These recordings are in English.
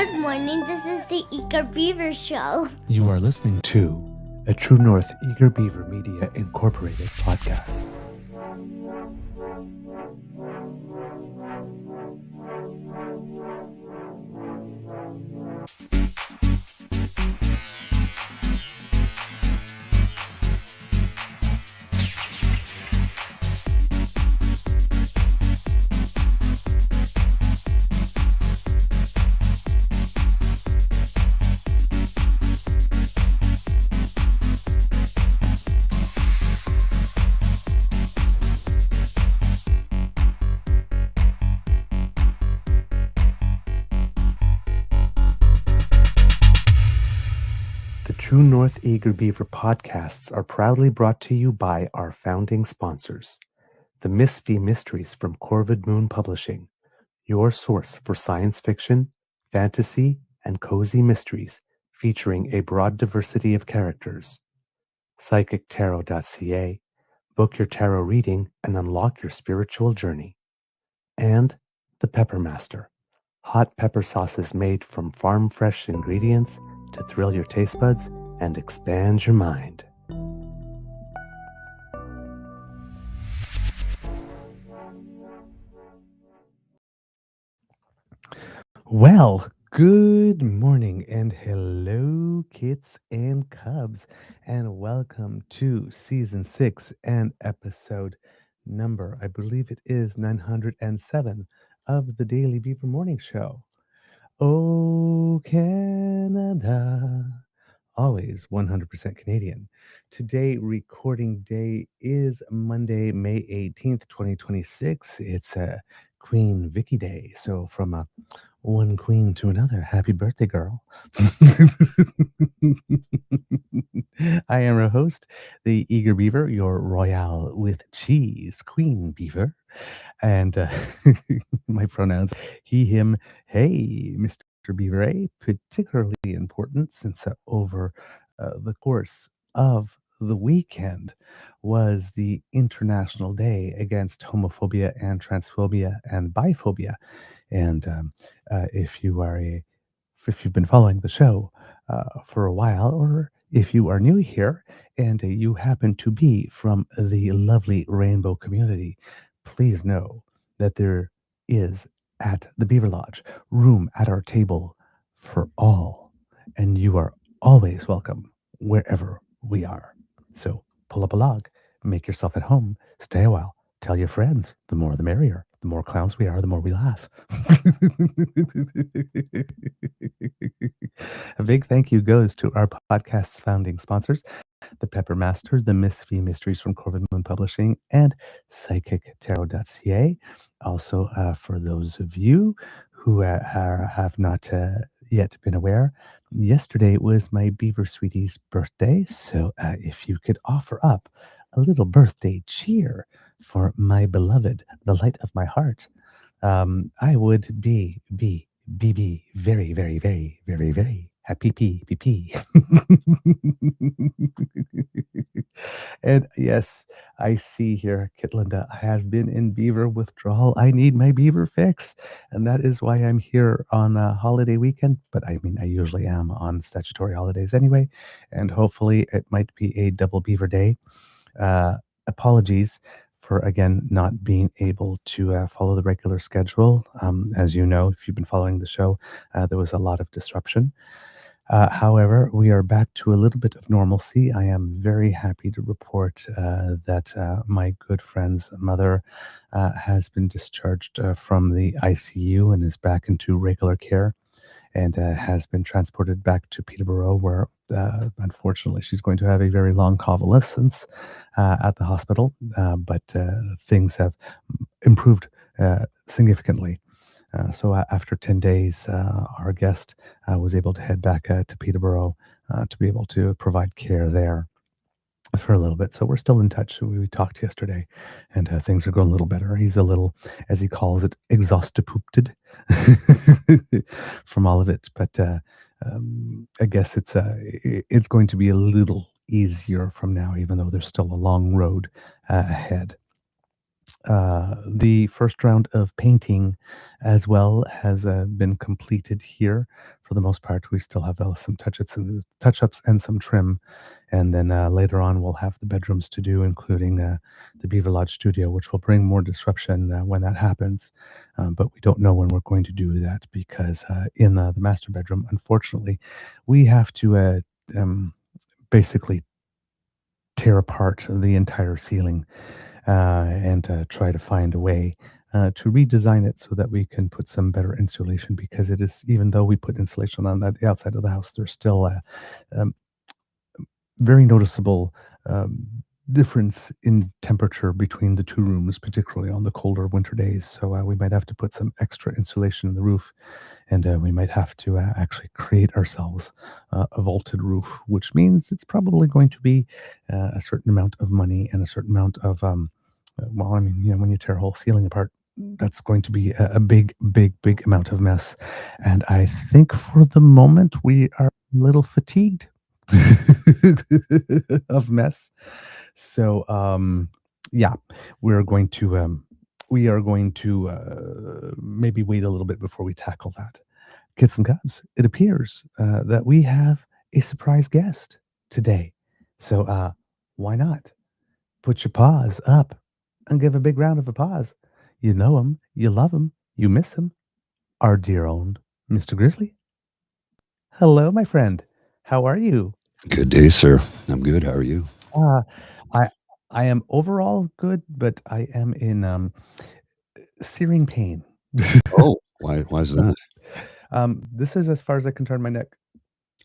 Good morning, this is the Eager Beaver Show. You are listening to a True North Eager Beaver Media Incorporated podcast. True North Eager Beaver podcasts are proudly brought to you by our founding sponsors, the Miss V Mysteries from Corvid Moon Publishing, your source for science fiction, fantasy, and cozy mysteries featuring a broad diversity of characters. PsychicTarot.ca, book your tarot reading and unlock your spiritual journey. And the Pepper Master, hot pepper sauces made from farm-fresh ingredients to thrill your taste buds and expand your mind. Well, good morning and hello, kits and cubs, and welcome to season 6 and episode number, I believe it is 907 of the Daily Beaver Morning Show. Oh, Canada. Always 100% Canadian. Today, recording day is Monday, May 18th, 2026. It's a Queen Vicky Day. So from one queen to another, happy birthday, girl. I am your host, the Eager Beaver, your Royale with Cheese Queen Beaver. And my pronouns, he, him, hey, Mr. Beaver, particularly important since over the course of the weekend was the International Day Against Homophobia and Transphobia and Biphobia. And if you've been following the show for a while, or if you are new here and you happen to be from the lovely rainbow community, please know that there is at the Beaver Lodge room at our table for all, and you are always welcome wherever we are. So pull up a log, make yourself at home, stay a while, tell your friends. The more the merrier. The more clowns we are, the more we laugh. A big thank you goes to our podcast's founding sponsors, the Pepper Master, the Miss V Mysteries from Corvid Moon Publishing, and PsychicTarot.ca. Also, for those of you who have not yet been aware, yesterday was my Beaver Sweetie's birthday. So if you could offer up a little birthday cheer for my beloved, the light of my heart, I would be very, very, very, very, very happy. And yes, I see here, Kitlinda, I have been in beaver withdrawal. I need my beaver fix. And that is why I'm here on a holiday weekend. But I mean, I usually am on statutory holidays anyway. And hopefully it might be a double beaver day. Apologies for, again, not being able to follow the regular schedule. As you know, if you've been following the show, there was a lot of disruption. However, we are back to a little bit of normalcy. I am very happy to report that my good friend's mother has been discharged from the ICU and is back into regular care, and has been transported back to Peterborough, where unfortunately she's going to have a very long convalescence at the hospital, but things have improved significantly. So after 10 days, our guest was able to head back to Peterborough to be able to provide care there for a little bit. So we're still in touch. We talked yesterday, and things are going a little better. He's a little, as he calls it, exhausted from all of it. But I guess it's going to be a little easier from now, even though there's still a long road ahead. The first round of painting as well has been completed here. For the most part, we still have some touch-ups and some trim. And then later on, we'll have the bedrooms to do, including the Beaver Lodge studio, which will bring more disruption when that happens. But we don't know when we're going to do that because in the master bedroom, unfortunately, we have to basically tear apart the entire ceiling and try to find a way to redesign it so that we can put some better insulation because it is, even though we put insulation on the outside of the house, there's still a um, very noticeable um, difference in temperature between the two rooms, particularly on the colder winter days. So we might have to put some extra insulation in the roof, and we might have to actually create ourselves a vaulted roof, which means it's probably going to be a certain amount of money and a certain amount of well, I mean, when you tear a whole ceiling apart, that's going to be a big, big, big amount of mess. And I think for the moment we are a little fatigued of mess. So yeah, we're going to maybe wait a little bit before we tackle that. Kids and Cubs, it appears that we have a surprise guest today. So why not put your paws up and give a big round of applause? You know him, you love him, you miss him. Our dear own Mr. Grizzly. Hello, my friend. How are you? Good day, sir. I'm good. How are you? Uh, I I am overall good, but I am in searing pain. Oh, why is that? This is as far as I can turn my neck.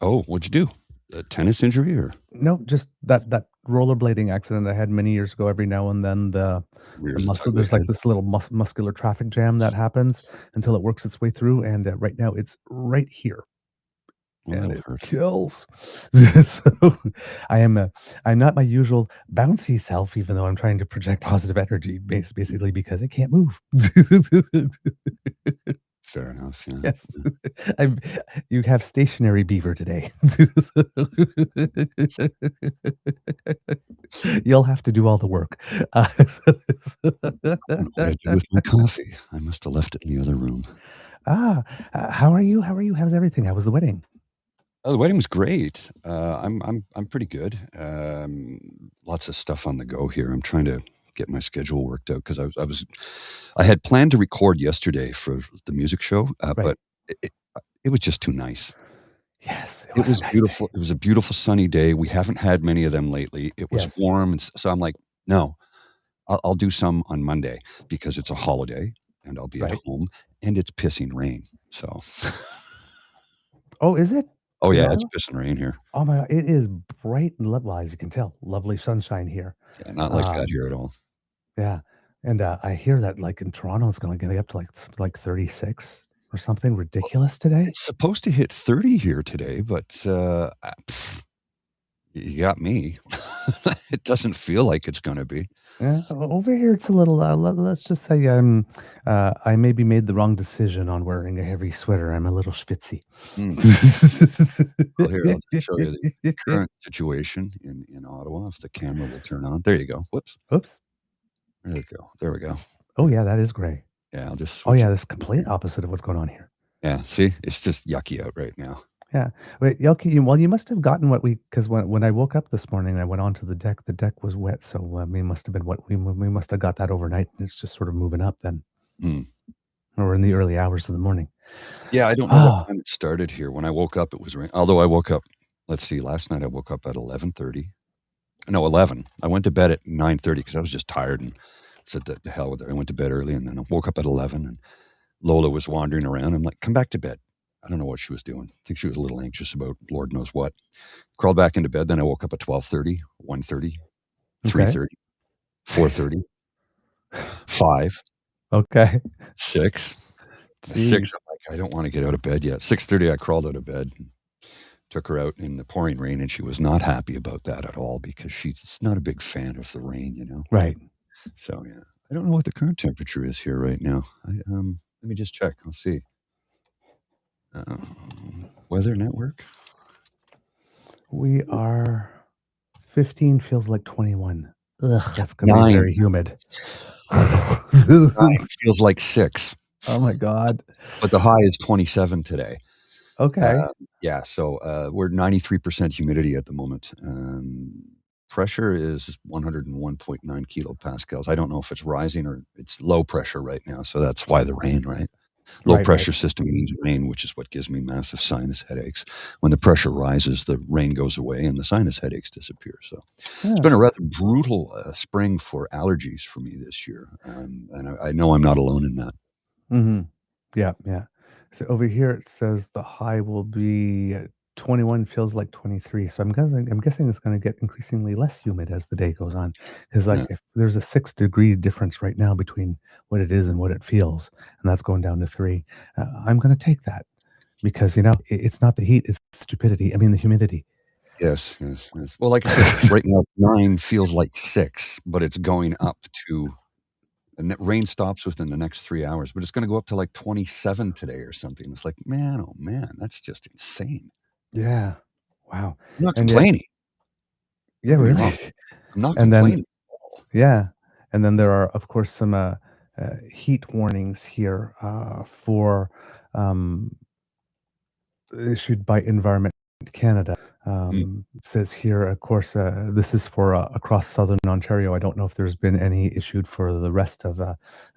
Oh, what'd you do? A tennis injury or No, just that rollerblading accident I had many years ago. Every now and then the rears a muscle tug there's like ahead? this little muscular traffic jam that happens until it works its way through, and right now it's right here. Well, And that'll it hurt. kills. So I am I'm not my usual bouncy self, even though I'm trying to project positive energy, basically because I can't move. Fair enough, yeah. Yes, I'm. You have stationary beaver today. You'll have to do all the work. I don't know what I did with my coffee. I must have left it in the other room. ah, how are you? How are you? How's everything? How was the wedding? Oh, the wedding was great. I'm pretty good. Lots of stuff on the go here. I'm trying to get my schedule worked out because I had planned to record yesterday for the music show, Right. but it, it it was just too nice. Yes, it It was a was nice beautiful. day. It was a beautiful sunny day. We haven't had many of them lately. It was Yes. warm, and so I'm like, no, I'll do some on Monday because it's a holiday and I'll be at Right. home and it's pissing rain. So, Oh, is it oh in yeah, it's Ottawa? pissing rain here. Oh my god, it is bright and well, as you can tell, lovely sunshine here. Yeah, not like that Um, here at all. yeah, and, I hear that, like, in Toronto, it's gonna get up to, like, 36 or something ridiculous today. It's supposed to hit 30 here today, but you got me. It doesn't feel like it's going to be. Yeah, over here, it's a little, let's just say, I maybe made the wrong decision on wearing a heavy sweater. I'm a little schwitzy. Mm. Well, here, I'll just show you the current situation in Ottawa. If the camera will turn on. There you go. Whoops. Oops. There we go. There we go. Oh, yeah, that is gray. Yeah, I'll just Oh, switch yeah, it. that's complete opposite of what's going on here. Yeah, see? It's just yucky out right now. Yeah. Wait, yeah, okay, well, you must have gotten what we, because when I woke up this morning, I went onto the deck was wet, so, we must have been what we must have got that overnight, and it's just sort of moving up then, Mm. or in the early hours of the morning. Yeah, I don't know what Ah, time it started here. When I woke up, it was rain although I woke up let's see, last night I woke up at 11:30. No, 11. I went to bed at 9:30 because I was just tired and said, "The hell with it." I went to bed early, and then I woke up at 11, and Lola was wandering around. I'm like, "Come back to bed." I don't know what she was doing. I think she was a little anxious about Lord knows what. Crawled back into bed, then I woke up at 12:30, 1:30, okay. 3:30, 4:30, 5, Okay. 6. 6, Jeez. I'm like, "I don't wanna get out of bed yet." 6:30, I crawled out of bed, and took her out in the pouring rain, and she was not happy about that at all because she's not a big fan of the rain, you know? Right. So, yeah. I don't know what the current temperature is here right now. Let me just check. I'll see. Weather Network? We are 15 feels like 21. Ugh, that's gonna be 9. very humid. 9 feels like 6. Oh my God. But the high is 27 today. Okay. Yeah, so we're 93% humidity at the moment. Pressure is 101.9 kilopascals. I don't know if it's rising or it's low pressure right now, so that's why the rain, right? Low Right, pressure system means rain, which is what gives me massive sinus headaches. When the pressure rises, the rain goes away and the sinus headaches disappear. So it's been a rather brutal spring for allergies for me this year, and I know I'm not alone in that. Mm-hmm. Yeah, yeah. So over here it says the high will be 21, feels like 23. So I'm guessing it's going to get increasingly less humid as the day goes on. Because like Yeah. if there's a 6-degree difference right now between what it is and what it feels, and that's going down to 3, I'm going to take that because it's not the heat, it's stupidity. I mean the humidity. Yes, yes, yes. Well, like I said, right now 9 feels like 6, but it's going up to and rain stops within the next 3 hours, but it's going to go up to like 27 today or something. It's like, man, oh man, that's just insane. Yeah. Wow. I'm not And yet, complaining. yeah, Don't get me wrong. really. I'm not And then complaining. yeah, and then there are, of course, some heat warnings here for um, issued by Environment Canada. It says here, of course, this is for across southern Ontario. I don't know if there's been any issued for the rest of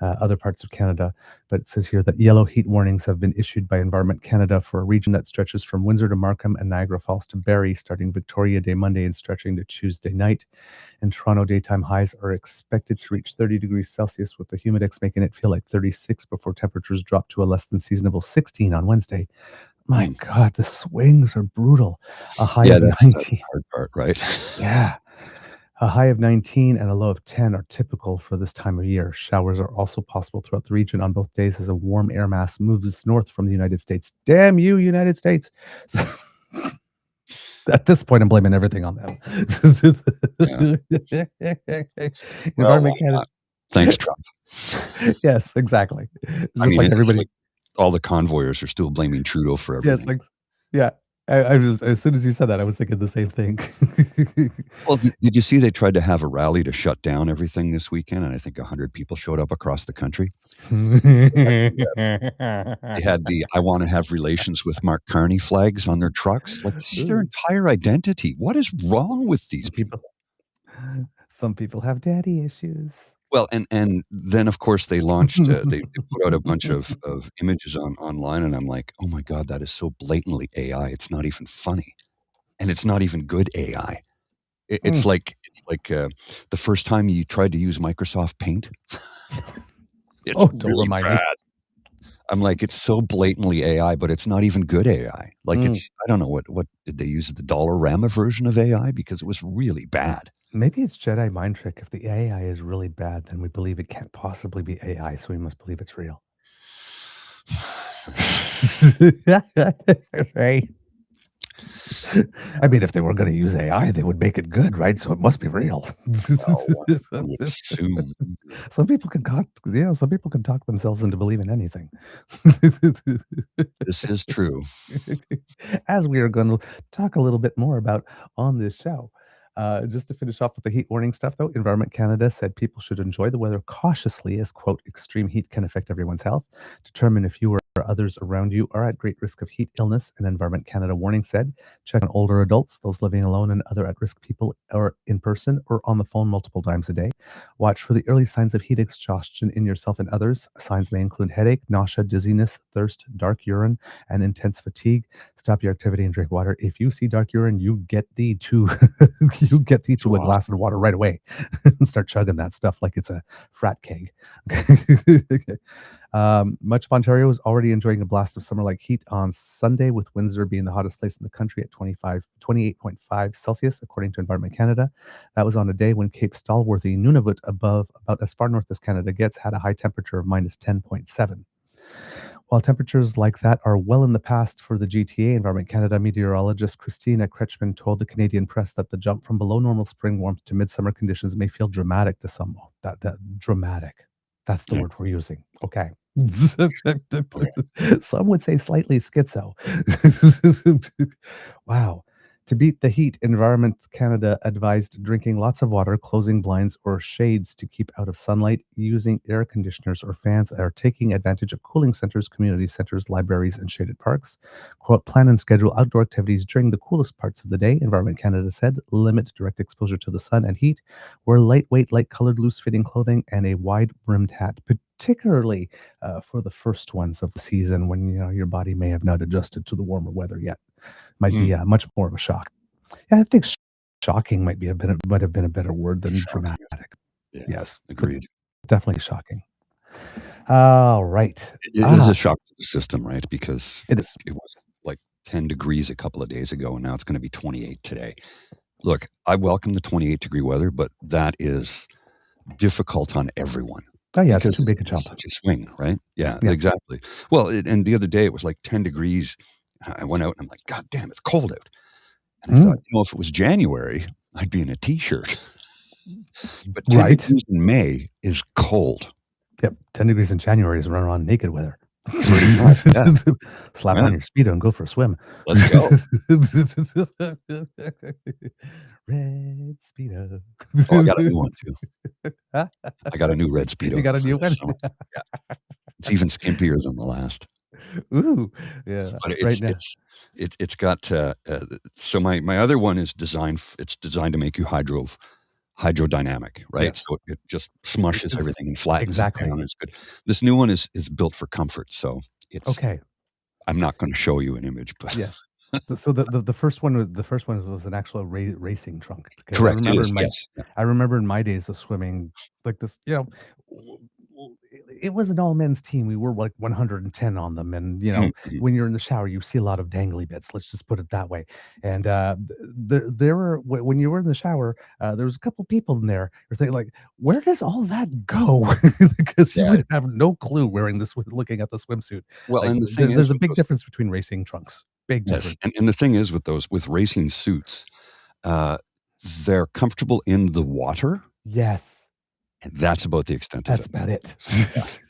other parts of Canada, but it says here that yellow heat warnings have been issued by Environment Canada for a region that stretches from Windsor to Markham and Niagara Falls to Barrie, starting Victoria Day Monday and stretching to Tuesday night. And Toronto daytime highs are expected to reach 30 degrees Celsius, with the humidex making it feel like 36 before temperatures drop to a less than seasonable 16 on Wednesday. My God, the swings are brutal. A high of that's 19. the hard part, right? Yeah. A high of 19 and a low of 10 are typical for this time of year. Showers are also possible throughout the region on both days as a warm air mass moves north from the United States. Damn you, United States. So, at this point, I'm blaming everything on them. Well, Environment why Canada. not? Thanks, Trump. Yes, exactly. Just I mean, like it's everybody. like all the convoyers are still blaming Trudeau for Yes, everything. like yeah. I was as soon as you said that, I was thinking the same thing. Well, did you see they tried to have a rally to shut down everything this weekend, and I think 100 people showed up across the country? They had the "I wanna have relations with Mark Carney" flags on their trucks. Like, this is their entire identity. What is wrong with these people? Some people have daddy issues. Well, and then, of course, they launched, they put out a bunch of images online, and I'm like, "Oh my god, that is so blatantly AI, it's not even funny, and it's not even good AI." It's like the first time you tried to use Microsoft Paint. It's don't really remind me. bad. I'm like, it's so blatantly AI, but it's not even good AI. Like, it's I don't know what did they use the Dollarama version of AI? Because it was really bad. Maybe it's Jedi mind trick. If the AI is really bad, then we believe it can't possibly be AI, so we must believe it's real. Right? I mean, if they were gonna use AI, they would make it good, right? So it must be real. Well, I would assume. Some people can talk themselves into believing anything. This is true. As we are going to talk a little bit more about on this show. Just to finish off with the heat warning stuff, though, Environment Canada said people should enjoy the weather cautiously as, quote, extreme heat can affect everyone's health. Determine if you or others around you are at great risk of heat illness. An Environment Canada warning said, check on older adults, those living alone, and other at-risk people, or in person or on the phone multiple times a day. Watch for the early signs of heat exhaustion in yourself and others. Signs may include headache, nausea, dizziness, thirst, dark urine, and intense fatigue. Stop your activity and drink water. If you see dark urine, you get thee to a glass of water right away and start chugging that stuff like it's a frat keg. Much of Ontario is already enjoying a blast of summer-like heat on Sunday, with Windsor being the hottest place in the country at 28.5 Celsius, according to Environment Canada. That was on a day when Cape Stalworthy, Nunavut, above about as far north as Canada gets, had a high temperature of minus 10.7. While temperatures like that are well in the past for the GTA, Environment Canada meteorologist Christina Kretschmann told the Canadian press that the jump from below normal spring warmth to midsummer conditions may feel dramatic to some. That dramatic. That's the word we're using. Okay. Some would say slightly schizo. Wow. To beat the heat, Environment Canada advised drinking lots of water, closing blinds or shades to keep out of sunlight, using air conditioners or fans, or taking advantage of cooling centers, community centers, libraries, and shaded parks. Quote, plan and schedule outdoor activities during the coolest parts of the day, Environment Canada said. Limit direct exposure to the sun and heat. Wear lightweight, light-colored, loose-fitting clothing and a wide-brimmed hat, particularly for the first ones of the season when your body may have not adjusted to the warmer weather yet. Might be much more of a shock. Yeah, I think shocking might have been a better word than Shocking. dramatic. Yeah, Yes, agreed. definitely shocking. All right. It is a shock to the system, right? Because It is. it was like 10 degrees a couple of days ago, and now it's going to be 28 today. Look, I welcome the 28-degree weather, but that is difficult on everyone. Oh, yeah, it's Because too big a it's jump. such a swing, right? Yeah, Yeah. exactly. Well, and the other day it was like 10 degrees. I went out and I'm like, God damn, it's cold out. And I thought, if it was January, I'd be in a t-shirt. But 10 Right. degrees in May is cold. Yep, 10 degrees in January is run around naked weather. Pretty much, yeah. Slap Yeah. on your Speedo and go for a swim. Let's go. Red Speedo. Oh, I got a new one too. I got a new red Speedo. You got a new for this one? summer. Yeah. It's even skimpier than the last. Ooh, yeah. But right now. it's got so my other one is designed to make you hydrodynamic, right? Yes. So it just smushes everything and flattens Exactly. it down. It's good. This new one is built for comfort, so it's Okay. I'm not going to show you an image, but Yes. So the first one was an actual racing trunk. correct. I remember It is, yes. Yeah. I remember in my days of swimming like this, it was an all men's team. We were like 110 on them, and Mhm. when you're in the shower, you see a lot of dangly bits. Let's just put it that way. And there were when you were in the shower, there was a couple people in there. You're thinking like, where does all that go? Because you Yeah. would have no clue wearing this, looking at the swimsuit. Well, Like, and the thing there's is a with big those, difference between racing trunks. Big yes, difference. and the thing is with racing suits, they're comfortable in the water, Yes, and that's about the extent of that's it. about it.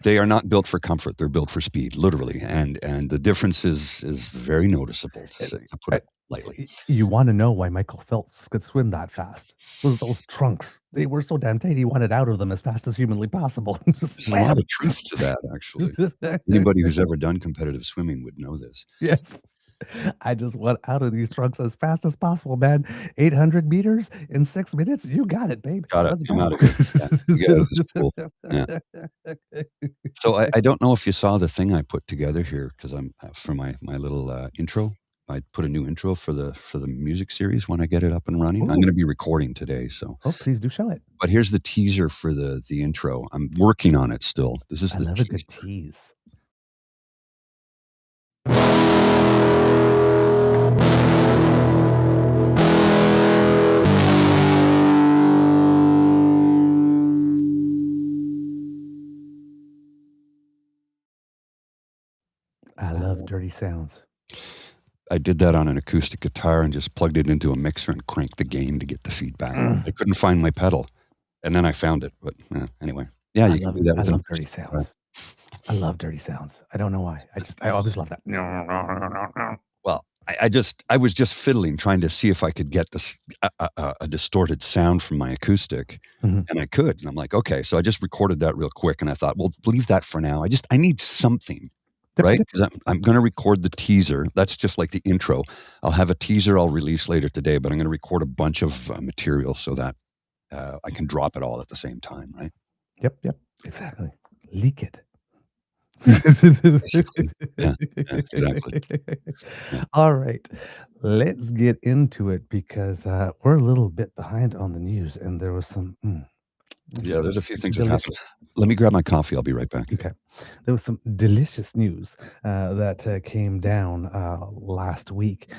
They are not built for comfort; they're built for speed, literally, and the difference is very noticeable, to put it lightly. You want to know why Michael Phelps could swim that fast? Those trunks, they were so damn tight. He wanted out of them as fast as humanly possible. Just There's a lot slam. of truth to that, actually. Anybody who's ever done competitive swimming would know this. Yes. I just want out of these trunks as fast as possible, man. 800 meters in 6 minutes. You got it, babe. Got it. Let's I'm go. out of here. Yeah, you get out of this pool. Yeah. So I don't know if you saw the thing I put together here because I'm for my little intro. I put a new intro for the music series when I get it up and running. I'm Ooh. going to be recording today, so. Oh, please do show it. But here's the teaser for the intro. I'm working on it still. This is I the love teaser. a good tease. I love dirty sounds. I did that on an acoustic guitar and just plugged it into a mixer and cranked the gain to get the feedback. I couldn't find my pedal, and then I found it. But anyway, yeah, you can do that. I with an love dirty acoustic guitar. sounds. I love dirty sounds. I don't know why. I always love that. Well, I was just fiddling, trying to see if I could get this a distorted sound from my acoustic, Mhm. and I could. And I'm like, okay, so I just recorded that real quick, and I thought, well, leave that for now. I need something, right? Because I'm going to record the teaser. That's just like the intro. I'll have a teaser I'll release later today, but I'm going to record a bunch of material so that I can drop it all at the same time, right? Yep, exactly. Leak it. Basically. Yeah, exactly. Yeah. All right, let's get into it because we're a little bit behind on the news, and there was some. Yeah, there's a few things that happened. delicious. Let me grab my coffee. I'll be right back. Okay, there was some delicious news that came down last week.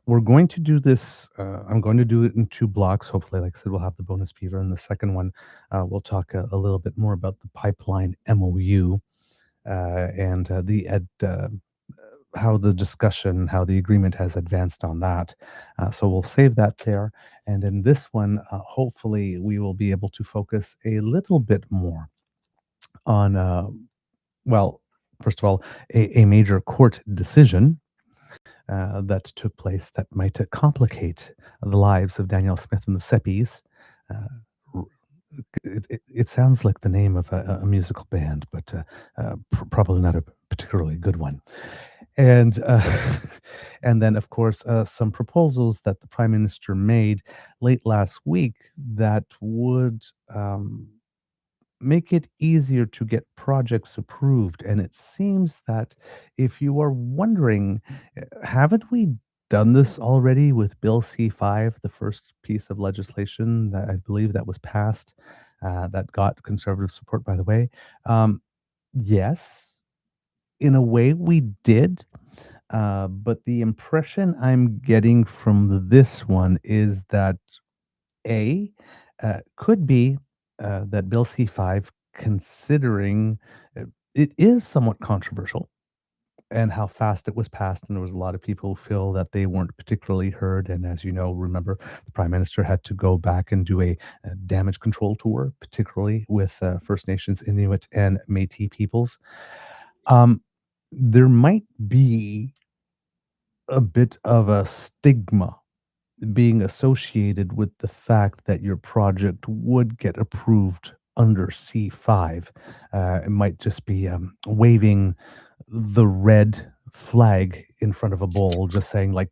We're going to do this. I'm going to do it in 2 blocks. Hopefully, like I said, we'll have the bonus beaver in the second one. We'll talk a little bit more about the pipeline MOU. And how the discussion, how the agreement has advanced on that. So we'll save that there. And in this one, hopefully, we will be able to focus a little bit more on, well, first of all, a major court decision that took place that might complicate the lives of Danielle Smith and the Seppies. Uh, r- it sounds like the name of a musical band, but probably not a particularly good one. And and then, of course, some proposals that the prime minister made late last week that would make it easier to get projects approved. And it seems that if you are wondering, haven't we done this already with Bill C5, the first piece of legislation that I believe that was passed, that got conservative support, by the way? Yes, in a way we did. But the impression I'm getting from this one is that A, could be that Bill C5, considering it is somewhat controversial and how fast it was passed, and there was a lot of people who feel that they weren't particularly heard. And as you know, remember, the prime minister had to go back and do a damage control tour, particularly with First Nations, Inuit, and Métis peoples. There might be a bit of a stigma being associated with the fact that your project would get approved under C5. It might just be waving the red flag in front of a bowl, just saying, like,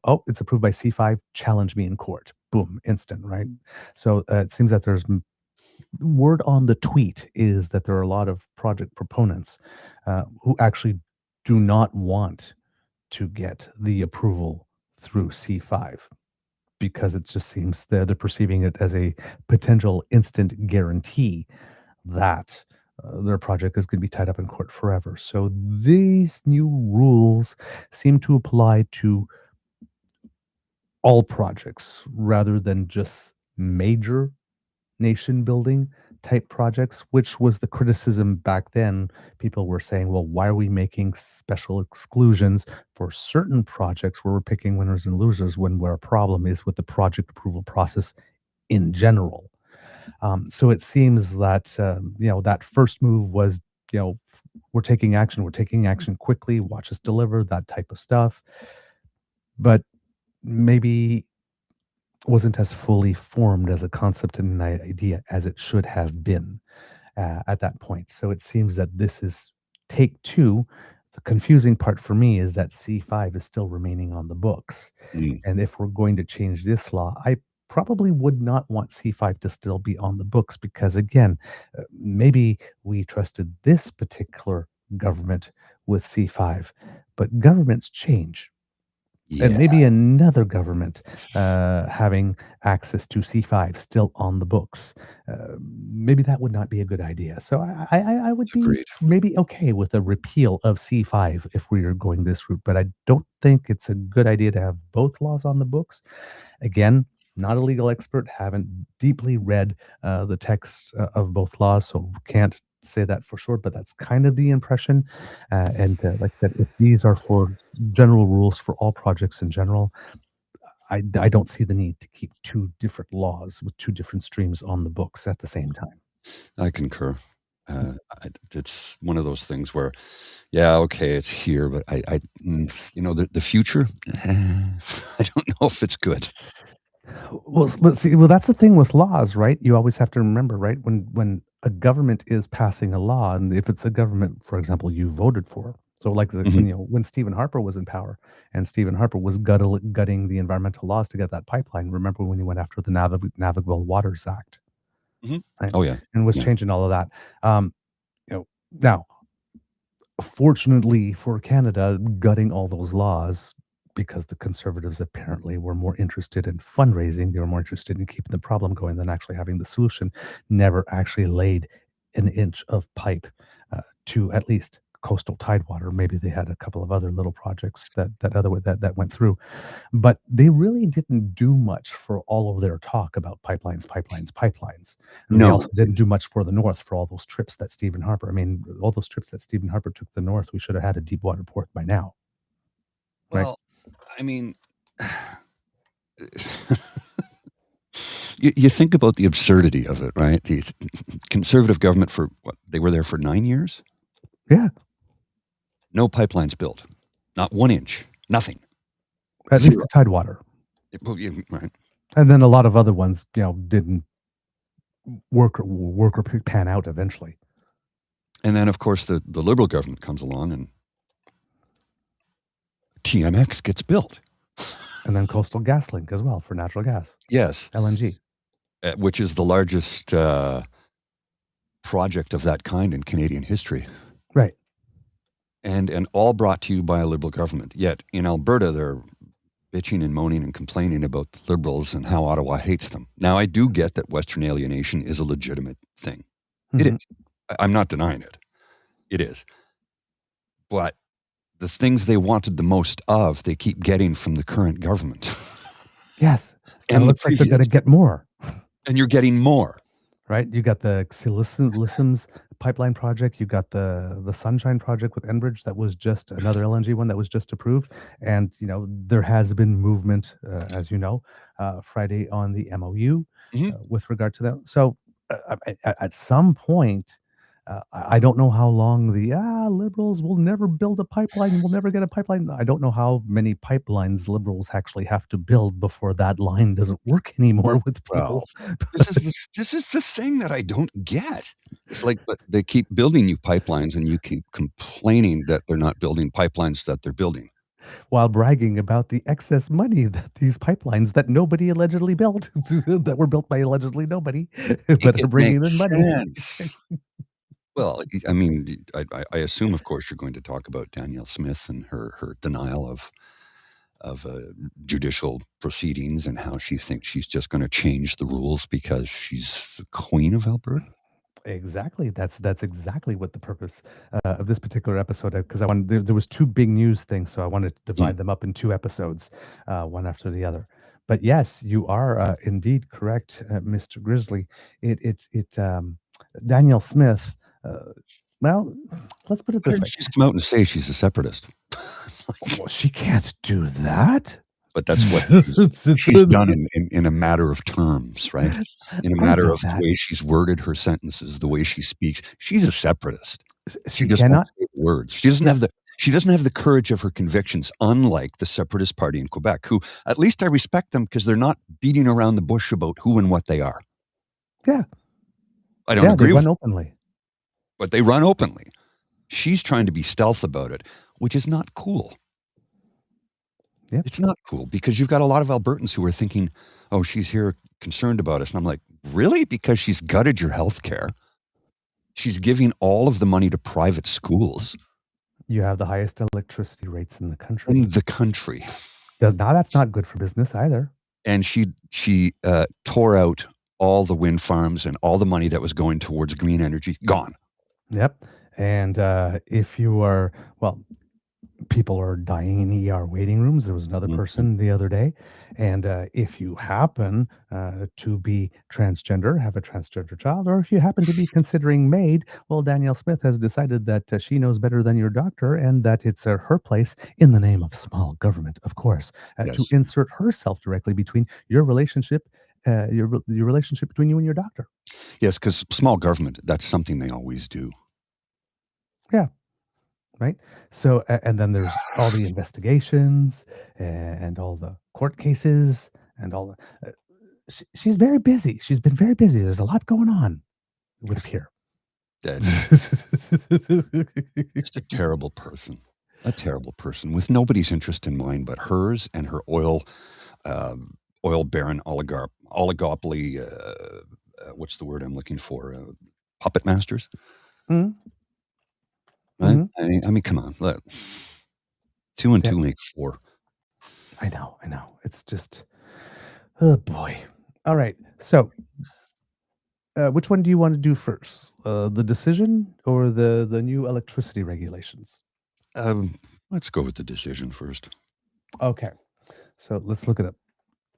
oh, it's approved by C5, challenge me in court. Boom, instant, right? So it seems that there's word on the tweet is that there are a lot of project proponents who actually do not want to get the approval through C5 because it just seems they're perceiving it as a potential instant guarantee that their project is going to be tied up in court forever. So these new rules seem to apply to all projects rather than just major nation building type projects, which was the criticism back then. People were saying, well, why are we making special exclusions for certain projects where we're picking winners and losers when where a problem is with the project approval process in general? So it seems that, that first move was, we're taking action quickly, watch us deliver, that type of stuff. But maybe wasn't as fully formed as a concept and an idea as it should have been at that point. So it seems that this is take two. The confusing part for me is that C5 is still remaining on the books. Mm. And if we're going to change this law, I probably would not want C5 to still be on the books because, again, maybe we trusted this particular government with C5, but governments change. And Yeah. maybe another government having access to C5 still on the books. Maybe that would not be a good idea. So I would be Agreed. maybe okay with a repeal of C5 if we are going this route, but I don't think it's a good idea to have both laws on the books. Again, not a legal expert, haven't deeply read the text of both laws, so can't say that for sure, but that's kind of the impression. And like I said, if these are for general rules for all projects in general, I don't see the need to keep two different laws with two different streams on the books at the same time. I concur. It's one of those things where, yeah, okay, it's here, but the future, I don't know if it's good. Well, that's the thing with laws, right? You always have to remember, right? When a government is passing a law, and if it's a government, for example, you voted for. So, like Mhm. when Stephen Harper was in power, and Stephen Harper was gutting the environmental laws to get that pipeline. Remember when he went after the Navigable Waters Act, Mhm. right? Oh, yeah. And was Yeah. changing all of that. Now, fortunately for Canada, gutting all those laws because the Conservatives apparently were more interested in fundraising, they were more interested in keeping the problem going than actually having the solution, never actually laid an inch of pipe to at least coastal tidewater. Maybe they had a couple of other little projects that went through, but they really didn't do much for all of their talk about pipelines, pipelines, pipelines. And they No. also didn't do much for the North for all those trips that Stephen Harper, I mean, all those trips that Stephen Harper took to the North, we should have had a deep water port by now, right? Well, I mean, you think about the absurdity of it, right? The conservative government for what? They were there for 9 years? Yeah. No pipelines built. Not 1 inch. Nothing. At least the Tidewater. Well, yeah, right. And then a lot of other ones, didn't work or pan out eventually. And then, of course, the Liberal government comes along and TMX gets built. And then Coastal GasLink as well for natural gas. Yes. LNG. Which is the largest project of that kind in Canadian history. Right. And all brought to you by a Liberal government. Yet in Alberta, they're bitching and moaning and complaining about the Liberals and how Ottawa hates them. Now, I do get that Western alienation is a legitimate thing. It is. I'm not denying it. It is. But the things they wanted the most of, they keep getting from the current government. Yes. And it looks like they're going to get more. And you're getting more. Right? You got the Xylisms pipeline project. You got the Sunshine project with Enbridge. That was just another LNG one that was just approved. And, there has been movement, as you know, Friday on the MOU with regard to that. So at some point, I don't know how long the Liberals will never build a pipeline. We'll never get a pipeline. I don't know how many pipelines Liberals actually have to build before that line doesn't work anymore with people. Well, this is the thing that I don't get. It's like, but they keep building new pipelines, and you keep complaining that they're not building pipelines that they're building, while bragging about the excess money that these pipelines that nobody allegedly built, that were built by allegedly nobody, but are bringing in money. Well, I mean, I assume, of course, you're going to talk about Danielle Smith and her denial of judicial proceedings and how she thinks she's just going to change the rules because she's the queen of Alberta. Exactly. That's exactly what the purpose of this particular episode. Because there was two big news things, so I wanted to divide them up in two episodes, one after the other. But yes, you are indeed correct, Mr. Grizzly. Danielle Smith. Well, let's put it this way. She's come out and say she's a separatist. Well, she can't do that. But that's what she's done in a matter of terms, right? In a matter of the way she's worded her sentences, the way she speaks. She's a separatist. She just cannot say words. She doesn't have the courage of her convictions, unlike the Separatist Party in Quebec, who at least I respect them because they're not beating around the bush about who and what they are. Yeah. I don't agree with them. Openly. But they run openly. She's trying to be stealth about it, which is not cool. Yep. It's not cool because you've got a lot of Albertans who are thinking, oh, she's here concerned about us. And I'm like, really? Because she's gutted your health care. She's giving all of the money to private schools. You have the highest electricity rates in the country. Now, that's not good for business either. And she tore out all the wind farms and all the money that was going towards green energy, gone. Yep. And if you are, people are dying in ER waiting rooms. There was another person the other day. And if you happen to be transgender, have a transgender child, or if you happen to be considering MAID, well, Danielle Smith has decided that she knows better than your doctor and that it's her place, in the name of small government, of course, to insert herself directly between your relationship, your relationship between you and your doctor. Yes, because small government, that's something they always do. Yeah. Right. So, and then there's all the investigations and all the court cases and all the. She's very busy. She's been very busy. There's a lot going on, it would appear. Just a terrible person. A terrible person with nobody's interest in mind but hers and her oil baron oligopoly. What's the word I'm looking for? Puppet masters. Mm-hmm. Right? Mm-hmm. I mean, come on. Look. 2 and 2 make 4. I know. It's just, oh boy. All right. So, which one do you want to do first? The decision or the new electricity regulations? Let's go with the decision first. Okay. So let's look it up.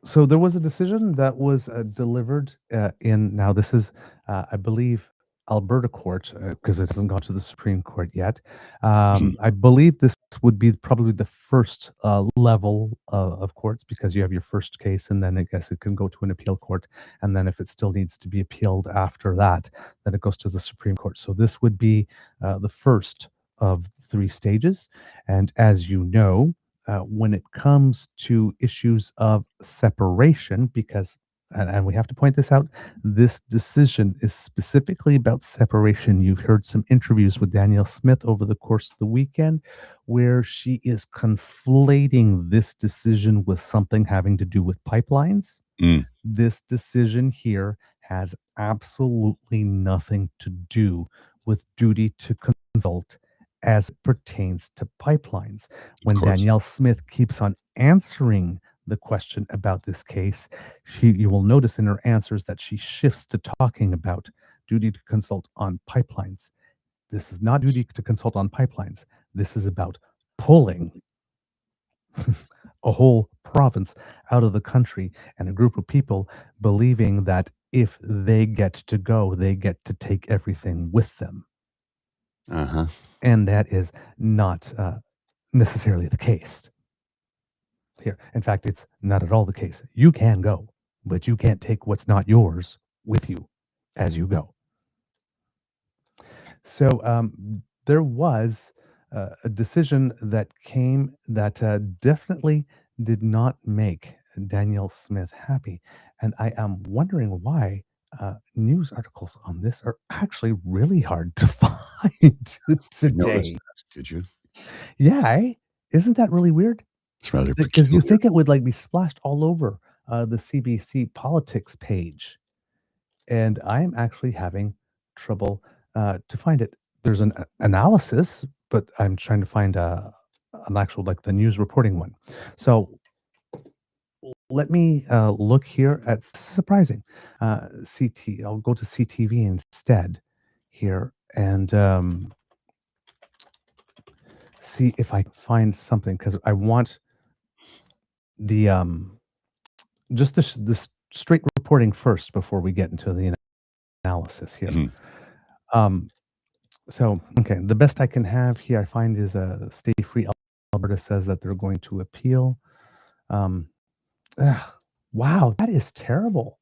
So there was a decision that was delivered now this is, I believe, Alberta court, because it hasn't gone to the Supreme Court yet. I believe this would be probably the first level of courts, because you have your first case and then I guess it can go to an appeal court. And then if it still needs to be appealed after that, then it goes to the Supreme Court. So this would be the first of 3 stages. And as you know, when it comes to issues of separation, because, and we have to point this out, this decision is specifically about separation. You've heard some interviews with Danielle Smith over the course of the weekend where she is conflating this decision with something having to do with pipelines. Mm. This decision here has absolutely nothing to do with duty to consult as it pertains to pipelines. When course. Danielle Smith keeps on answering the question about this case, you will notice in her answers that she shifts to talking about duty to consult on pipelines. This is not duty to consult on pipelines. This is about pulling a whole province out of the country and a group of people believing that if they get to go, they get to take everything with them. Uh-huh. And that is not necessarily the case here. In fact, it's not at all the case. You can go, but you can't take what's not yours with you as you go. So there was a decision that came that definitely did not make Danielle Smith happy. And I am wondering why news articles on this are actually really hard to find I today. noticed that. Did you? Yeah, isn't that really weird? It's rather Because you peculiar. think it would like be splashed all over the CBC politics page, and I'm actually having trouble to find it. There's an analysis, but I'm trying to find an actual like the news reporting one. So let me look here at surprising CT. I'll go to CTV instead here and see if I can find something because I want the just this straight reporting first before we get into the analysis here. Mhm. So, okay, the best I can have here, I find is Stay Free Alberta says that they're going to appeal. Um, wow, that is terrible.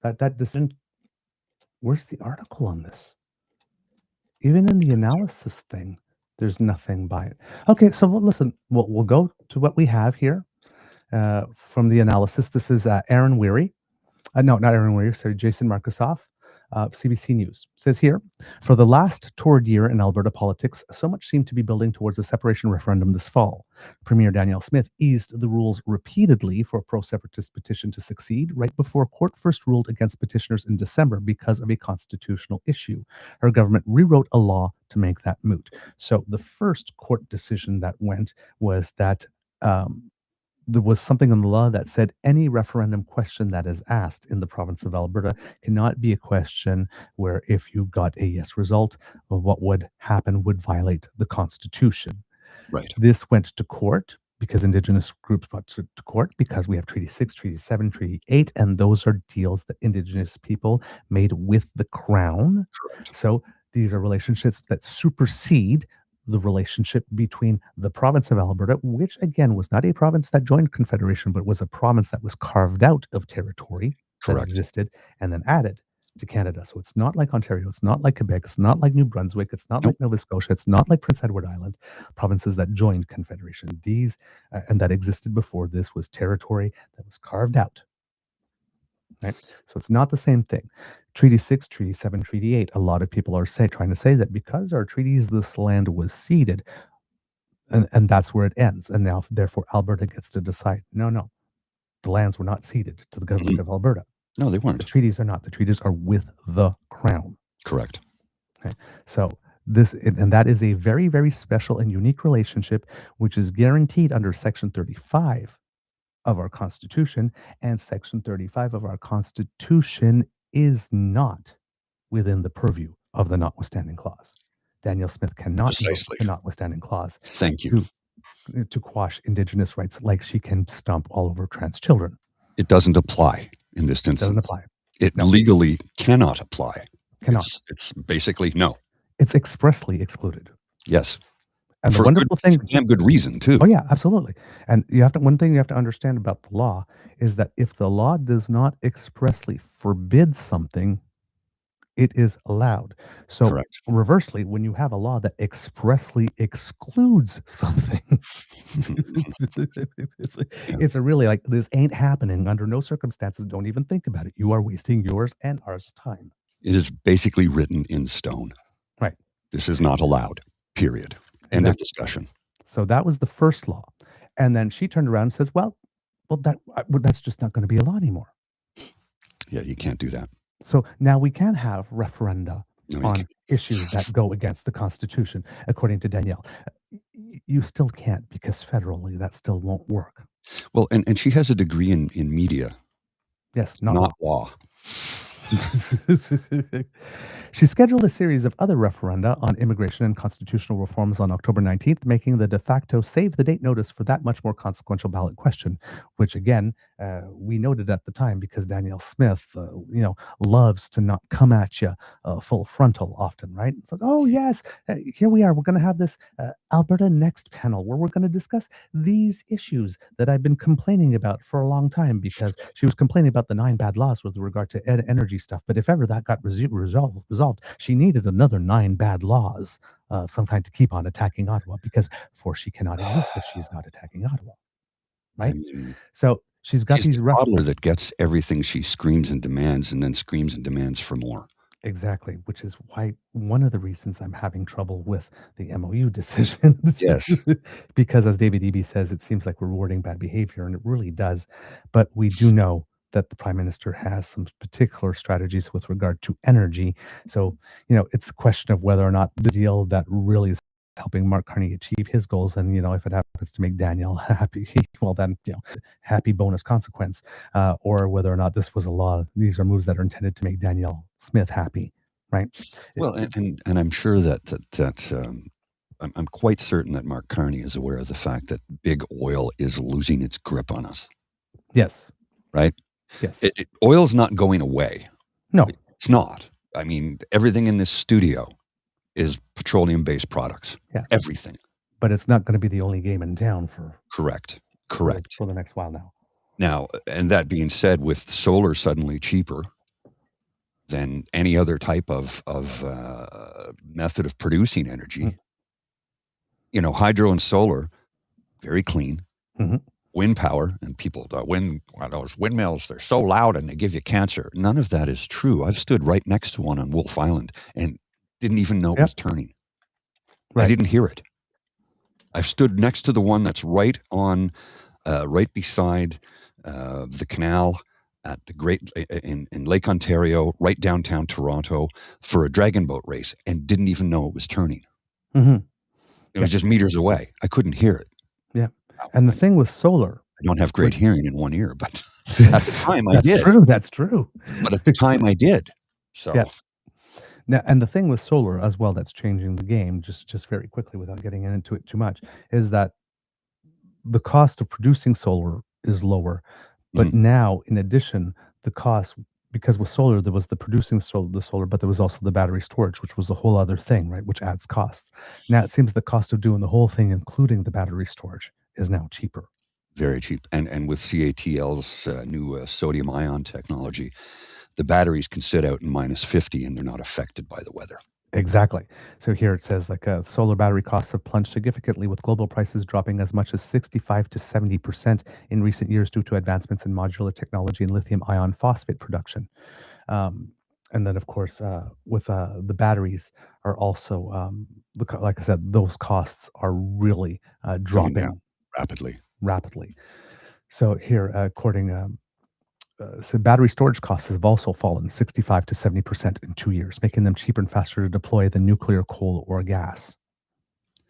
That decision. Where's the article on this? Even in the analysis thing, there's nothing by it. Okay, so listen, we'll go to what we have here from the analysis. This is Aaron Weary. No, not Aaron Weir, sorry, Jason Markusoff, CBC News. Says here, for the last torrid year in Alberta politics, so much seemed to be building towards a separation referendum this fall. Premier Danielle Smith eased the rules repeatedly for a pro-separatist petition to succeed right before court first ruled against petitioners in December because of a constitutional issue. Her government rewrote a law to make that moot. So the first court decision that went was that there was something in the law that said any referendum question that is asked in the province of Alberta cannot be a question where if you got a yes result, what would happen would violate the Constitution. Right. This went to court because Indigenous groups brought to court because we have Treaty 6, Treaty 7, Treaty 8, and those are deals that Indigenous people made with the Crown. Correct. So these are relationships that supersede the relationship between the province of Alberta, which again was not a province that joined Confederation, but was a province that was carved out of territory that Correct. existed and then added to Canada. So it's not like Ontario, it's not like Quebec, it's not like New Brunswick, it's not Nope. like Nova Scotia, it's not like Prince Edward Island, provinces that joined Confederation. These and that existed before this was territory that was carved out. Right? So it's not the same thing. Treaty 6, Treaty 7, Treaty 8, a lot of people are trying to say that because our treaties, this land was ceded, and that's where it ends. And now, therefore, Alberta gets to decide, no, the lands were not ceded to the government of Alberta. No, they The weren't. treaties are not. The treaties are with the Crown. Correct. Okay? So and that is a very, very special and unique relationship, which is guaranteed under Section 35 of our Constitution, and Section 35 of our Constitution is not within the purview of the notwithstanding clause. Danielle Smith cannot invoke Precisely. the notwithstanding clause Thank you. to quash Indigenous rights like she can stomp all over trans children. It doesn't apply in this instance. Doesn't apply. It No. legally cannot apply. Cannot. It's basically no. It's expressly excluded. Yes. And the For wonderful good, thing, for damn good reason too. oh yeah, absolutely. And one thing you have to understand about the law is that if the law does not expressly forbid something, it is allowed. So Correct. reversely, when you have a law that expressly excludes something, it's, Yeah. it's a really like this ain't happening under no circumstances. Don't even think about it. You are wasting yours and ours time. It is basically written in stone. Right. This is not allowed, period. End of Exactly. discussion. So that was the first law. And then she turned around and says, well, that's just not going to be a law anymore. Yeah, you can't do that. So now we can have referenda No, you on can't. issues that go against the Constitution, according to Danielle. You still can't because federally that still won't work. Well, and she has a degree in media, Yes, not law. She scheduled a series of other referenda on immigration and constitutional reforms on October 19th, making the de facto save the date notice for that much more consequential ballot question, which again, we noted at the time because Danielle Smith, loves to not come at you full frontal often, right? It's like, oh, yes, here we are. We're going to have this Alberta Next panel where we're going to discuss these issues that I've been complaining about for a long time because she was complaining about the 9 bad laws with regard to energy stuff. But if ever that got resolved, she needed another 9 bad laws of some kind to keep on attacking Ottawa because for she cannot exist if she's not attacking Ottawa, right? I mean, So she's got she's these the toddler that gets everything she screams and demands and then screams and demands for more. Exactly, which is why one of the reasons I'm having trouble with the MOU decision. Yes. Because as David Eby says, it seems like we're rewarding bad behavior, and it really does. But we do know that the Prime Minister has some particular strategies with regard to energy. So, it's a question of whether or not the deal that really is helping Mark Carney achieve his goals, and if it happens to make Danielle happy, well then, happy bonus consequence, or whether or not this was a law. These are moves that are intended to make Danielle Smith happy, right? Well, and I'm sure that I'm quite certain that Mark Carney is aware of the fact that big oil is losing its grip on us. Yes. Right? Yes. Oil's not going away. No. It's not. I mean, everything in this studio is petroleum-based products. Yeah. Everything. But it's not going to be the only game in town for Correct. for the next while now. Now, and that being said, with solar suddenly cheaper than any other type of method of producing energy, hydro and solar, very clean. Mm-hmm. Wind power, and people, those windmills, they're so loud and they give you cancer. None of that is true. I've stood right next to one on Wolf Island and didn't even know it was turning. Right. I didn't hear it. I've stood next to the one that's right beside the canal at the in Lake Ontario, right downtown Toronto, for a dragon boat race, and didn't even know it was turning. Mm-hmm. It was just meters away. I couldn't hear it. Yeah. And the thing with solar, I don't have great hearing in one ear, but at the time I did. That's true. But at the time I did. So yeah. Now, and the thing with solar as well that's changing the game, just very quickly without getting into it too much, is that the cost of producing solar is lower. But now, in addition, the cost, because with solar, there was the producing the solar, but there was also the battery storage, which was a whole other thing, right? Which adds costs. Now it seems the cost of doing the whole thing, including the battery storage, is now cheaper. Very cheap. And with CATL's new sodium ion technology, the batteries can sit out in -50 and they're not affected by the weather. Exactly. So here it says solar battery costs have plunged significantly, with global prices dropping as much as 65 to 70% in recent years due to advancements in modular technology and lithium ion phosphate production. And then, of course, with the batteries are also, like I said, those costs are really dropping rapidly. So here, according so battery storage costs have also fallen 65 to 70% in 2 years, making them cheaper and faster to deploy than nuclear, coal, or gas.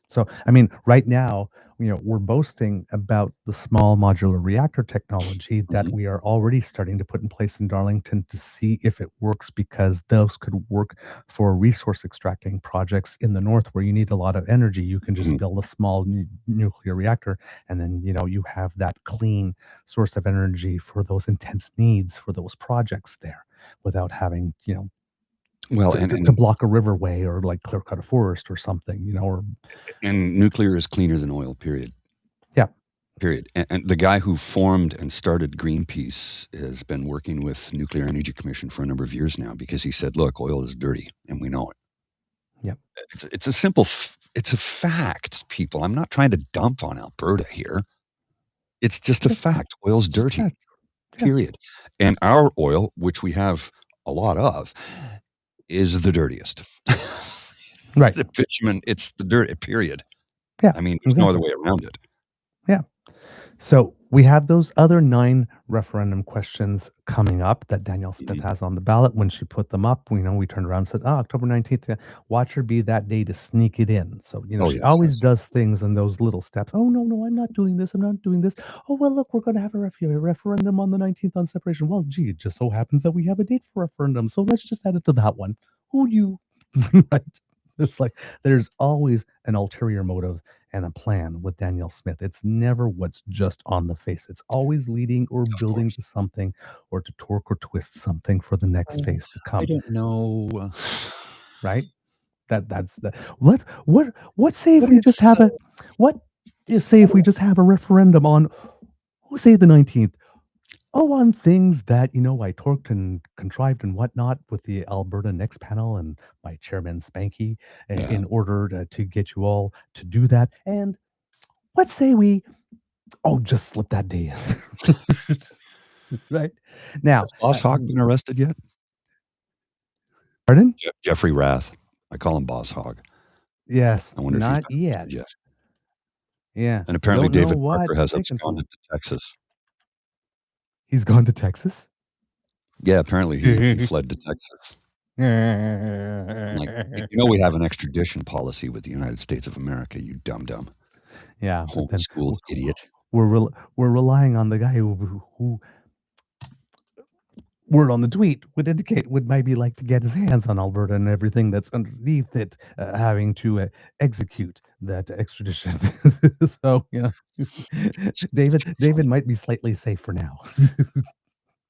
So, I mean, right now, we're boasting about the small modular reactor technology that we are already starting to put in place in Darlington to see if it works, because those could work for resource extracting projects in the north where you need a lot of energy. You can just build a small nuclear reactor, and then, you have that clean source of energy for those intense needs for those projects there without having, to block a riverway or like clear cut a forest or something, or. And nuclear is cleaner than oil, period. Yeah. Period. And the guy who formed and started Greenpeace has been working with Nuclear Energy Commission for a number of years now because he said, look, oil is dirty and we know it. Yep. It's a simple, it's a fact, people. I'm not trying to dump on Alberta here. It's just a fact. Oil's dirty, period. And our oil, which we have a lot of, is the dirtiest. Right. The bitumen, it's the dirt, period. Yeah. I mean, there's no other way around it. Yeah. So we have those other 9 referendum questions coming up that Danielle Smith has on the ballot. When she put them up, we turned around and said, October 19th, watch her be that day to sneak it in. So, she always does things in those little steps. Oh, no, I'm not doing this. I'm not doing this. Oh, well, look, we're going to have a referendum on the 19th on separation. Well, gee, it just so happens that we have a date for referendum. So let's just add it to that one. Who you, right? It's like there's always an ulterior motive and a plan with Danielle Smith. It's never what's just on the face. It's always leading or building to something or to torque or twist something for the next phase to come. I don't know. Right? That's the what say if we just have if we just have a referendum on say the 19th. On things that, I torqued and contrived and whatnot with the Alberta Next panel and my chairman Spanky in order to get you all to do that. And let's say we, just slip that day in. Right? Now. Has Boss Hogg been arrested yet? Pardon? Jeffrey Rath. I call him Boss Hogg. Yes. I wonder not if he's yet. Yeah. And apparently David Parker has absconded to Texas. He's gone to Texas? Yeah, apparently he fled to Texas. We have an extradition policy with the United States of America, you dumb. Yeah. Homeschooled idiot. We're relying on the guy who word on the tweet would maybe like to get his hands on Alberta and everything that's underneath it, having to execute that extradition. So, David might be slightly safe for now.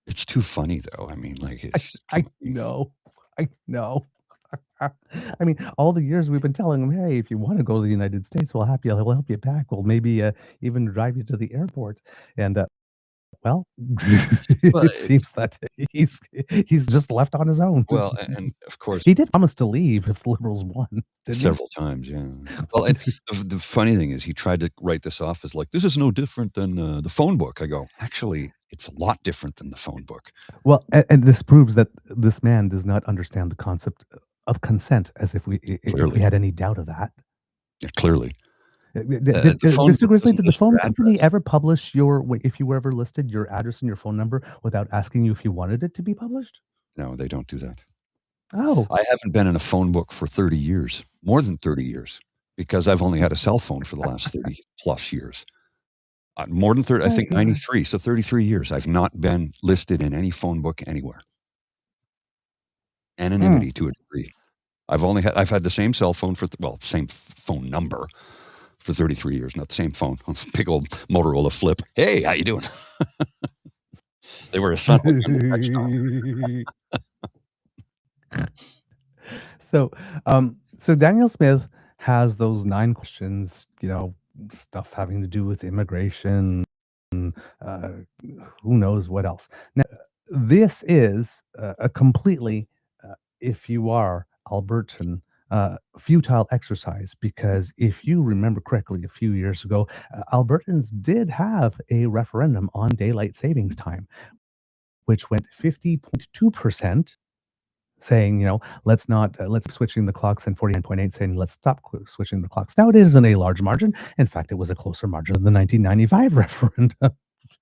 It's too funny, though. I mean, it's. I know. I mean, all the years we've been telling him, hey, if you want to go to the United States, we'll help you back. We'll maybe even drive you to the airport. And well, it seems that he's just left on his own. Well, and of course he did promise to leave if the Liberals won several times. Yeah. Well, and the funny thing is, he tried to write this off as like, this is no different than the phone book. I go, actually, it's a lot different than the phone book. Well, and this proves that this man does not understand the concept of consent, as if we had any doubt of that. Yeah, clearly. Mr. Grizzly, did the phone company ever publish if you were ever listed, your address and your phone number without asking you if you wanted it to be published? No, they don't do that. Oh. I haven't been in a phone book for 30 years, more than 30 years, because I've only had a cell phone for the last 30 plus years. More than 30, I think 93, so 33 years. I've not been listed in any phone book anywhere. Anonymity to a degree. I've had the same cell phone same phone number for 33 years, not the same phone. Big old Motorola flip. Hey, how you doing? They were a son of So Danielle Smith has those 9 questions, stuff having to do with immigration, who knows what else. Now, this is a completely, if you are Albertan, futile exercise, because if you remember correctly, a few years ago, Albertans did have a referendum on daylight savings time, which went 50.2%. saying, let's switching the clocks, and 49.8 saying, let's stop switching the clocks. Now, it isn't a large margin. In fact, it was a closer margin than the 1995 referendum,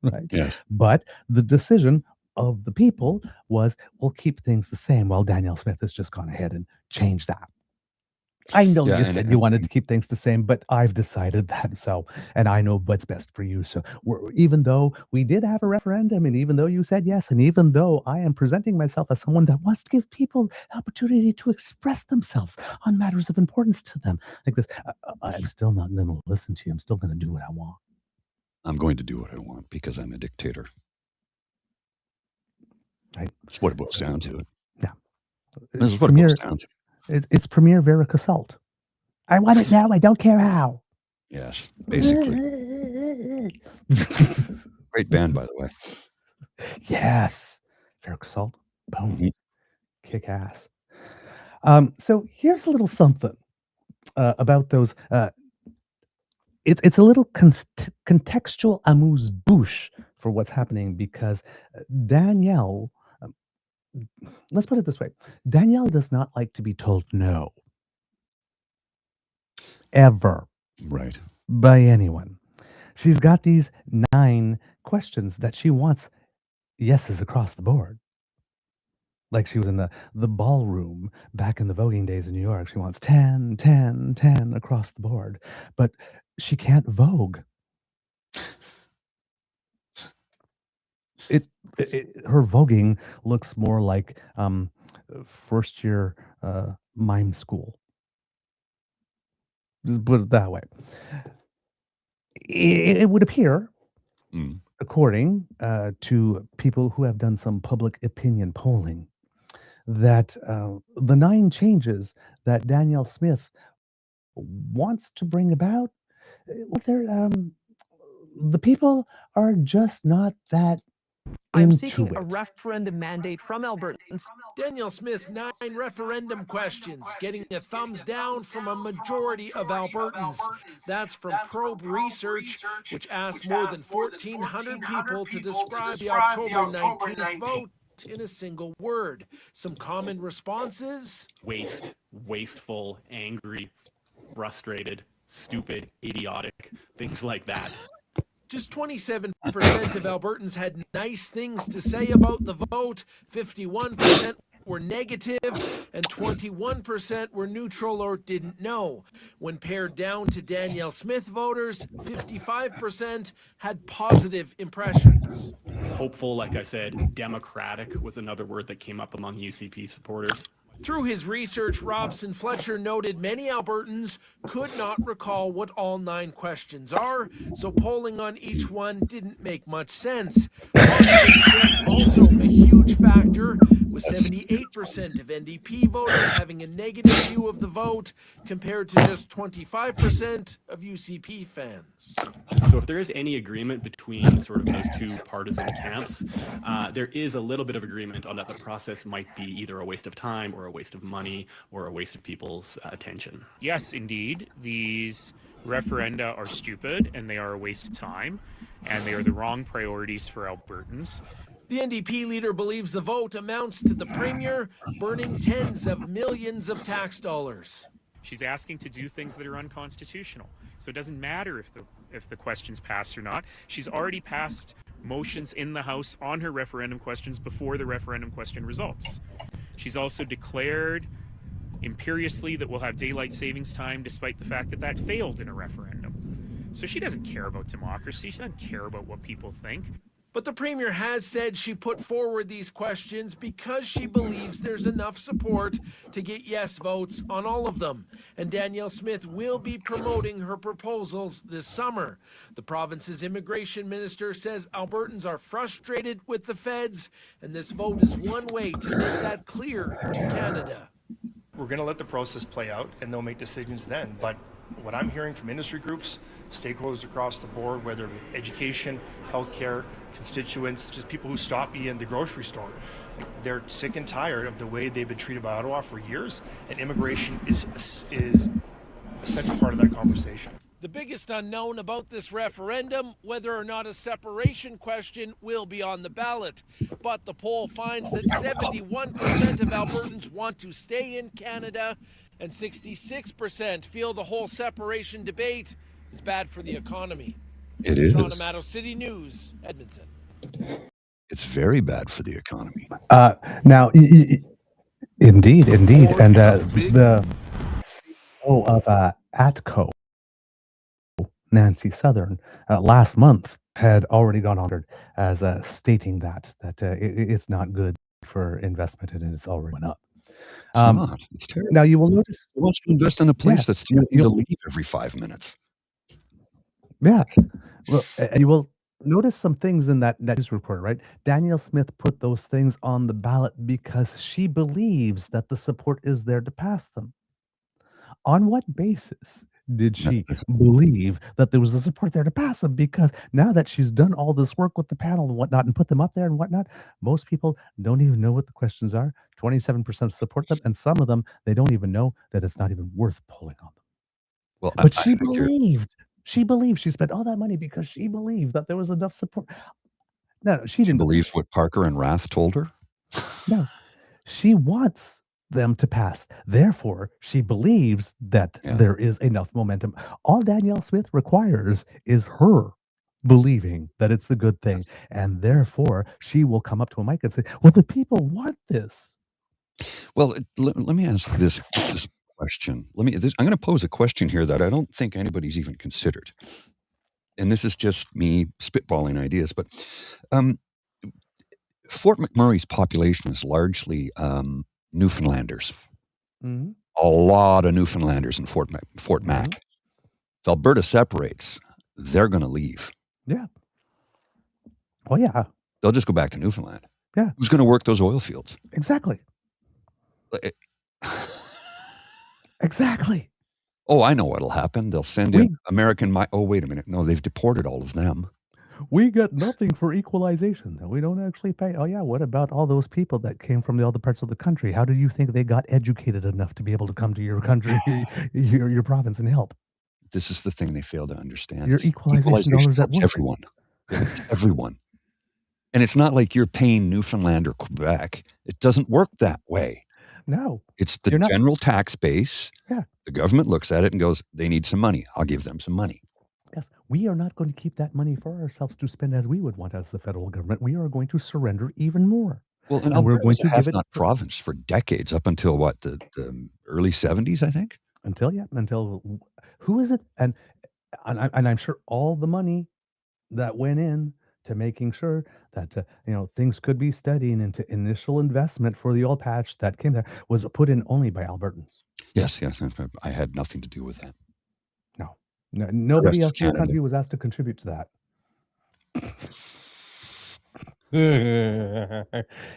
right? Yes. But the decision of the people was, we'll keep things the same, while Danielle Smith has just gone ahead and changed that. I know you said you wanted to keep things the same, but I've decided that. So, and I know what's best for you. So even though we did have a referendum, and even though you said yes, and even though I am presenting myself as someone that wants to give people the opportunity to express themselves on matters of importance to them like this, I'm still not going to listen to you. I'm still going to do what I want. I'm going to do what I want because I'm a dictator. Right. That's what it boils down to. Yeah. This is what it boils down to. It's Premier Veric assault. I want it now. I don't care how. Yes, basically. Great band, by the way. Yes. Ferric Assault. Boom. Mhm. Kick ass. So here's a little something about those. It's a little contextual amuse bouche for what's happening because Danielle, um, let's put it this way, Danielle does not like to be told no, ever, Right. by anyone. She's got these 9 questions that she wants yeses across the board. Like she was in the ballroom back in the voguing days in New York. She wants 10, 10, 10 across the board, but she can't vogue. Her voguing looks more like first year mime school. Just put it that way. It would appear, Mm. according to people who have done some public opinion polling, that the 9 changes that Danielle Smith wants to bring about, the people are just not that I'm into seeking a it. referendum mandate from Albertans. Danielle Smith's 9 referendum questions getting a thumbs down from a majority of Albertans. That's from Probe Research, which asked more than 1,400 people to describe the October 19th vote in a single word. Some common responses: wasteful, angry, frustrated, stupid, idiotic, things like that. Just 27% of Albertans had nice things to say about the vote, 51% were negative, and 21% were neutral or didn't know. When pared down to Danielle Smith voters, 55% had positive impressions. Hopeful, like I said, democratic was another word that came up among UCP supporters. Through his research, Robson Fletcher noted many Albertans could not recall what all 9 questions are, so polling on each one didn't make much sense. Also a huge factor, with 78% of NDP voters having a negative view of the vote, compared to just 25% of UCP fans. So if there is any agreement between sort of those two partisan camps, there is a little bit of agreement on that the process might be either a waste of time or a waste of money or a waste of people's attention. Yes, indeed. These referenda are stupid and they are a waste of time and they are the wrong priorities for Albertans. The NDP leader believes the vote amounts to the Premier burning tens of millions of tax dollars. She's asking to do things that are unconstitutional. So it doesn't matter if the questions pass or not. She's already passed motions in the House on her referendum questions before the referendum question results. She's also declared imperiously that we'll have daylight savings time despite the fact that that failed in a referendum. So she doesn't care about democracy. She doesn't care about what people think. But the Premier has said she put forward these questions because she believes there's enough support to get yes votes on all of them. And Danielle Smith will be promoting her proposals this summer. The province's immigration minister says Albertans are frustrated with the feds, and this vote is one way to make that clear to Canada. We're going to let the process play out, and they'll make decisions then. But what I'm hearing from industry groups, stakeholders across the board, whether education, healthcare, constituents, just people who stop me in the grocery store, they're sick and tired of the way they've been treated by Ottawa for years, and immigration is a central part of that conversation. The biggest unknown about this referendum, whether or not a separation question will be on the ballot. But the poll finds that 71% of Albertans want to stay in Canada, and 66% feel the whole separation debate is bad for the economy. It is. Sean Amato, City News, Edmonton. It's very bad for the economy. Now, indeed, and the CEO of ATCO, Nancy Southern, last month had already gone on record as stating that it's not good for investment and it's already went up. It's not. It's terrible. Now you will notice. Who wants to invest in a place that's threatening to you'll- leave every 5 minutes? Yeah. Well, you will notice some things in that news report, right? Danielle Smith put those things on the ballot because she believes that the support is there to pass them. On what basis did she believe that there was the support there to pass them? Because now that she's done all this work with the panel and whatnot and put them up there and whatnot, most people don't even know what the questions are. 27% support them, and some of them, they don't even know that it's not even worth pulling on them. Well, But I she think you're, believed. She believed. She spent all that money because she believed that there was enough support. No, she she didn't. believes what Parker and Rath told her. No, she wants them to pass. Therefore, she believes that Yeah. there is enough momentum. All Danielle Smith requires is her believing that it's the good thing. And therefore, she will come up to a mic and say, well, the people want this. Well, let me ask this question. I'm going to pose a question here that I don't think anybody's even considered. And this is just me spitballing ideas, but Fort McMurray's population is largely Newfoundlanders. Mm-hmm. A lot of Newfoundlanders in Fort Mac. If Alberta separates, they're going to leave. Yeah. Oh, yeah. They'll just go back to Newfoundland. Yeah. Who's going to work those oil fields? Exactly. Exactly. Oh, I know what'll happen. They'll send in American. Oh, wait a minute. No, they've deported all of them. We get nothing for equalization. We don't actually pay. Oh, yeah. What about all those people that came from the other parts of the country? How do you think they got educated enough to be able to come to your country, your province, and help? This is the thing they fail to understand. Your equalization dollars at helps work. Everyone. It's everyone. And it's not like you're paying Newfoundland or Quebec. It doesn't work that way. No. It's the general tax base. Yeah. The government looks at it and goes, they need some money. I'll give them some money. Yes, we are not going to keep that money for ourselves to spend as we would want as the federal government. We are going to surrender even more. Well, and we're going to have not province for decades up until what, the early 70s, I think? Until who is it? And I'm sure all the money that went in to making sure that things could be steadying into initial investment for the oil patch that came there was put in only by Albertans. Yes. I had nothing to do with that. No, nobody else in the country was asked to contribute to that.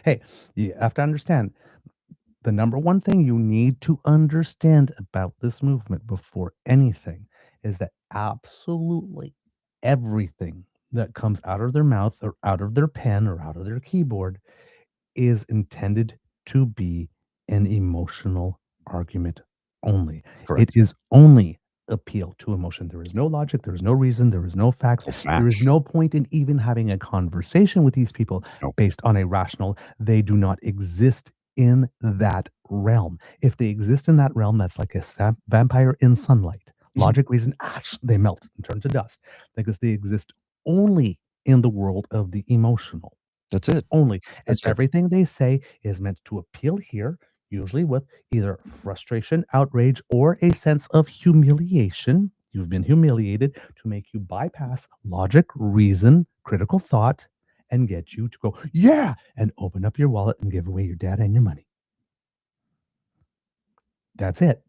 Hey, you have to understand, the number one thing you need to understand about this movement before anything is that absolutely everything that comes out of their mouth or out of their pen or out of their keyboard is intended to be an emotional argument only. Correct. It is only appeal to emotion. There is no logic, there is no reason, there is no facts. There is no point in even having a conversation with these people based on a rational. They do not exist in that realm. If they exist in that realm, that's like a vampire in sunlight. Logic, reason, they melt and turn to dust because they exist only in the world of the emotional. That's it. Only. And everything they say is meant to appeal here, usually with either frustration, outrage, or a sense of humiliation. You've been humiliated to make you bypass logic, reason, critical thought, and get you to go, yeah, and open up your wallet and give away your data and your money. That's it.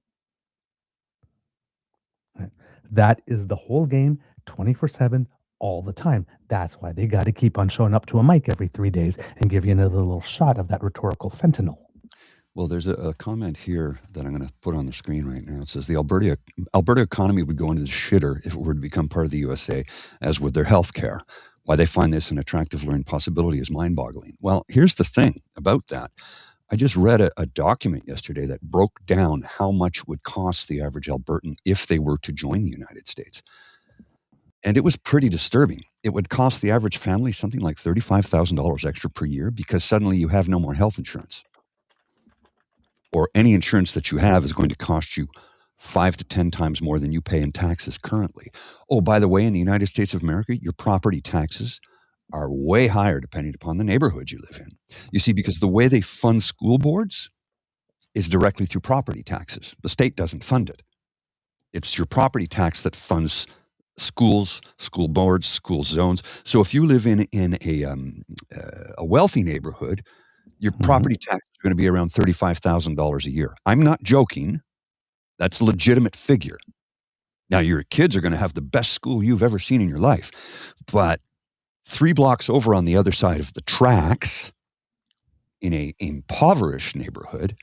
That is the whole game, 24/7, all the time. That's why they got to keep on showing up to a mic every 3 days and give you another little shot of that rhetorical fentanyl. Well, there's a comment here that I'm going to put on the screen right now. It says the Alberta economy would go into the shitter if it were to become part of the USA, as would their health care. Why they find this an attractive learning possibility is mind-boggling. Well, here's the thing about that. I just read a document yesterday that broke down how much it would cost the average Albertan if they were to join the United States. And it was pretty disturbing. It would cost the average family something like $35,000 extra per year because suddenly you have no more health insurance. Or any insurance that you have is going to cost you 5 to 10 times more than you pay in taxes currently. Oh, by the way, in the United States of America, your property taxes are way higher depending upon the neighborhood you live in. You see, because the way they fund school boards is directly through property taxes. The state doesn't fund it. It's your property tax that funds schools, school boards, school zones. So if you live in a wealthy neighborhood, your property tax is going to be around $35,000 a year. I'm not joking. That's a legitimate figure. Now, your kids are going to have the best school you've ever seen in your life. But 3 blocks over on the other side of the tracks, in a impoverished neighborhood,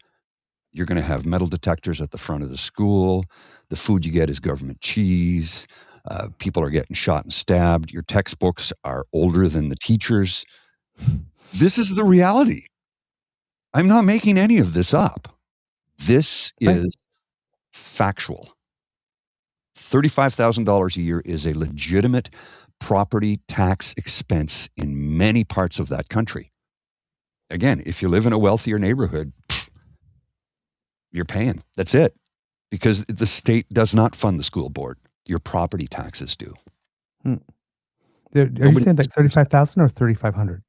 you're going to have metal detectors at the front of the school. The food you get is government cheese. People are getting shot and stabbed. Your textbooks are older than the teachers. This is the reality. I'm not making any of this up. This is factual. $35,000 a year is a legitimate property tax expense in many parts of that country. Again, if you live in a wealthier neighborhood, you're paying. That's it. Because the state does not fund the school board. Your property taxes do. Are you saying like 35,000 or 3,500?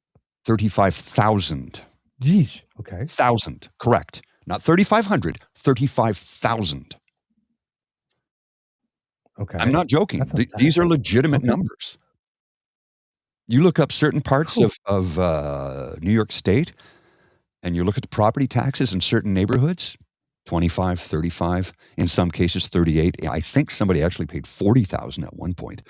35,000. Geez. Okay. 1,000. Correct. Not 3,500. 35,000. Okay. I'm not joking. These are legitimate numbers. You look up certain parts of New York State, and you look at the property taxes in certain neighborhoods, 25, 35, in some cases 38. I think somebody actually paid 40,000 at one point.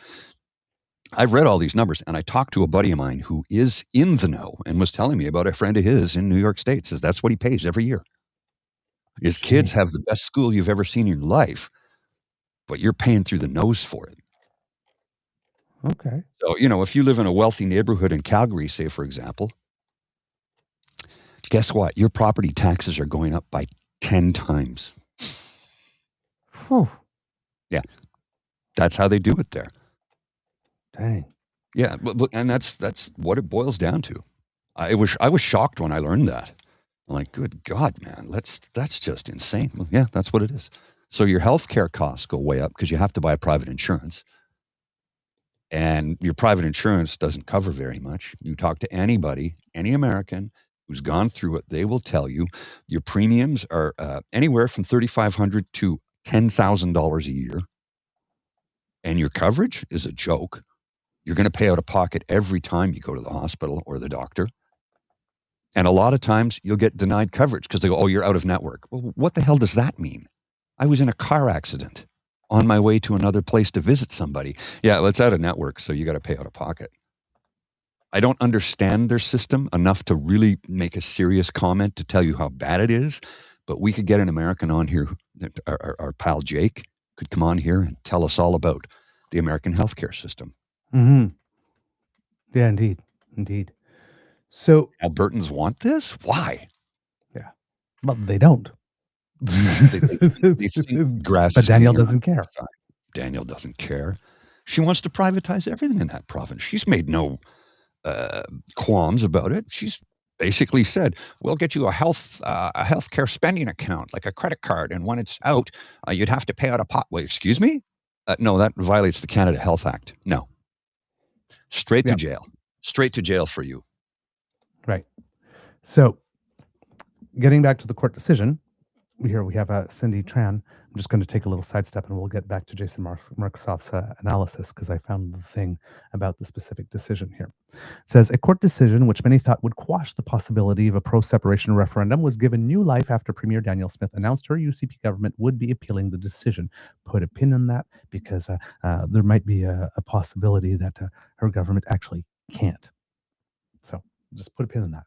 I've read all these numbers, and I talked to a buddy of mine who is in the know and was telling me about a friend of his in New York State. Says that's what he pays every year. His kids have the best school you've ever seen in your life, but you're paying through the nose for it. Okay. So, if you live in a wealthy neighborhood in Calgary, say, for example, guess what? Your property taxes are going up by 10 times. Whew. Yeah. That's how they do it there. Dang. Yeah. And that's what it boils down to. I was shocked when I learned that. I'm like, good God, man, that's just insane. Well, yeah, that's what it is. So your healthcare costs go way up because you have to buy private insurance. And your private insurance doesn't cover very much. You talk to anybody, any American who's gone through it, they will tell you your premiums are anywhere from $3,500 to $10,000 a year. And your coverage is a joke. You're going to pay out of pocket every time you go to the hospital or the doctor. And a lot of times you'll get denied coverage because they go, oh, you're out of network. Well, what the hell does that mean? I was in a car accident on my way to another place to visit somebody. Yeah, well, it's out of network, so you got to pay out of pocket. I don't understand their system enough to really make a serious comment to tell you how bad it is, but we could get an American on here, our pal Jake could come on here and tell us all about the American healthcare system. Mm-hmm. Yeah, indeed. So Albertans want this? Why? Yeah. Well, they don't. They think grass but is Danielle greener. doesn't care. Danielle doesn't care. She wants to privatize everything in that province. She's made no qualms about it. She's basically said, we'll get you a healthcare spending account, like a credit card, and when it's out, you'd have to pay out a pot. Wait, excuse me? No, that violates the Canada Health Act. No. Straight to jail. Straight to jail for you. Right. So, getting back to the court decision, we have Cindy Tran. I'm just going to take a little sidestep and we'll get back to Jason Markosoff's analysis because I found the thing about the specific decision here. It says, a court decision which many thought would quash the possibility of a pro-separation referendum was given new life after Premier Danielle Smith announced her UCP government would be appealing the decision. Put a pin in that because there might be a possibility that her government actually can't. So just put a pin in that.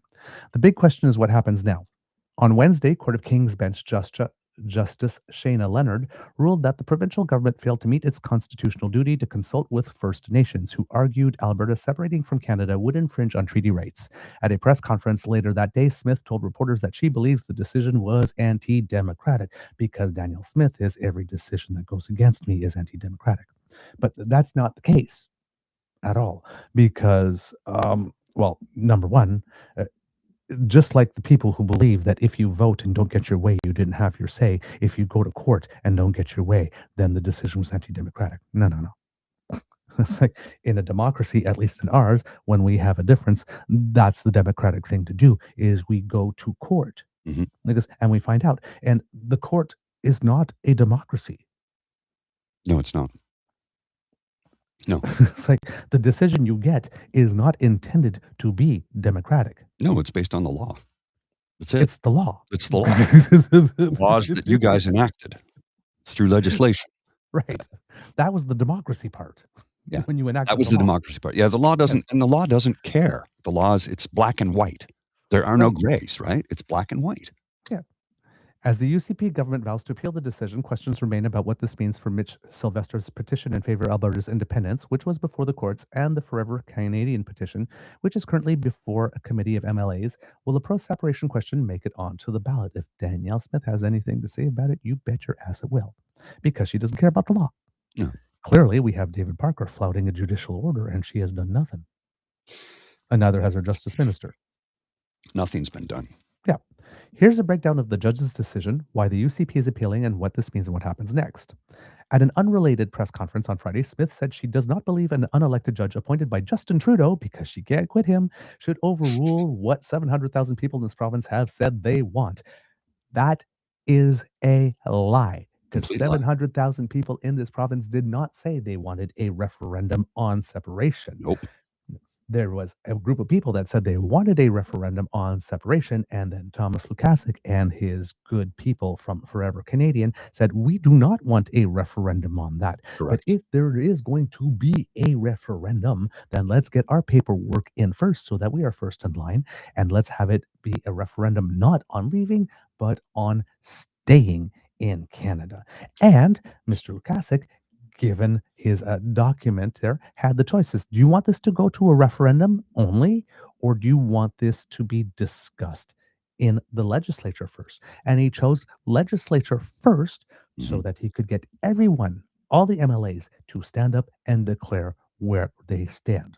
The big question is what happens now. On Wednesday, Court of King's Bench Justice Shayna Leonard ruled that the provincial government failed to meet its constitutional duty to consult with First Nations, who argued Alberta separating from Canada would infringe on treaty rights. At a press conference later that day, Smith told reporters that she believes the decision was anti-democratic because Danielle Smith is every decision that goes against me is anti-democratic. But that's not the case at all because, well, number one, just like the people who believe that if you vote and don't get your way, you didn't have your say. If you go to court and don't get your way, then the decision was anti-democratic. No. It's like in a democracy, at least in ours, when we have a difference, that's the democratic thing to do is we go to court like this, and we find out. And the court is not a democracy. No, it's not. No. It's like the decision you get is not intended to be democratic. No, it's based on the law. That's it. It's the law. It's the law. Laws that you guys enacted through legislation. Right. That was the democracy part. Yeah. When you enacted that was the democracy part. Yeah, the law doesn't, and the law doesn't care. The law is, it's black and white. There are no grays, right? It's black and white. Yeah. As the UCP government vows to appeal the decision, questions remain about what this means for Mitch Sylvester's petition in favor of Alberta's independence, which was before the courts, and the Forever Canadian petition, which is currently before a committee of MLAs. Will the pro-separation question make it onto the ballot? If Danielle Smith has anything to say about it, you bet your ass it will, because she doesn't care about the law. No. Clearly, we have David Parker flouting a judicial order, and she has done nothing. And neither has our justice minister. Nothing's been done. Yeah. Here's a breakdown of the judge's decision, why the UCP is appealing, and what this means and what happens next. At an unrelated press conference on Friday, Smith said she does not believe an unelected judge appointed by Justin Trudeau, because she can't quit him, should overrule what 700,000 people in this province have said they want. That is a lie. Because Complete lie. 700,000 people in this province did not say they wanted a referendum on separation. Nope. There was a group of people that said they wanted a referendum on separation, and then Thomas Lukasik and his good people from Forever Canadian said, we do not want a referendum on that. Correct. But if there is going to be a referendum, then let's get our paperwork in first so that we are first in line, and let's have it be a referendum not on leaving, but on staying in Canada. And Mr. Lukasik, given his document there, had the choices. Do you want this to go to a referendum only, or do you want this to be discussed in the legislature first? And he chose legislature first so that he could get everyone, all the MLAs, to stand up and declare where they stand.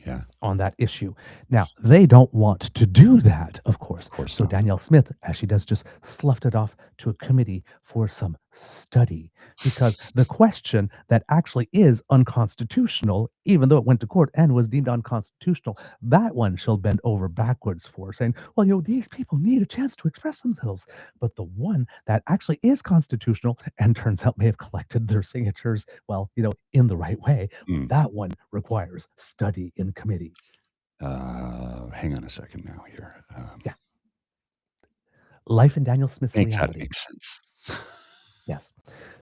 Yeah. On that issue. Now, they don't want to do that, of course. So not. Danielle Smith, as she does, just sloughed it off to a committee for some study, because the question that actually is unconstitutional, even though it went to court and was deemed unconstitutional, that one she'll bend over backwards for, saying, well, these people need a chance to express themselves. But the one that actually is constitutional and turns out may have collected their signatures, well, in the right way, that one requires study in committee. Hang on a second now here. Yeah. Life in Danielle Smith's That reality. makes sense. Yes.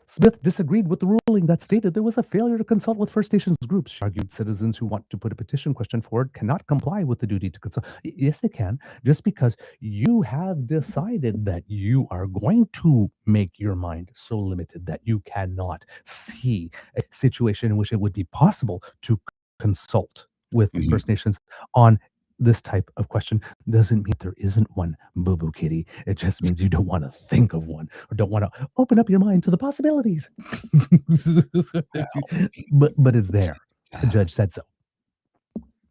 Smith disagreed with the ruling that stated there was a failure to consult with First Nations groups. She argued citizens who want to put a petition question forward cannot comply with the duty to consult. Yes, they can. Just because you have decided that you are going to make your mind so limited that you cannot see a situation in which it would be possible to consult with First Nations on this type of question doesn't mean there isn't one, boo-boo kitty. It just means you don't want to think of one or don't want to open up your mind to the possibilities. but it's there. The judge said so.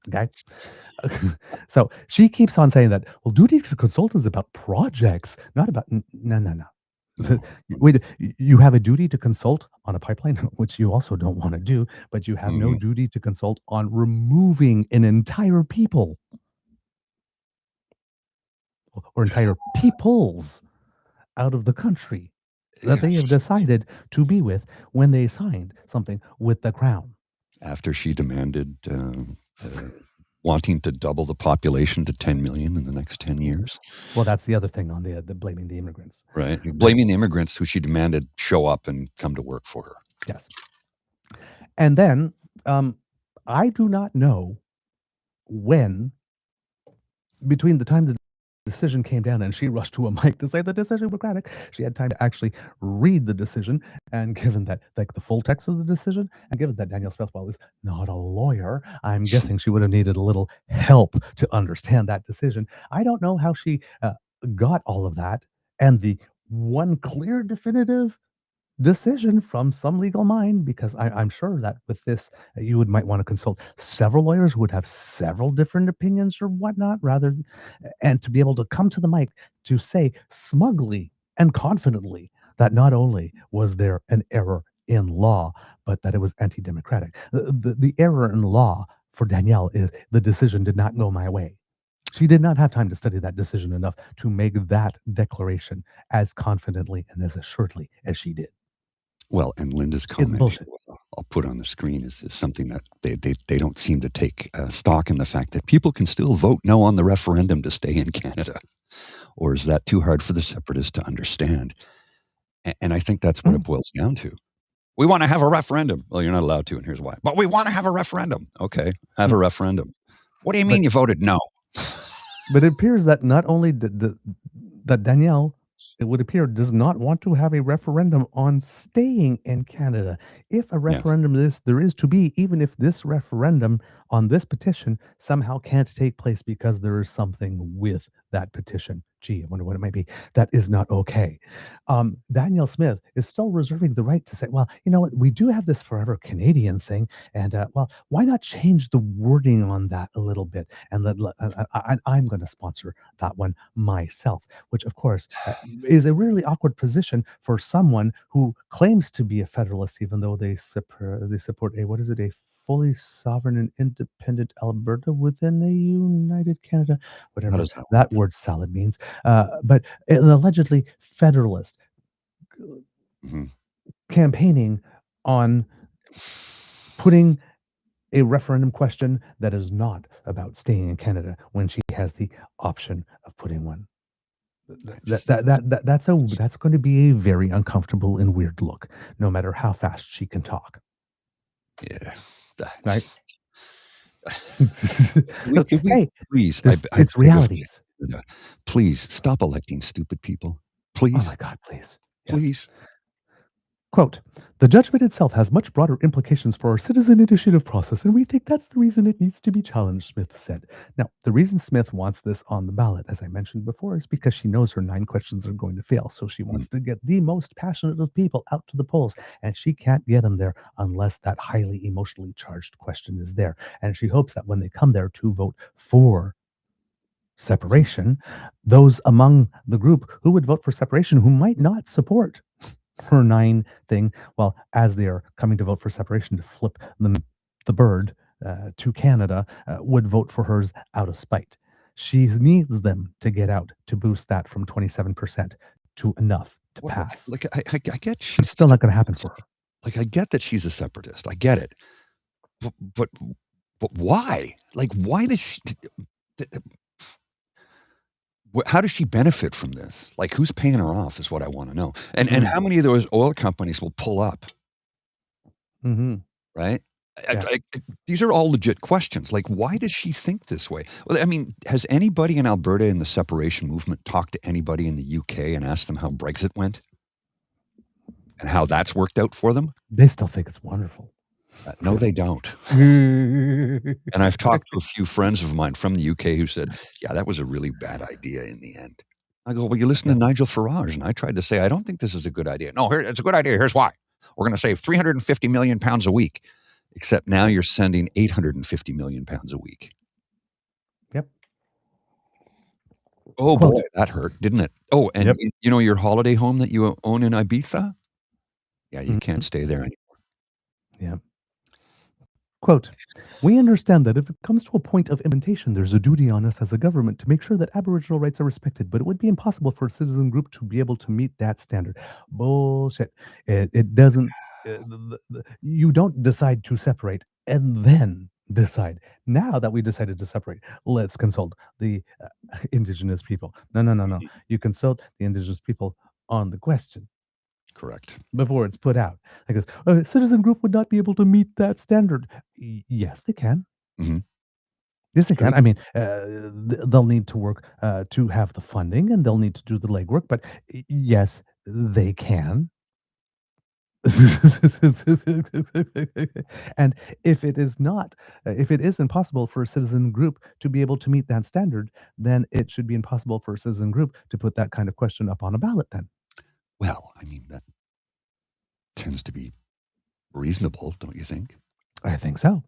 Okay. So she keeps on saying that, well, duty to consult is about projects, not about, no. So, wait, you have a duty to consult on a pipeline, which you also don't want to do, but you have no duty to consult on removing an entire people or entire peoples out of the country that they have decided to be with when they signed something with the Crown. After she demanded wanting to double the population to 10 million in the next 10 years. Well, that's the other thing on the blaming the immigrants. Right. Blaming the immigrants who she demanded show up and come to work for her. Yes. And then I do not know when, between the time the decision came down and she rushed to a mic to say the decision was democratic, she had time to actually read the decision, and given that, like, the full text of the decision, and given that Danielle Smith is not a lawyer, I'm guessing she would have needed a little help to understand that decision. I don't know how she got all of that and the one clear definitive decision from some legal mind, because I'm sure that with this, you might want to consult several lawyers who would have several different opinions or whatnot, and to be able to come to the mic to say smugly and confidently that not only was there an error in law, but that it was anti-democratic. The error in law for Danielle is the decision did not go my way. She did not have time to study that decision enough to make that declaration as confidently and as assuredly as she did. Well, and Linda's comment, I'll put on the screen, is something that they don't seem to take stock in the fact that people can still vote no on the referendum to stay in Canada. Or is that too hard for the separatists to understand? And I think that's what it boils down to. We want to have a referendum. Well, you're not allowed to, and here's why. But we want to have a referendum. Okay, have a referendum. What do you mean you voted no? But it appears that not only that Danielle it would appear, does not want to have a referendum on staying in Canada. If a referendum there is to be, even if this referendum on this petition somehow can't take place because there is something with that petition. Gee, I wonder what it might be. That is not okay. Danielle Smith is still reserving the right to say, well, you know what, we do have this forever Canadian thing, and well, why not change the wording on that a little bit? And I'm going to sponsor that one myself, which of course is a really awkward position for someone who claims to be a federalist, even though they support a, what is it, a fully sovereign and independent Alberta within a united Canada, whatever does that that word salad means. But an allegedly federalist Mhm. campaigning on putting a referendum question that is not about staying in Canada when she has the option of putting one. That's going to be a very uncomfortable and weird look, no matter how fast she can talk. Yeah. Right? Could we Hey, please, it's realities. Please stop electing stupid people. Oh Please, my God, please. Yes. please. Quote, the judgment itself has much broader implications for our citizen initiative process, and we think that's the reason it needs to be challenged, Smith said. Now, the reason Smith wants this on the ballot, as I mentioned before, is because she knows her 9 questions are going to fail. So she wants to get the most passionate of people out to the polls, and she can't get them there unless that highly emotionally charged question is there. And she hopes that when they come there to vote for separation, those among the group who would vote for separation who might not support her 9 thing, well, as they are coming to vote for separation to flip the bird to Canada, would vote for hers out of spite. She needs them to get out to boost that from 27% to enough to pass. Like I get It's she's still not going to happen for her. like I get that she's a separatist. I get it. But why? Like why does she how does she benefit from this? Like who's paying her off is what I want to know. And how many of those oil companies will pull up, Mm-hmm. right? Yeah. These are all legit questions. Like, why does she think this way? Well, I mean, has anybody in Alberta in the separation movement talked to anybody in the UK and asked them how Brexit went and how that's worked out for them? They still think it's wonderful. No, they don't. And I've talked to a few friends of mine from the UK who said, yeah, that was a really bad idea in the end. I go, well, you listen to Nigel Farage, and I tried to say, I don't think this is a good idea. No, it's a good idea. Here's why. We're going to save 350 million pounds a week. Except now you're sending 850 million pounds a week. Yep. Oh, Quote. boy, that hurt, didn't it? Oh, and you know your holiday home that you own in Ibiza? Yeah, you can't stay there anymore. Yeah. Quote, we understand that if it comes to a point of implementation, there's a duty on us as a government to make sure that Aboriginal rights are respected, but it would be impossible for a citizen group to be able to meet that standard. Bullshit. It doesn't, you don't decide to separate and then decide. Now that we decided to separate, let's consult the indigenous people. No. You consult the indigenous people on the question. Correct. Before it's put out. I guess a citizen group would not be able to meet that standard. Yes, they can. Mm-hmm. Yes, they can. I mean, they'll need to work to have the funding, and they'll need to do the legwork. But yes, they can. And if it is not, if it is impossible for a citizen group to be able to meet that standard, then it should be impossible for a citizen group to put that kind of question up on a ballot. Then. Well, I mean, that tends to be reasonable, don't you think? I think so.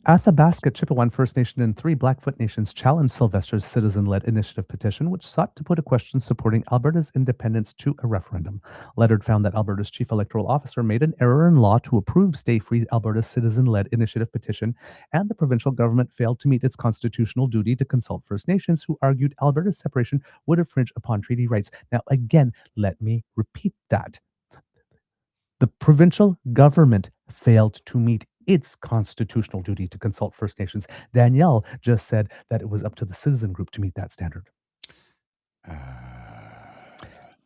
Athabasca Chippewan First Nation and 3 Blackfoot Nations challenged Sylvester's citizen-led initiative petition, which sought to put a question supporting Alberta's independence to a referendum. Leonard found that Alberta's chief electoral officer made an error in law to approve Stay Free Alberta's citizen-led initiative petition, and the provincial government failed to meet its constitutional duty to consult First Nations, who argued Alberta's separation would infringe upon treaty rights. Now, again, let me repeat that. The provincial government failed to meet its constitutional duty to consult First Nations. Danielle just said that it was up to the citizen group to meet that standard.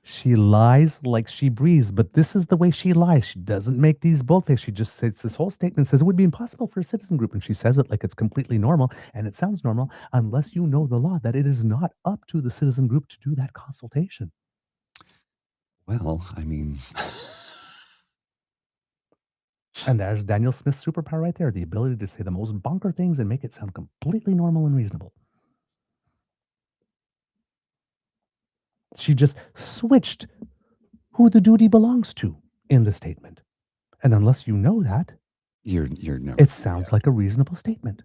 She lies like she breathes, but this is the way she lies. She doesn't make these boldface. She just says this whole statement, says it would be impossible for a citizen group, and she says it like it's completely normal, and it sounds normal unless you know the law, that it is not up to the citizen group to do that consultation. Well, I mean, And there's Danielle Smith's superpower right there, the ability to say the most bonker things and make it sound completely normal and reasonable. She just switched who the duty belongs to in the statement. And unless you know that, you're never. it sounds like a reasonable statement.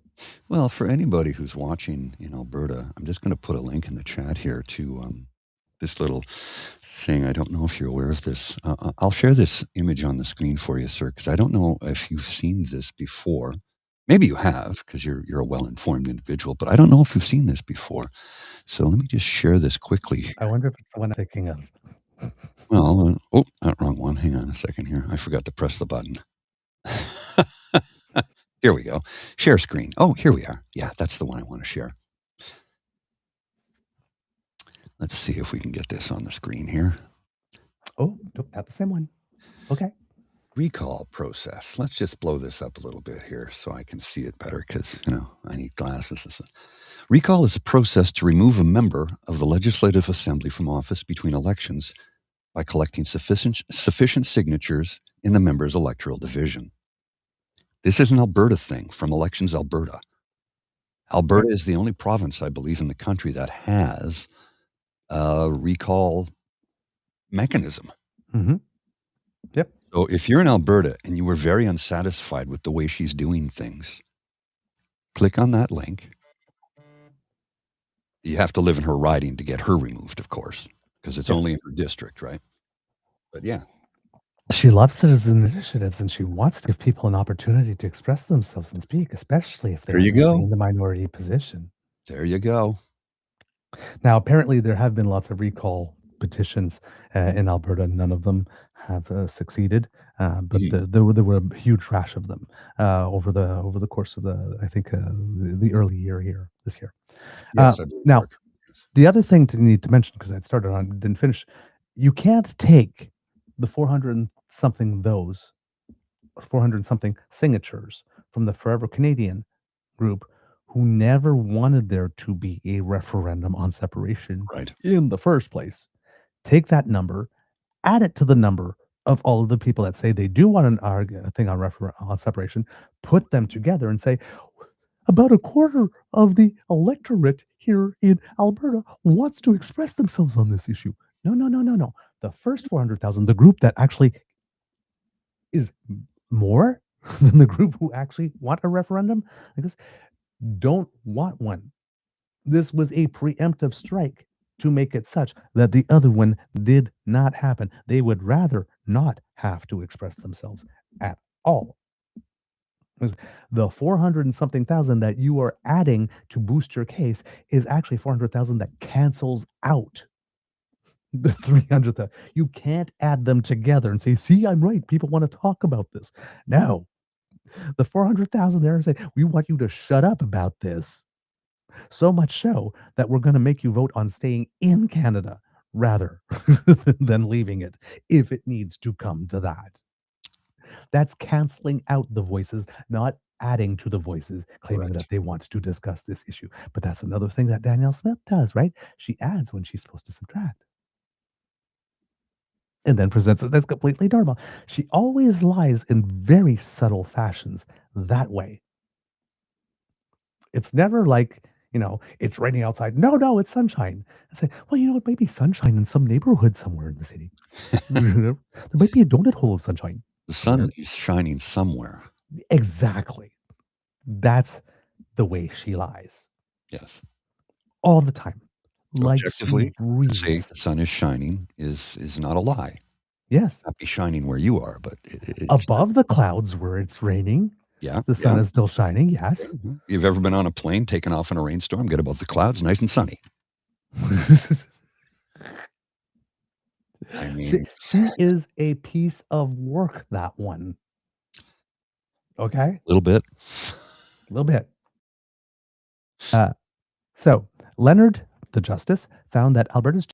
Well, for anybody who's watching in Alberta, I'm just going to put a link in the chat here to this little thing. I don't know if you're aware of this. I'll share this image on the screen for you, sir, because I don't know if you've seen this before. Maybe you have, because you're a well-informed individual, but I don't know if you've seen this before. So let me just share this quickly. I wonder if it's the one I'm thinking of. Well, wrong one. Hang on a second here. I forgot to press the button. Here we go. Share screen. Oh, here we are. Yeah, that's the one I want to share. Let's see if we can get this on the screen here. Oh, nope, not the same one. Okay. Recall process. Let's just blow this up a little bit here so I can see it better because, I need glasses. Recall is a process to remove a member of the Legislative Assembly from office between elections by collecting sufficient signatures in the member's electoral division. This is an Alberta thing from Elections Alberta. Alberta is the only province, I believe, in the country that has a recall mechanism. Mm-hmm. Yep. So if you're in Alberta and you were very unsatisfied with the way she's doing things, click on that link. You have to live in her riding to get her removed, of course, because it's only in her district, right? But yeah. She loves citizen initiatives, and she wants to give people an opportunity to express themselves and speak, especially if they're in the minority position. There you go. Now, apparently, there have been lots of recall petitions in Alberta. None of them have succeeded, but there were a huge rash of them over the course of the early year here this year. Yes, now, the other thing to need to mention, because I'd started on didn't finish, you can't take the 400 something signatures from the Forever Canadian group who never wanted there to be a referendum on separation in the first place. Take that number, add it to the number of all of the people that say they do want a thing on separation, put them together and say, about a quarter of the electorate here in Alberta wants to express themselves on this issue. No. The first 400,000, the group that actually is more than the group who actually want a referendum like this, don't want one. This was a preemptive strike to make it such that the other one did not happen. They would rather not have to express themselves at all. The 400 and something thousand that you are adding to boost your case is actually 400,000 that cancels out the 300,000. You can't add them together and say, see, I'm right. People want to talk about this. No. The 400,000 there say, we want you to shut up about this. So much so that we're going to make you vote on staying in Canada rather than leaving it if it needs to come to that. That's canceling out the voices, not adding to the voices, claiming that they want to discuss this issue. But that's another thing that Danielle Smith does, right? She adds when she's supposed to subtract. And then presents it as completely normal. She always lies in very subtle fashions that way. It's never like, it's raining outside. No, it's sunshine. I say, well, it might be sunshine in some neighborhood somewhere in the city. There might be a donut hole of sunshine. The sun is shining somewhere. Exactly. That's the way she lies. Yes. All the time. Objectively, to say the sun is shining is not a lie. Yes. Not be shining where you are, but above the clouds where it's raining. Yeah. The sun is still shining. Yes. Mm-hmm. You've ever been on a plane, taken off in a rainstorm, get above the clouds, nice and sunny. I mean, she is a piece of work, that one. Okay? A little bit. So, Leonard, the justice, found that Alberta's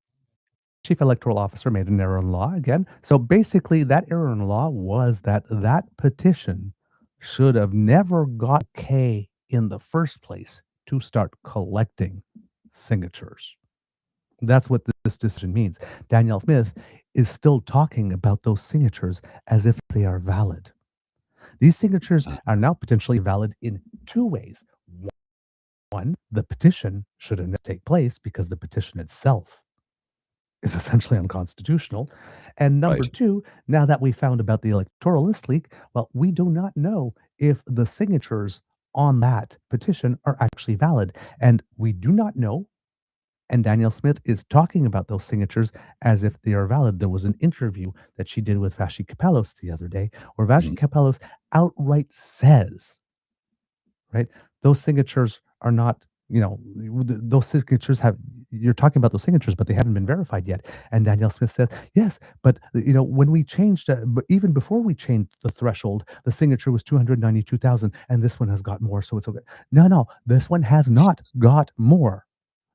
chief electoral officer made an error in law again. So, basically, that error in law was that petition should have never got K in the first place to start collecting signatures. That's what this decision means. Danielle Smith is still talking about those signatures as if they are valid. These signatures are now potentially valid in two ways. One, the petition shouldn't take place because the petition itself is essentially unconstitutional. And number Right. two, now that we found about the electoral list leak, well, we do not know if the signatures on that petition are actually valid. And we do not know. And Danielle Smith is talking about those signatures as if they are valid. There was an interview that she did with Vashi Kapelos the other day where Vashi Kapelos outright says, right, those signatures are not, those signatures have, you're talking about those signatures, but they haven't been verified yet. And Danielle Smith says, yes, but when we changed, but even before we changed the threshold, the signature was 292,000, and this one has got more, so it's okay. No, this one has not got more.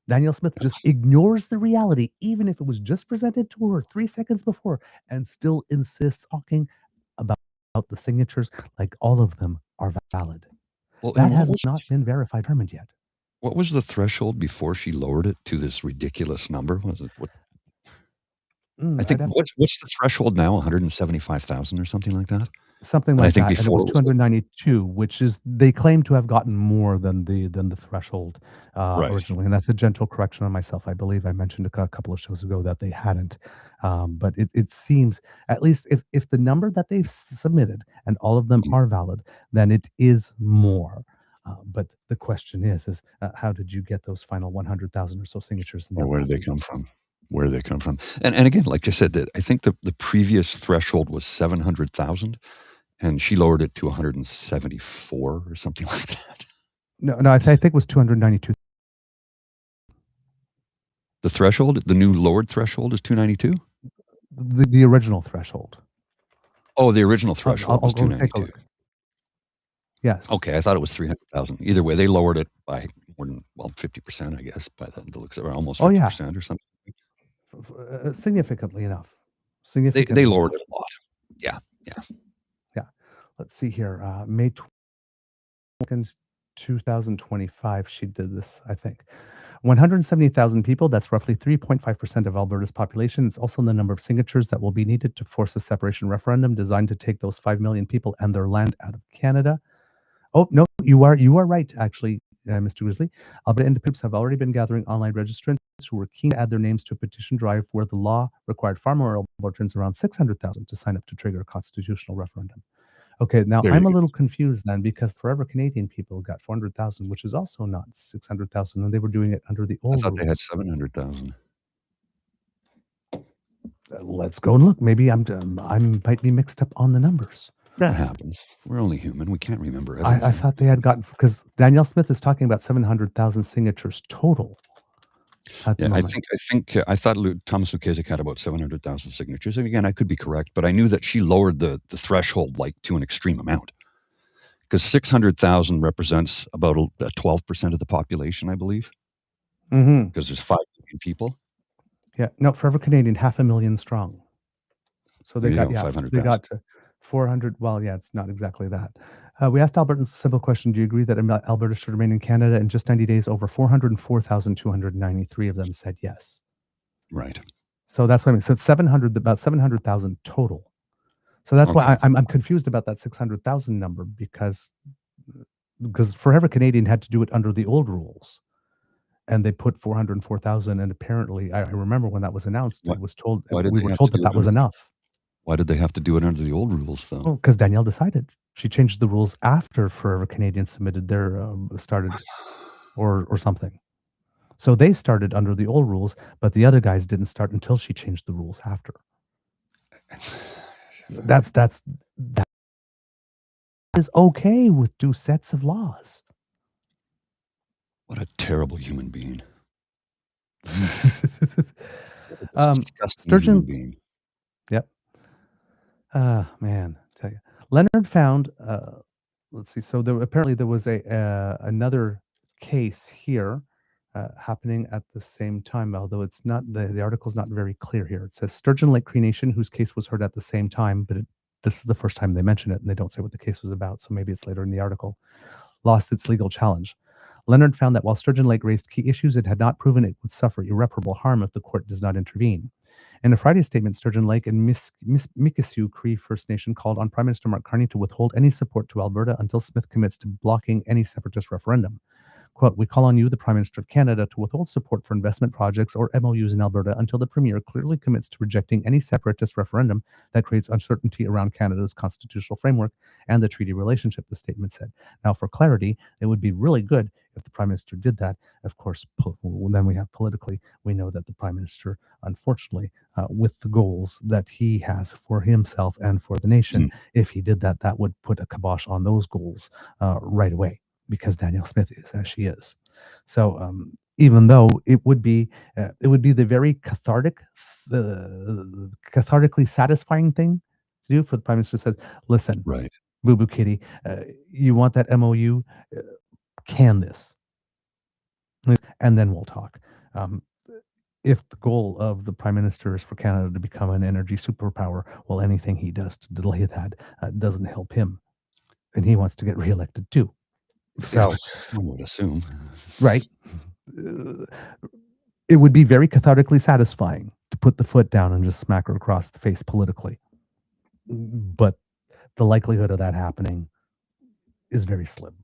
Danielle Smith just ignores the reality, even if it was just presented to her 3 seconds before, and still insists talking about the signatures like all of them are valid. Well, That and has not been verified, determined yet. what was the threshold before she lowered it to this ridiculous number? Was it what? I think what's the threshold now? 175,000 or something like that. Something And like I think that, and it before was it was like, 292, which is they claim to have gotten more than the threshold right. originally, and that's a gentle correction on myself. I believe I mentioned a couple of shows ago that they hadn't, but it seems, at least if the number that they've submitted and all of them are valid, then it is more. But the question is how did you get those final 100,000 or so signatures? Or where did they come from? Where did they come from? And again, like I said, I think the previous threshold was 700,000, and she lowered it to 174 or something like that. No, I think it was 292. The threshold, the new lowered threshold, is 292. The original threshold. Oh, the original threshold was I'll take a 292. look. Yes. Okay, I thought it was 300,000. Either way, they lowered it by more than 50%, I guess, by the looks of it, almost 50% or something. Significantly enough. They lowered it a lot. Yeah. Let's see here. May 2nd, 2025, she did this, I think. 170,000 people, that's roughly 3.5% of Alberta's population. It's also the number of signatures that will be needed to force a separation referendum designed to take those 5 million people and their land out of Canada. Oh, no, you are right, actually, Mr. Grizzly. Alberta independents have already been gathering online registrants who were keen to add their names to a petition drive where the law required far more Albertans, around 600,000, to sign up to trigger a constitutional referendum. Okay, now I'm a little confused then, because Forever Canadian people got 400,000, which is also not 600,000, and they were doing it under the old I thought they had rules. 700,000. Let's go and look. Maybe I might be mixed up on the numbers. That happens. We're only human. We can't remember everything. I thought they had gotten, because Danielle Smith is talking about 700,000 signatures total. At the moment. I thought Thomas Lukasik had about 700,000 signatures. And again, I could be correct, but I knew that she lowered the threshold like to an extreme amount, because 600,000 represents about 12% of the population, I believe. Because there's 5 million people. Yeah, no, Forever Canadian, 500,000 strong. So they got 500,000. They got to 400. Well, yeah, it's not exactly that. We asked Albertans a simple question: do you agree that Alberta should remain in Canada? In just 90 days, over 404,293 of them said yes. Right. So that's what I mean. So it's about 700,000 total. So that's why I'm confused about that 600,000 number, because Forever Canadian had to do it under the old rules, and they put 404,000. And apparently, I remember when that was announced, we were told that was enough. Why did they have to do it under the old rules, though? Well, because Danielle decided. She changed the rules after Forever Canadian submitted their started or something. So they started under the old rules, but the other guys didn't start until she changed the rules after. That is okay with 2 sets of laws. What a terrible human being. Sturgeon. Human being. Yep. Man, tell you. Leonard found. Let's see. So apparently there was another case here happening at the same time. Although it's not, the article's not very clear here. It says Sturgeon Lake Cree Nation, whose case was heard at the same time, but this is the first time they mention it, and they don't say what the case was about. So maybe it's later in the article. Lost its legal challenge. Leonard found that while Sturgeon Lake raised key issues, it had not proven it would suffer irreparable harm if the court does not intervene. In a Friday statement, Sturgeon Lake and Mikisew Cree First Nation called on Prime Minister Mark Carney to withhold any support to Alberta until Smith commits to blocking any separatist referendum. Quote, we call on you, the Prime Minister of Canada, to withhold support for investment projects or MOUs in Alberta until the Premier clearly commits to rejecting any separatist referendum that creates uncertainty around Canada's constitutional framework and the treaty relationship, the statement said. Now, for clarity, it would be really good if the Prime Minister did that. Of course, then we have politically, we know that the Prime Minister, unfortunately, with the goals that he has for himself and for the nation, if he did that, that would put a kibosh on those goals right away, because Danielle Smith is as she is. So even though it would be the very cathartically satisfying thing to do for the Prime Minister said, listen, Right. Boo Boo Kitty, you want that MOU? Can this? And then we'll talk. If the goal of the Prime Minister is for Canada to become an energy superpower, well, anything he does to delay that doesn't help him. And he wants to get reelected too. So, yeah, one would assume. Right. It would be very cathartically satisfying to put the foot down and just smack her across the face politically. But the likelihood of that happening is very slim,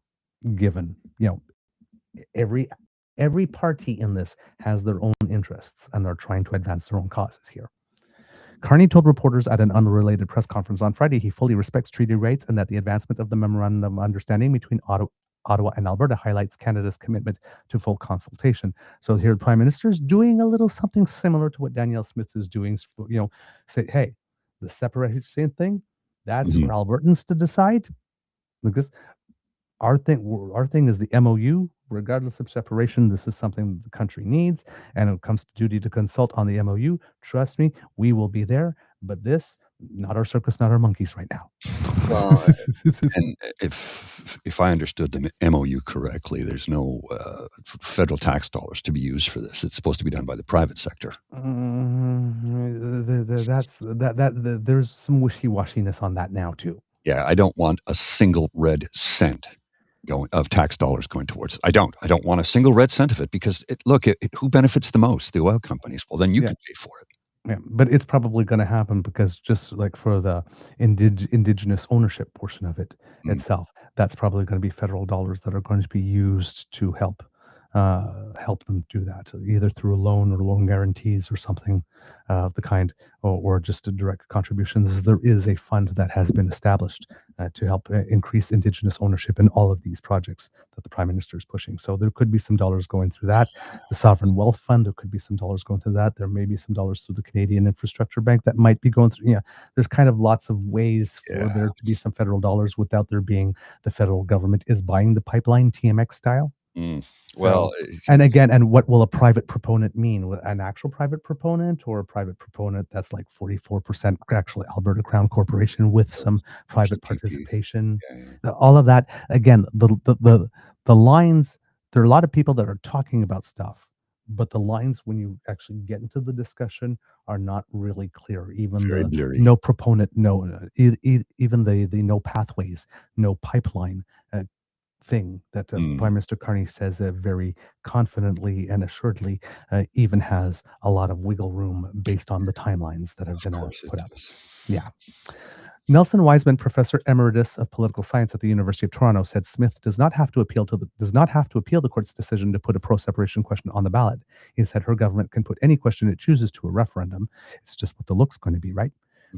given, every party in this has their own interests and are trying to advance their own causes here. Carney told reporters at an unrelated press conference on Friday he fully respects treaty rights and that the advancement of the memorandum of understanding between Ottawa and Alberta highlights Canada's commitment to full consultation. So here the Prime Minister is doing a little something similar to what Danielle Smith is doing. Say, hey, the separation thing, that's for Albertans to decide. Because our thing is the MOU. Regardless of separation, this is something the country needs. And when it comes to duty to consult on the MOU, trust me, we will be there. But this, not our circus, not our monkeys right now. Well, and if I understood the MOU correctly, there's no federal tax dollars to be used for this. It's supposed to be done by the private sector. There's some wishy-washiness on that now too. Yeah, I don't want a single red cent of tax dollars going towards it. I don't want a single red cent of it because who benefits the most? The oil companies. Well, then you can pay for it. Yeah, but it's probably going to happen because just like for the indigenous ownership portion of it itself, that's probably going to be federal dollars that are going to be used to help them do that, either through a loan or loan guarantees or something of the kind, or just a direct contributions. There is a fund that has been established to help increase Indigenous ownership in all of these projects that the Prime Minister is pushing. So there could be some dollars going through that. The Sovereign Wealth Fund, there could be some dollars going through that. There may be some dollars through the Canadian Infrastructure Bank that might be going through. Yeah, there's kind of lots of ways for there to be some federal dollars without there being the federal government is buying the pipeline TMX style. Well, and what will a private proponent mean? An actual private proponent or a private proponent that's like 44% actually Alberta Crown Corporation with some private participation? All of that. Again, the lines, there are a lot of people that are talking about stuff, but the lines when you actually get into the discussion are not really clear. Even the no proponent, even the no pathways, no pipeline thing that Prime Minister Carney says very confidently and assuredly even has a lot of wiggle room based on the timelines that have been put up. Yeah. Nelson Wiseman, Professor Emeritus of Political Science at the University of Toronto, said Smith does not have to appeal the court's decision to put a pro-separation question on the ballot. He said her government can put any question it chooses to a referendum. It's just what the look's going to be, right?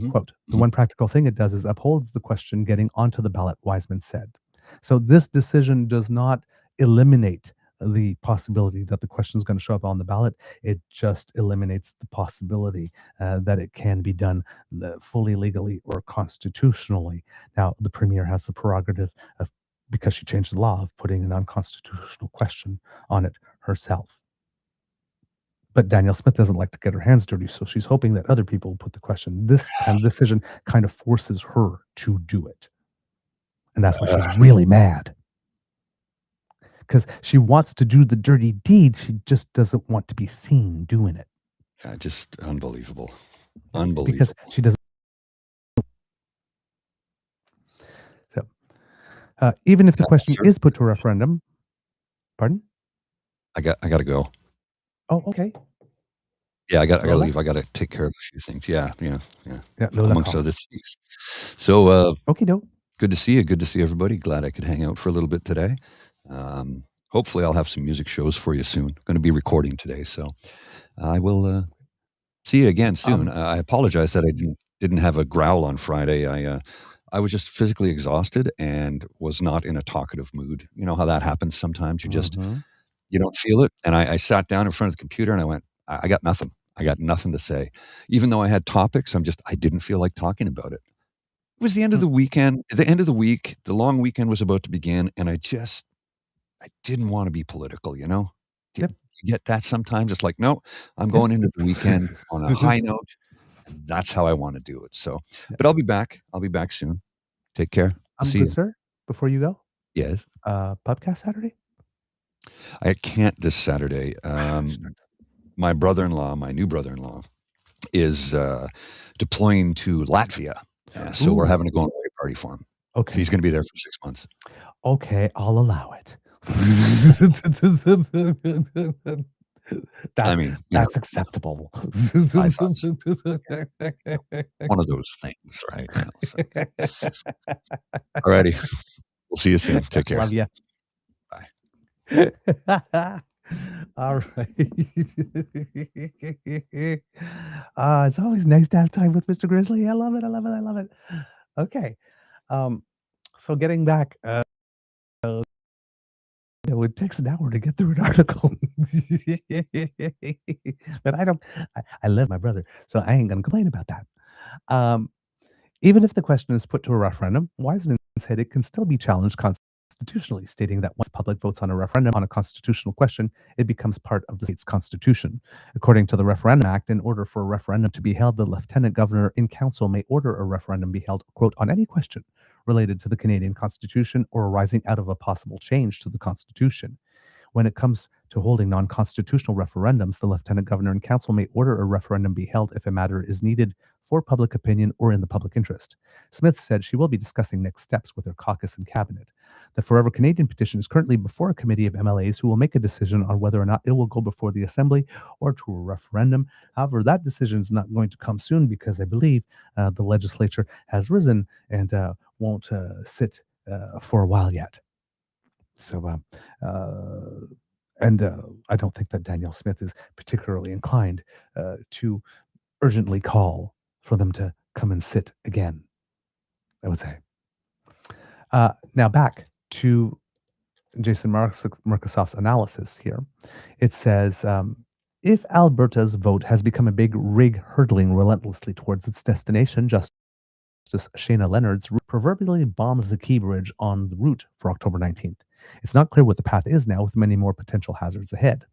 Quote, the one practical thing it does is upholds the question getting onto the ballot, Wiseman said. So this decision does not eliminate the possibility that the question is going to show up on the ballot. It just eliminates the possibility that it can be done fully legally or constitutionally. Now, the Premier has the prerogative of, because she changed the law, of putting an unconstitutional question on it herself. But Danielle Smith doesn't like to get her hands dirty, so she's hoping that other people will put the question. This kind of decision kind of forces her to do it. And that's why she's really mad. Because she wants to do the dirty deed. She just doesn't want to be seen doing it. Yeah, just unbelievable. Unbelievable. Because she doesn't. So, even if the question is put to a referendum, Pardon? I got to go. Oh, okay. Yeah, I got to Lola? leave. I got to take care of a few things. Yeah, Lola amongst call. other things. So, Okay, no. good to see you. Good to see everybody. Glad I could hang out for a little bit today. Hopefully, I'll have some music shows for you soon. Going to be recording today, so I will see you again soon. I apologize that I didn't have a growl on Friday. I was just physically exhausted and was not in a talkative mood. You know how that happens sometimes. You don't feel it. And I sat down in front of the computer and I went, I got nothing. I got nothing to say. Even though I had topics, I didn't feel like talking about it. It was the end of the weekend. At the end of the week, the long weekend was about to begin, and I didn't want to be political, you know? Yep. You get that sometimes? It's like, no, I'm going into the weekend on a high note, and that's how I want to do it. So, but I'll be back. I'll be back soon. Take care. See good, you. sir. Before you go, Yes. podcast Saturday? I can't this Saturday. My brother-in-law, my new brother-in-law, is deploying to Latvia. So we're having to go on a away party for him. Okay. So he's going to be there for 6 months. Okay, I'll allow it. That's acceptable. I thought so. One of those things, right? Alrighty. We'll see you soon. Take care. Love you. Bye. All right. It's always nice to have time with Mr. Grizzly. I love it. I love it. I love it. Okay. So getting back, it takes an hour to get through an article. But I love my brother, so I ain't going to complain about that. Even if the question is put to a referendum, Wiseman said it can still be challenged constitutionally, stating that once public votes on a referendum on a constitutional question, it becomes part of the state's constitution. According to the Referendum Act, in order for a referendum to be held, the Lieutenant Governor in Council may order a referendum be held, quote, on any question related to the Canadian Constitution or arising out of a possible change to the Constitution. When it comes to holding non-constitutional referendums, the Lieutenant Governor and Council may order a referendum be held if a matter is needed for public opinion or in the public interest. Smith said she will be discussing next steps with her caucus and cabinet. The Forever Canadian petition is currently before a committee of MLAs who will make a decision on whether or not it will go before the Assembly or to a referendum. However, that decision is not going to come soon because I believe the legislature has risen and won't sit for a while yet. So, I don't think that Danielle Smith is particularly inclined to urgently call for them to come and sit again, I would say. Now back to Jason Markusoff's analysis here. It says, if Alberta's vote has become a big rig hurtling relentlessly towards its destination, Justice Shayna Leonard's proverbially bombs the key bridge on the route for October 19th. It's not clear what the path is now, with many more potential hazards ahead.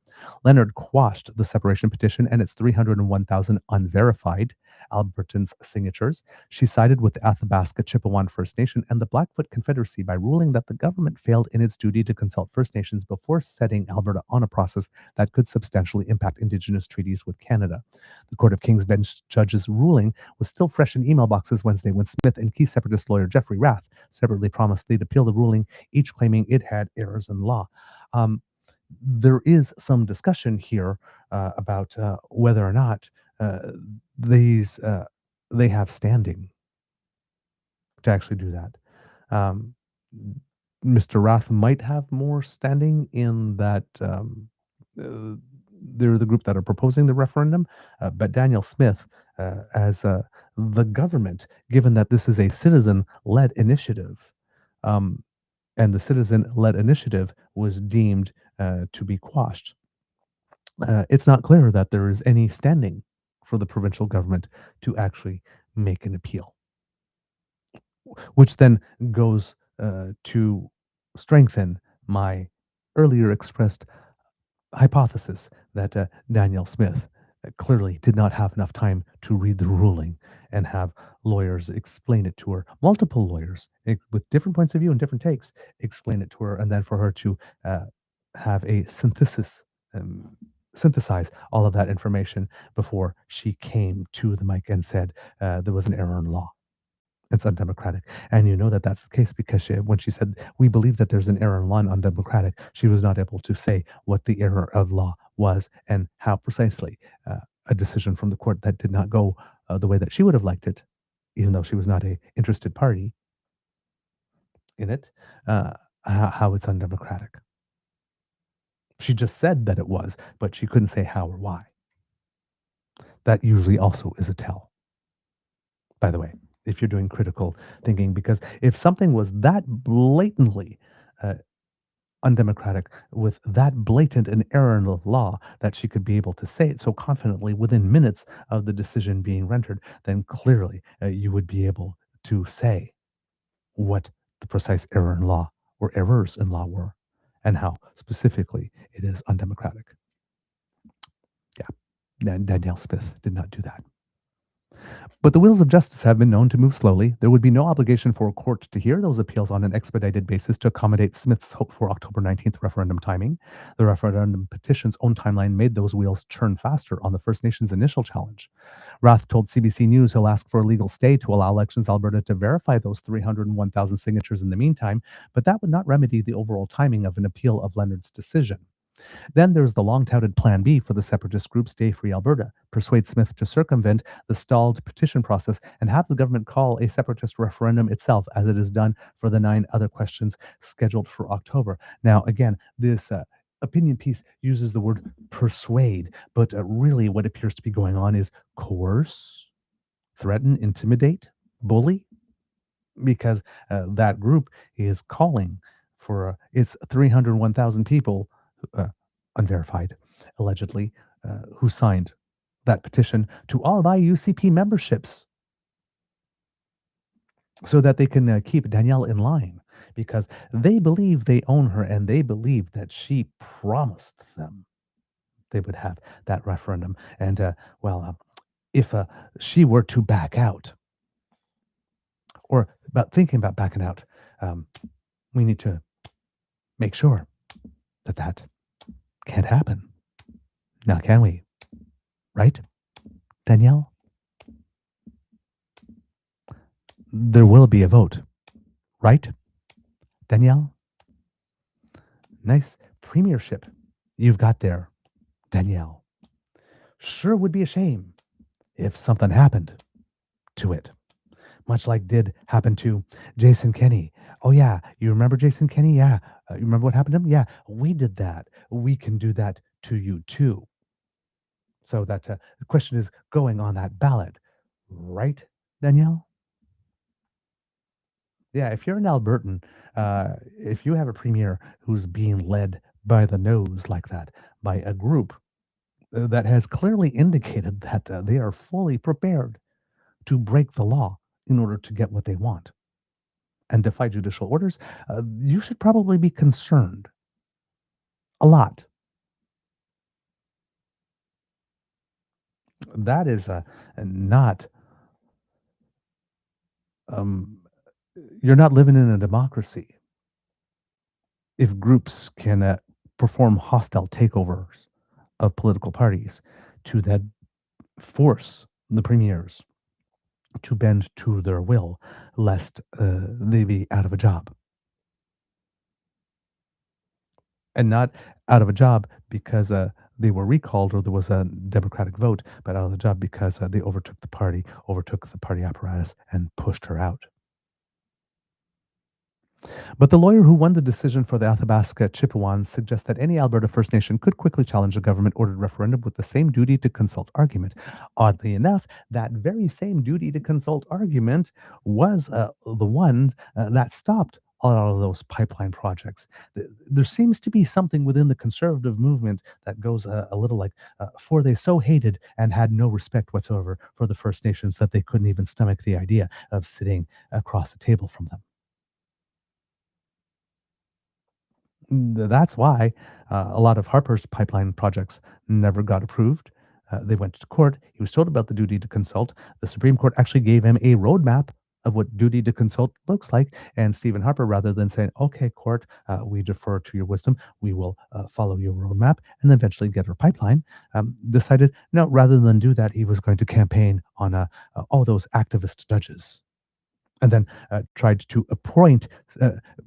Leonard quashed the separation petition and its 301,000 unverified Albertans' signatures. She sided with the Athabasca Chippewa First Nation and the Blackfoot Confederacy by ruling that the government failed in its duty to consult First Nations before setting Alberta on a process that could substantially impact Indigenous treaties with Canada. The Court of King's Bench judge's ruling was still fresh in email boxes Wednesday when Smith and key separatist lawyer Jeffrey Rath separately promised they'd appeal the ruling, each claiming it had errors in law. There is some discussion here about whether or not they have standing to actually do that. Mr. Rath might have more standing in that they're the group that are proposing the referendum, but Danielle Smith, as the government, given that this is a citizen-led initiative, and the citizen-led initiative was deemed to be quashed, it's not clear that there is any standing for the provincial government to actually make an appeal, which then goes to strengthen my earlier expressed hypothesis that Danielle Smith clearly did not have enough time to read the ruling and have lawyers explain it to her, multiple lawyers with different points of view and different takes, explain it to her, and then for her to have a synthesize all of that information before she came to the mic and said there was an error in law. It's undemocratic. And you know that that's the case because when she said, we believe that there's an error in law and undemocratic, she was not able to say what the error of law was and how precisely a decision from the court that did not go the way that she would have liked it, even though she was not a interested party in it, how it's undemocratic. She just said that it was, but she couldn't say how or why. That usually also is a tell, by the way, if you're doing critical thinking, because if something was that blatantly undemocratic with that blatant an error in the law that she could be able to say it so confidently within minutes of the decision being rendered, then clearly you would be able to say what the precise error in law or errors in law were and how specifically it is undemocratic. Yeah, Danielle Smith did not do that. But the wheels of justice have been known to move slowly. There would be no obligation for a court to hear those appeals on an expedited basis to accommodate Smith's hope for October 19th referendum timing. The referendum petition's own timeline made those wheels turn faster on the First Nations initial challenge. Rath told CBC News he'll ask for a legal stay to allow Elections Alberta to verify those 301,000 signatures in the meantime, but that would not remedy the overall timing of an appeal of Leonard's decision. Then there's the long-touted Plan B for the separatist group Stay Free Alberta, persuade Smith to circumvent the stalled petition process and have the government call a separatist referendum itself, as it has done for the 9 other questions scheduled for October. Now, again, this opinion piece uses the word persuade, but really what appears to be going on is coerce, threaten, intimidate, bully, because that group is calling for its 301,000 people unverified, allegedly, who signed that petition to all buy UCP memberships so that they can keep Danielle in line because they believe they own her and they believe that she promised them they would have that referendum. And, if she were to back out or about thinking about backing out, we need to make sure that that can't happen. Now, can we? Right, Danielle? There will be a vote. Right, Danielle? Nice premiership you've got there, Danielle. Sure would be a shame if something happened to it. Much like did happen to Jason Kenney. Oh, yeah. You remember Jason Kenney? Yeah. You remember what happened to him? Yeah. We did that. We can do that to you, too. So that the question is going on that ballot. Right, Danielle? Yeah. If you're an Albertan, if you have a premier who's being led by the nose like that, by a group that has clearly indicated that they are fully prepared to break the law in order to get what they want and defy judicial orders, you should probably be concerned a lot. That is not, you're not living in a democracy if groups can perform hostile takeovers of political parties to then force the premiers to bend to their will, lest they be out of a job. And not out of a job because they were recalled or there was a Democratic vote, but out of the job because they overtook the party apparatus, and pushed her out. But the lawyer who won the decision for the Athabasca Chippewas suggests that any Alberta First Nation could quickly challenge a government-ordered referendum with the same duty to consult argument. Oddly enough, that very same duty to consult argument was the one that stopped a lot of those pipeline projects. There seems to be something within the conservative movement that goes a little like, for they so hated and had no respect whatsoever for the First Nations that they couldn't even stomach the idea of sitting across the table from them. That's why a lot of Harper's pipeline projects never got approved. They went to court. He was told about the duty to consult. The Supreme Court actually gave him a roadmap of what duty to consult looks like. And Stephen Harper, rather than saying, okay, court, we defer to your wisdom, we will follow your roadmap and eventually get our pipeline, decided, no, rather than do that, he was going to campaign on all those activist judges and then tried to appoint,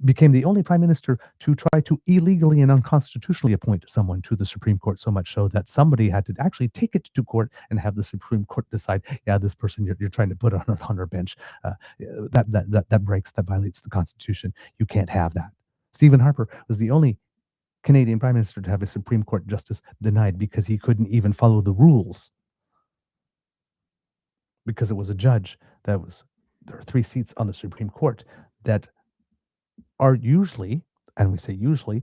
became the only prime minister to try to illegally and unconstitutionally appoint someone to the Supreme Court, so much so that somebody had to actually take it to court and have the Supreme Court decide, yeah, this person you're trying to put on our bench, that violates the Constitution. You can't have that. Stephen Harper was the only Canadian prime minister to have a Supreme Court justice denied because he couldn't even follow the rules, because it was a judge that was, there are 3 seats on the Supreme Court that are usually, and we say usually,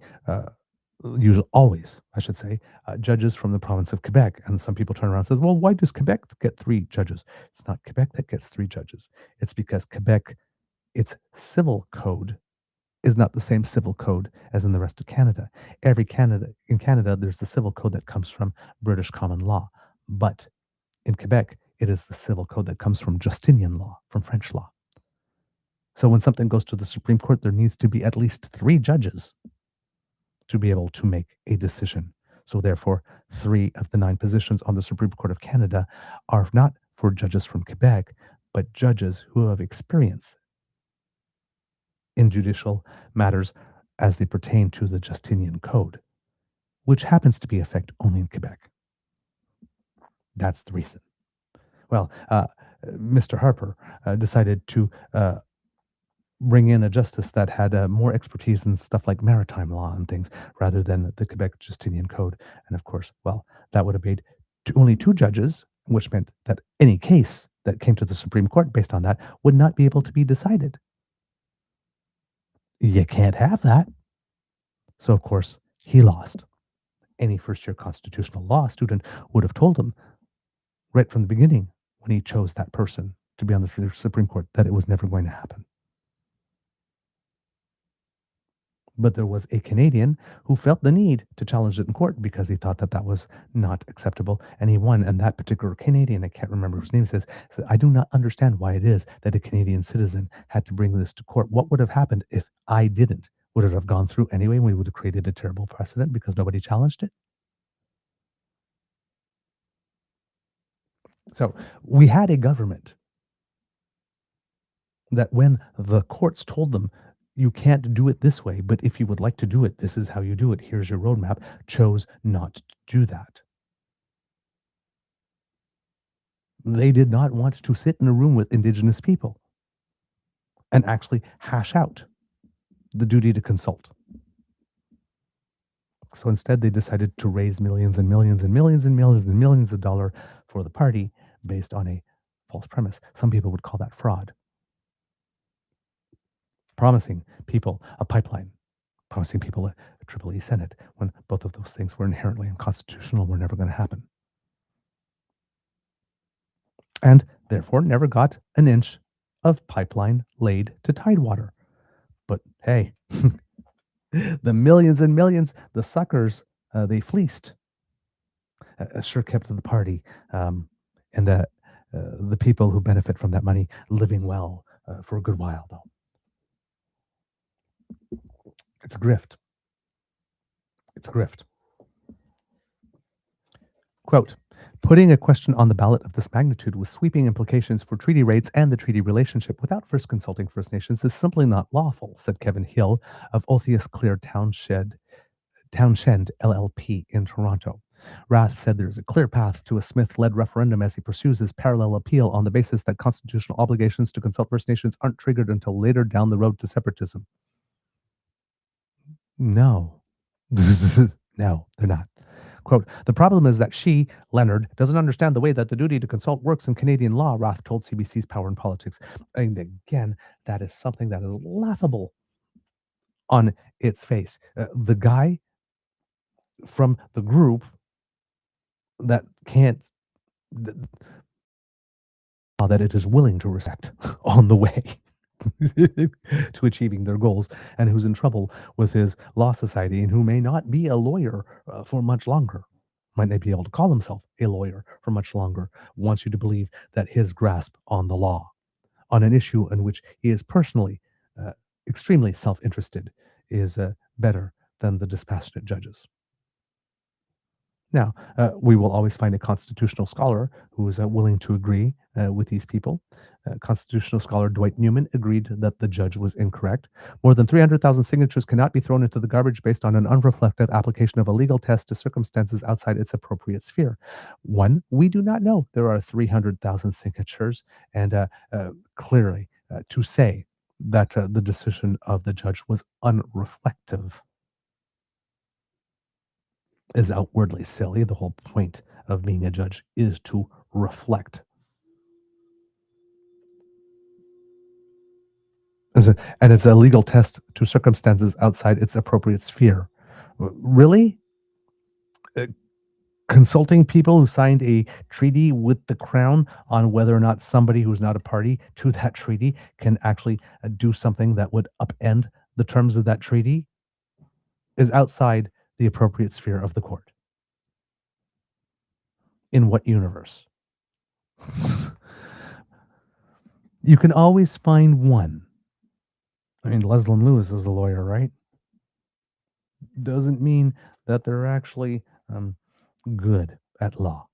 always, I should say, judges from the province of Quebec. And some people turn around and says, well, why does Quebec get 3 judges? It's not Quebec that gets 3 judges. It's because Quebec, its civil code is not the same civil code as in the rest of Canada. In Canada, there's the civil code that comes from British common law. But in Quebec, it is the civil code that comes from Justinian law, from French law. So when something goes to the Supreme Court, there needs to be at least 3 judges to be able to make a decision. So therefore, 3 of the 9 positions on the Supreme Court of Canada are not for judges from Quebec, but judges who have experience in judicial matters as they pertain to the Justinian Code, which happens to be in effect only in Quebec. That's the reason. Well, Mr. Harper decided to bring in a justice that had more expertise in stuff like maritime law and things rather than the Quebec Justinian Code. And of course, well, that would have made only 2 judges, which meant that any case that came to the Supreme Court based on that would not be able to be decided. You can't have that. So, of course, he lost. Any first-year constitutional law student would have told him right from the beginning when he chose that person to be on the Supreme Court that it was never going to happen. But there was a Canadian who felt the need to challenge it in court because he thought that that was not acceptable, and he won. And that particular Canadian, I can't remember his name, said, I do not understand why it is that a Canadian citizen had to bring this to court. What would have happened if I didn't? Would it have gone through anyway? We would have created a terrible precedent because nobody challenged it. So we had a government that when the courts told them, you can't do it this way, but if you would like to do it, this is how you do it. Here's your roadmap, chose not to do that. They did not want to sit in a room with Indigenous people and actually hash out the duty to consult. So instead, they decided to raise millions and millions and millions and millions and millions of dollars for the party based on a false premise. Some people would call that fraud. Promising people a pipeline, promising people a Triple E Senate, when both of those things were inherently unconstitutional, were never going to happen. And therefore never got an inch of pipeline laid to Tidewater. But hey, the millions and millions, the suckers they fleeced, sure kept the party and the people who benefit from that money living well for a good while, though. It's a grift. It's a grift. Quote, putting a question on the ballot of this magnitude with sweeping implications for treaty rights and the treaty relationship without first consulting First Nations is simply not lawful, said Kevin Hill of Orpheus Clear Townshend LLP in Toronto. Rath said there is a clear path to a Smith-led referendum as he pursues his parallel appeal on the basis that constitutional obligations to consult First Nations aren't triggered until later down the road to separatism. No. No, they're not. Quote, the problem is that she, Leonard, doesn't understand the way that the duty to consult works in Canadian law, Rath told CBC's Power and Politics. And again, that is something that is laughable on its face. The guy from the group that can't, that it is willing to respect on the way to achieving their goals, and who's in trouble with his law society and who may not be a lawyer for much longer, might not be able to call himself a lawyer for much longer, wants you to believe that his grasp on the law, on an issue in which he is personally extremely self-interested, is better than the dispassionate judges. Now, we will always find a constitutional scholar who is willing to agree with these people, Constitutional scholar Dwight Newman agreed that the judge was incorrect. More than 300,000 signatures cannot be thrown into the garbage based on an unreflective application of a legal test to circumstances outside its appropriate sphere. One, we do not know there are 300,000 signatures, and clearly to say that the decision of the judge was unreflective is outwardly silly. The whole point of being a judge is to reflect. And it's a legal test to circumstances outside its appropriate sphere. Really? Consulting people who signed a treaty with the crown on whether or not somebody who's not a party to that treaty can actually do something that would upend the terms of that treaty is outside the appropriate sphere of the court. In what universe? You can always find one. I mean, Leslie Lewis is a lawyer, right? Doesn't mean that they're actually good at law.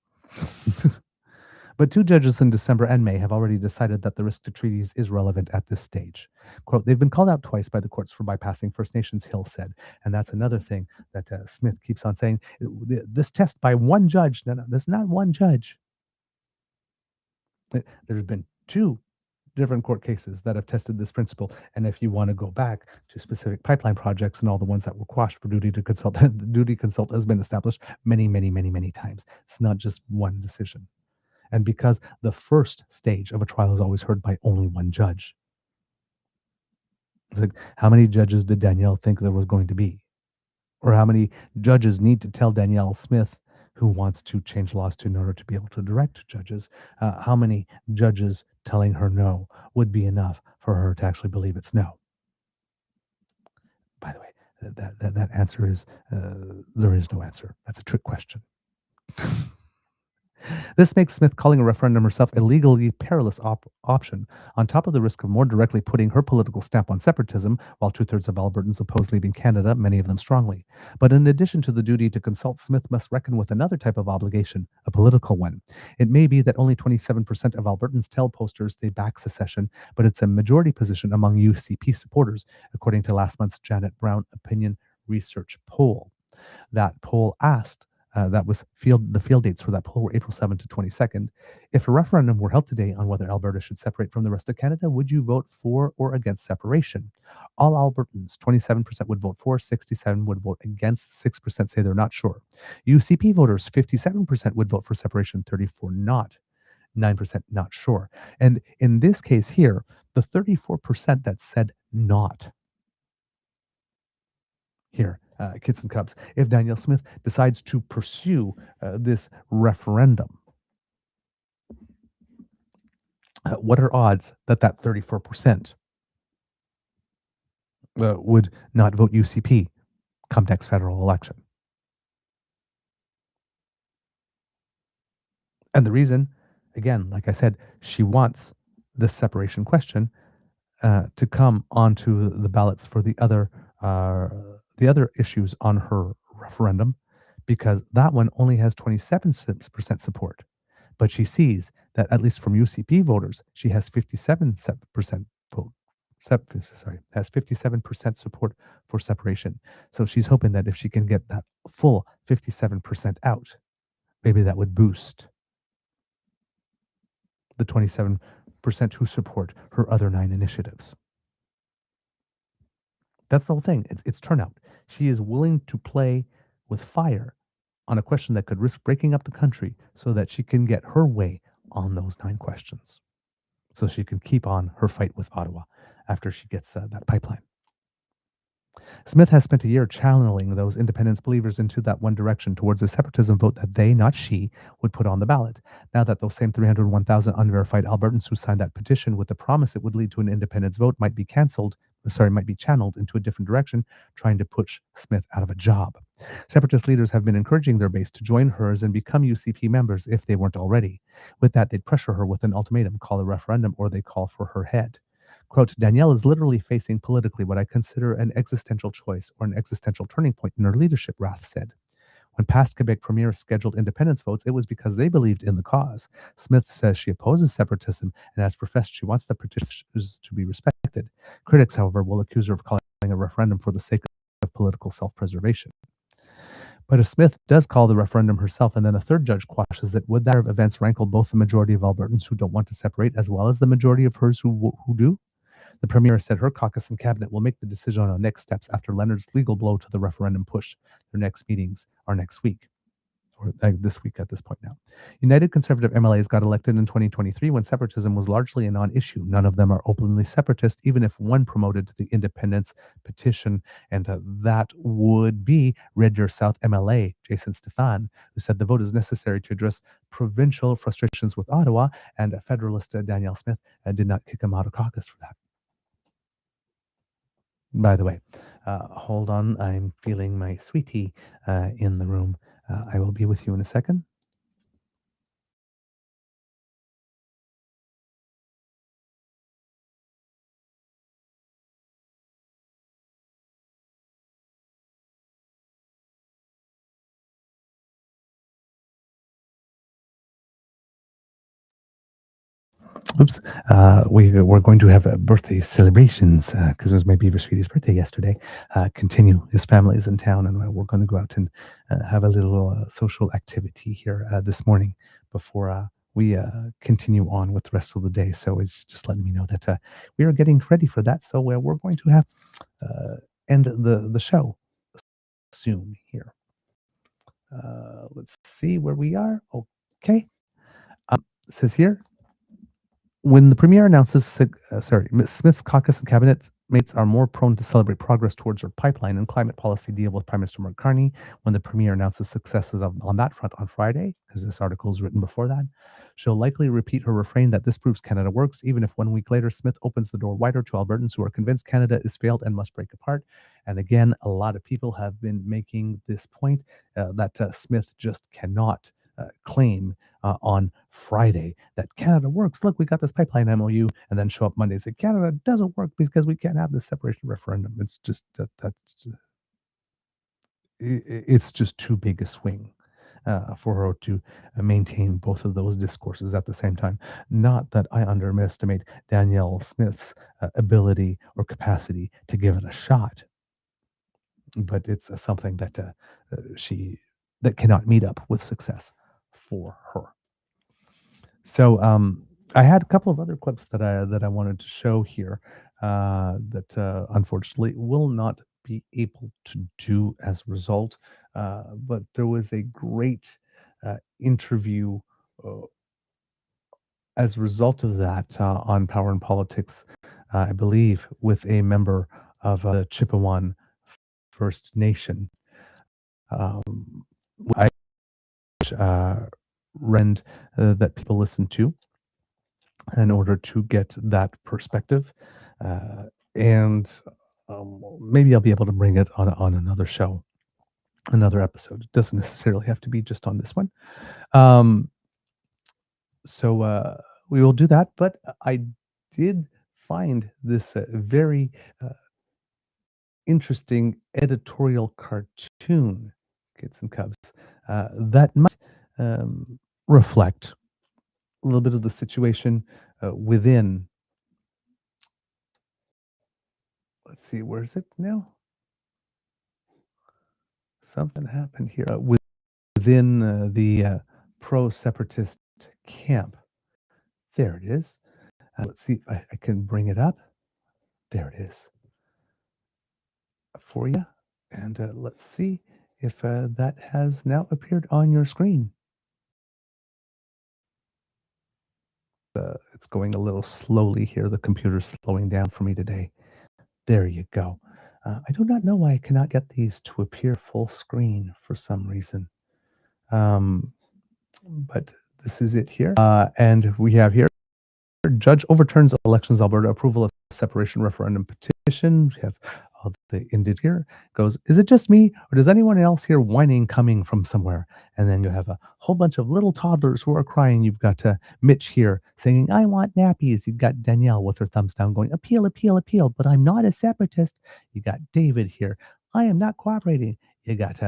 But two judges in December and May have already decided that the risk to treaties is relevant at this stage. Quote, they've been called out twice by the courts for bypassing First Nations, Hill said. And that's another thing that Smith keeps on saying. This test by one judge, no, there's not one judge. There's been two different court cases that have tested this principle. And if you want to go back to specific pipeline projects and all the ones that were quashed for duty to consult, the duty to consult has been established many, many, many, many times. It's not just one decision. And because the first stage of a trial is always heard by only one judge. It's like, how many judges did Danielle think there was going to be? Or how many judges need to tell Danielle Smith, who wants to change laws in order to be able to direct judges, how many judges telling her no would be enough for her to actually believe it's no? By the way, that answer is, there is no answer. That's a trick question. This makes Smith calling a referendum herself a legally perilous option, on top of the risk of more directly putting her political stamp on separatism, while 2/3 of Albertans oppose leaving Canada, many of them strongly. But in addition to the duty to consult, Smith must reckon with another type of obligation, a political one. It may be that only 27% of Albertans tell posters they back secession, but it's a majority position among UCP supporters, according to last month's Janet Brown opinion research poll. That poll asked, the field dates for that poll were April 7th to 22nd. If a referendum were held today on whether Alberta should separate from the rest of Canada, would you vote for or against separation? All Albertans, 27% would vote for, 67% would vote against, 6% say they're not sure. UCP voters, 57% would vote for separation, 34% not, 9% not sure. And in this case here, the 34% that said not, here, kids and cubs, if Danielle Smith decides to pursue this referendum, what are odds that 34% would not vote UCP come next federal election? And the reason, again, like I said, she wants this separation question to come onto the ballots for the other issues on her referendum, because that one only has 27% support. But she sees that, at least from UCP voters, she has 57% vote. Has 57% support for separation. So she's hoping that if she can get that full 57% out, maybe that would boost the 27% who support her other 9 initiatives. That's the whole thing. It's turnout. She is willing to play with fire on a question that could risk breaking up the country so that she can get her way on those 9 questions. So she can keep on her fight with Ottawa after she gets that pipeline. Smith has spent a year channeling those independence believers into that one direction, towards a separatism vote that they, not she, would put on the ballot. Now that those same 301,000 unverified Albertans who signed that petition with the promise it would lead to an independence vote might be channeled into a different direction, trying to push Smith out of a job. Separatist leaders have been encouraging their base to join hers and become UCP members if they weren't already. With that, they'd pressure her with an ultimatum: call a referendum or they call for her head. Quote, Danielle is literally facing politically what I consider an existential choice or an existential turning point in her leadership, Rath said. When past Quebec premiers scheduled independence votes, it was because they believed in the cause. Smith says she opposes separatism and has professed she wants the petitions to be respected. Critics, however, will accuse her of calling a referendum for the sake of political self-preservation. But if Smith does call the referendum herself and then a third judge quashes it, would that events rankle both the majority of Albertans who don't want to separate as well as the majority of hers who do? The premier said her caucus and cabinet will make the decision on next steps after Leonard's legal blow to the referendum push. Their next meetings are next week, or this week at this point now. United Conservative MLAs got elected in 2023 when separatism was largely a non-issue. None of them are openly separatist, even if one promoted the independence petition, and that would be Red Deer South MLA Jason Stefan, who said the vote is necessary to address provincial frustrations with Ottawa, and Federalist Danielle Smith did not kick him out of caucus for that. By the way, hold on, I'm feeling my sweetie in the room. I will be with you in a second. Oops. We're going to have birthday celebrations because it was my beaver sweetie's birthday yesterday. Continue. His family is in town, and we're going to go out and have a little social activity here this morning before we continue on with the rest of the day. So it's just letting me know that we are getting ready for that. So we're going to have end the show soon here. Let's see where we are. Okay. It says here, when the premier announces, Smith's caucus and cabinet mates are more prone to celebrate progress towards her pipeline and climate policy deal with Prime Minister Mark Carney. When the premier announces successes on that front on Friday, because this article is written before that, she'll likely repeat her refrain that this proves Canada works, even if 1 week later Smith opens the door wider to Albertans who are convinced Canada is failed and must break apart. And again, a lot of people have been making this point that Smith just cannot claim on Friday that Canada works. Look, we got this pipeline MOU, and then show up Monday and say Canada doesn't work because we can't have this separation referendum. It's just it's just too big a swing for her to maintain both of those discourses at the same time. Not that I underestimate Danielle Smith's ability or capacity to give it a shot, but it's something that that cannot meet up with success for her. So I had a couple of other clips that I wanted to show here that unfortunately will not be able to do as a result. But there was a great interview as a result of that on Power and Politics, I believe, with a member of the Chippewan First Nation. I rend that people listen to in order to get that perspective, and maybe I'll be able to bring it on another show, another episode. It doesn't necessarily have to be just on this one. So we will do that, but I did find this very interesting editorial cartoon, Kids and Cubs, that might reflect a little bit of the situation within. Let's see, where is it now? Something happened here within the pro-separatist camp. There it is. Let's see if I can bring it up. There it is for you. And let's see if that has now appeared on your screen. It's going a little slowly here. The computer's slowing down for me today. There you go. I do not know why I cannot get these to appear full screen for some reason. But this is it here. And we have here, Judge overturns Elections Alberta approval of separation referendum petition. We have the indent here. Goes, is it just me, or does anyone else hear whining coming from somewhere? And then you have a whole bunch of little toddlers who are crying. You've got Mitch here singing, I want nappies. You've got Danielle with her thumbs down going, appeal, appeal, appeal, but I'm not a separatist. You got David here. I am not cooperating. You got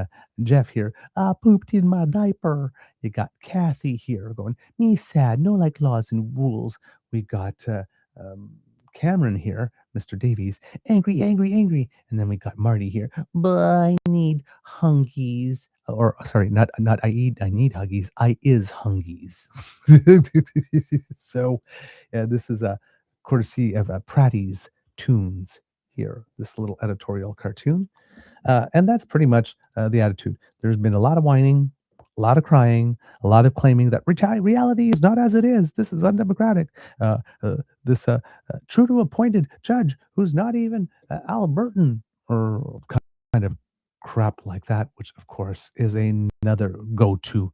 Jeff here. I pooped in my diaper. You got Kathy here going, me sad, no like laws and rules. We got um, Cameron here, Mr. Davies, angry, angry, angry. And then we got Marty here. But I need hungies. Or sorry, not I need huggies. I is hungies. So this is a courtesy of Pratty's Tunes here, this little editorial cartoon. And that's pretty much the attitude. There's been a lot of whining, a lot of crying, a lot of claiming that reality is not as it is. This is undemocratic. This Trudeau appointed judge who's not even Albertan or kind of crap like that, which of course is another go-to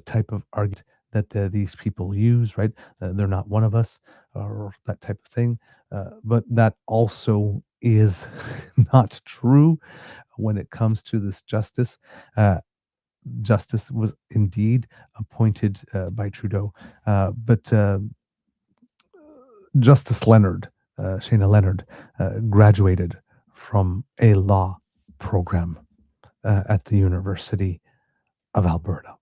type of argument that these people use, right? They're not one of us or that type of thing. But that also is not true when it comes to this justice. Justice was indeed appointed by Trudeau, but Justice Leonard, Shayna Leonard, graduated from a law program at the University of Alberta.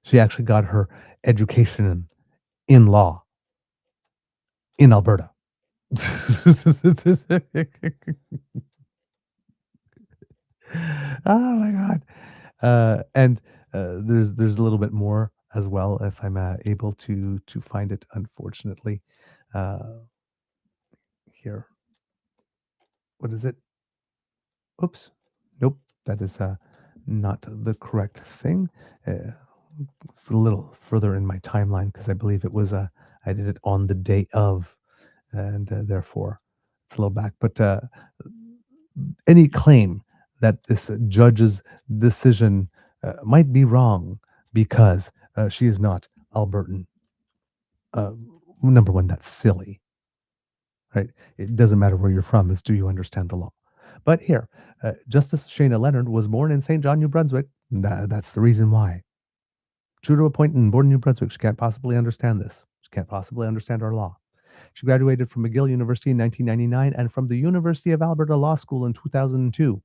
She actually got her education in law in Alberta. Oh my God. And there's a little bit more as well if I'm able to find it, unfortunately. Here. What is it? Oops. Nope. That is not the correct thing. It's a little further in my timeline because I believe it was I did it on the day of, and therefore it's a little back. But any claim that this judge's decision might be wrong because she is not Albertan, number one, that's silly, right? It doesn't matter where you're from; it's do you understand the law? But here, Justice Shayna Leonard was born in St. John, New Brunswick. That's the reason why. Trudeau appointed and born in New Brunswick. She can't possibly understand this. She can't possibly understand our law. She graduated from McGill University in 1999 and from the University of Alberta Law School in 2002.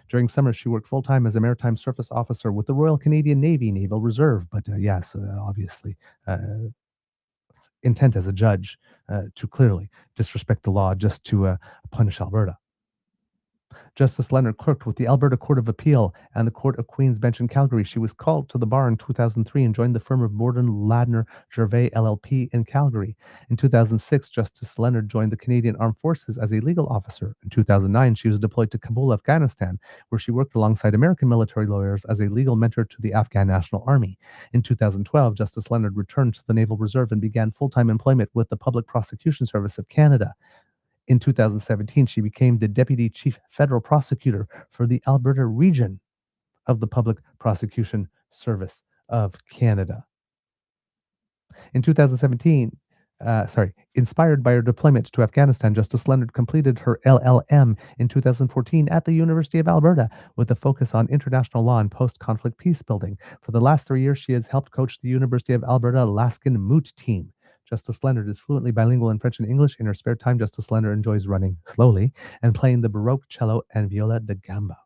During summer, she worked full-time as a maritime surface officer with the Royal Canadian Navy Naval Reserve. But yes, obviously, intent as a judge to clearly disrespect the law just to punish Alberta. Justice Leonard clerked with the Alberta Court of Appeal and the Court of Queen's Bench in Calgary. She was called to the bar in 2003 and joined the firm of Borden Ladner Gervais LLP in Calgary. In 2006, Justice Leonard joined the Canadian Armed Forces as a legal officer. In 2009, she was deployed to Kabul, Afghanistan, where she worked alongside American military lawyers as a legal mentor to the Afghan National Army. In 2012, Justice Leonard returned to the Naval Reserve and began full-time employment with the Public Prosecution Service of Canada. In 2017, she became the Deputy Chief Federal Prosecutor for the Alberta region of the Public Prosecution Service of Canada. In 2017, inspired by her deployment to Afghanistan, Justice Leonard completed her LLM in 2014 at the University of Alberta with a focus on international law and post-conflict peace building. For the last 3 years, she has helped coach the University of Alberta Alaskan Moot team. Justice Leonard is fluently bilingual in French and English. In her spare time, Justice Leonard enjoys running slowly and playing the Baroque cello and viola da gamba.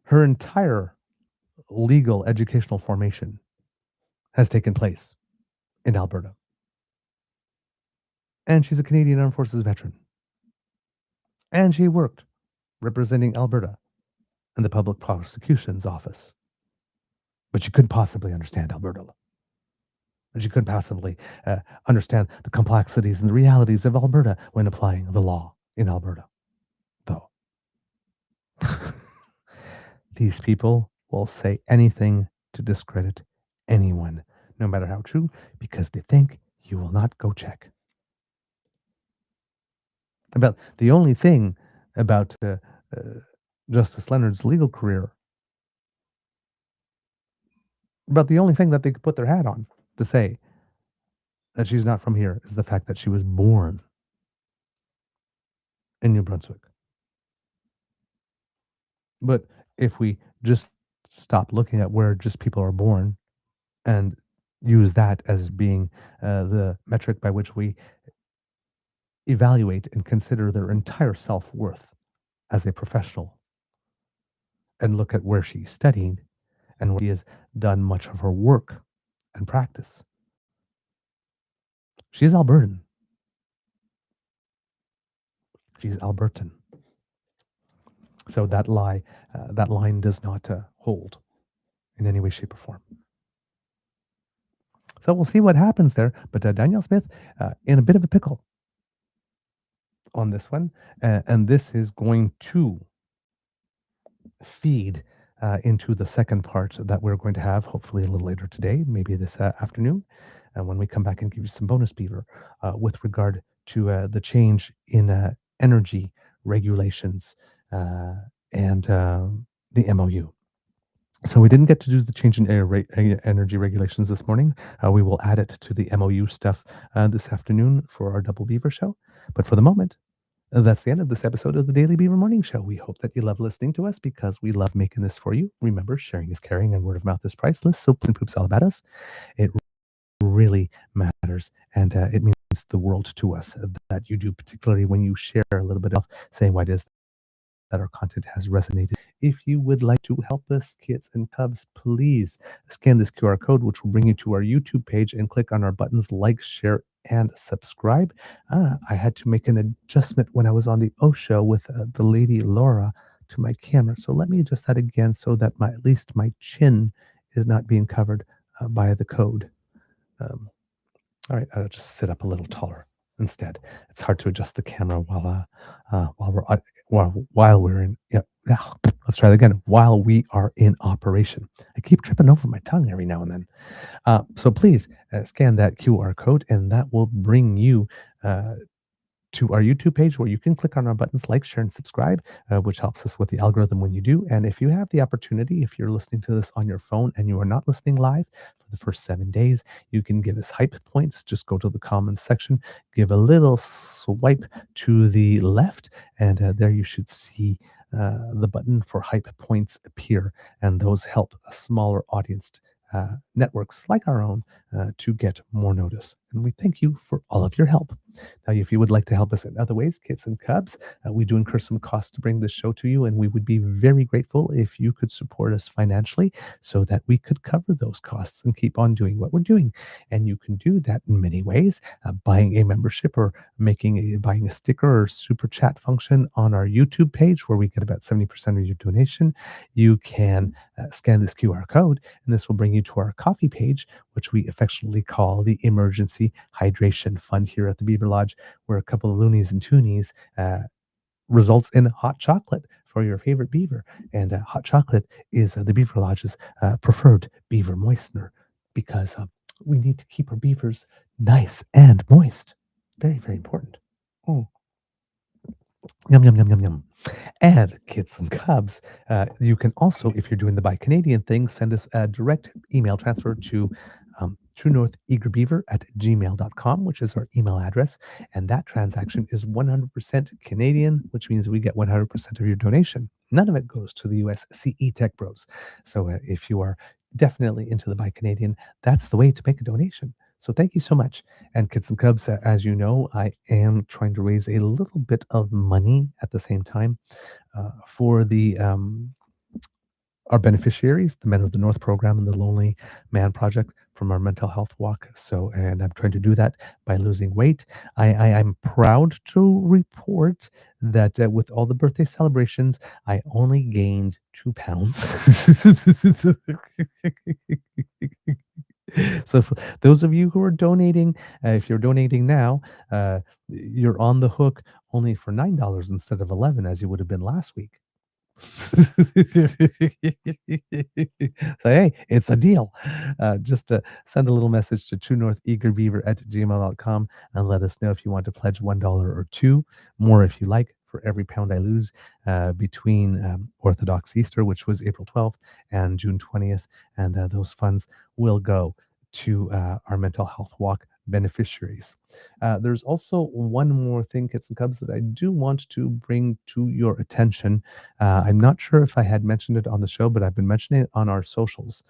Her entire legal educational formation has taken place in Alberta. And she's a Canadian Armed Forces veteran. And she worked representing Alberta in the Public Prosecution's Office. But she couldn't possibly understand Alberta law. And she couldn't possibly understand the complexities and the realities of Alberta when applying the law in Alberta. Though these people will say anything to discredit anyone, no matter how true, because they think you will not go check. About the only thing about Justice Leonard's legal career, about the only thing that they could put their hat on to say that she's not from here is the fact that she was born in New Brunswick. But if we just stop looking at where just people are born and use that as being the metric by which we evaluate and consider their entire self-worth as a professional, and look at where she studied and where she has done much of her work and practice. She's Albertan. She's Albertan. So that line does not hold in any way, shape, or form. So we'll see what happens there. But Danielle Smith in a bit of a pickle on this one. And this is going to feed into the second part that we're going to have, hopefully a little later today, maybe this afternoon, when we come back and give you some bonus beaver with regard to the change in energy regulations and the MOU. So we didn't get to do the change in energy regulations this morning. We will add it to the MOU stuff this afternoon for our Double Beaver show. But for the moment, that's the end of this episode of the Daily Beaver Morning Show. We hope that you love listening to us because we love making this for you. Remember, sharing is caring and word of mouth is priceless. So please poops all about us. It really matters, and it means the world to us that you do, particularly when you share a little bit of saying why it is that our content has resonated. If you would like to help us, kids and cubs, please scan this QR code, which will bring you to our YouTube page, and click on our buttons like, share, and subscribe. I had to make an adjustment when I was on the O show with the lady Laura to my camera. So let me adjust that again so that at least my chin is not being covered by the code. All right, I'll just sit up a little taller instead. It's hard to adjust the camera while we're in. Let's try that again. While we are in operation, I keep tripping over my tongue every now and then. So please scan that QR code, and that will bring you to our YouTube page where you can click on our buttons like, share, and subscribe, which helps us with the algorithm when you do. And if you have the opportunity, if you're listening to this on your phone and you are not listening live for the first 7 days, you can give us hype points. Just go to the comments section, give a little swipe to the left, and there you should see the button for hype points appear. And those help a smaller audience networks like our own to get more notice. And we thank you for all of your help. Now, if you would like to help us in other ways, kids and cubs, we do incur some costs to bring this show to you, and we would be very grateful if you could support us financially so that we could cover those costs and keep on doing what we're doing. And you can do that in many ways, buying a membership or buying a sticker or super chat function on our YouTube page where we get about 70% of your donation. You can scan this QR code, and this will bring you to our coffee page, which we affectionately call the Emergency Hydration Fund here at the Beaver Lodge, where a couple of loonies and toonies results in hot chocolate for your favorite beaver. And hot chocolate is the Beaver Lodge's preferred beaver moistener because we need to keep our beavers nice and moist. Very, very important. Yum, yum, yum, yum, yum. And kids and cubs, you can also, if you're doing the Buy Canadian thing, send us a direct email transfer to truenortheagerbeaver@gmail.com, which is our email address. And that transaction is 100% Canadian, which means we get 100% of your donation. None of it goes to the US CE Tech Bros. So if you are definitely into the Buy Canadian, that's the way to make a donation. So thank you so much. And kids and cubs, as you know, I am trying to raise a little bit of money at the same time for the our beneficiaries, the Men of the North program and the Lonely Man Project from our mental health walk. So, and I'm trying to do that by losing weight. I'm proud to report that with all the birthday celebrations, I only gained 2 pounds. So for those of you who are donating, if you're donating now, you're on the hook only for $9 instead of $11 as you would have been last week. So hey, it's a deal. Just send a little message to truenortheagerbeaver@gmail.com and let us know if you want to pledge $1 or $2 more if you like for every pound I lose between Orthodox Easter, which was April 12th, and June 20th, and those funds will go to our mental health walk beneficiaries. There's also one more thing, kids and cubs, that I do want to bring to your attention. I'm not sure if I had mentioned it on the show, but I've been mentioning it on our socials.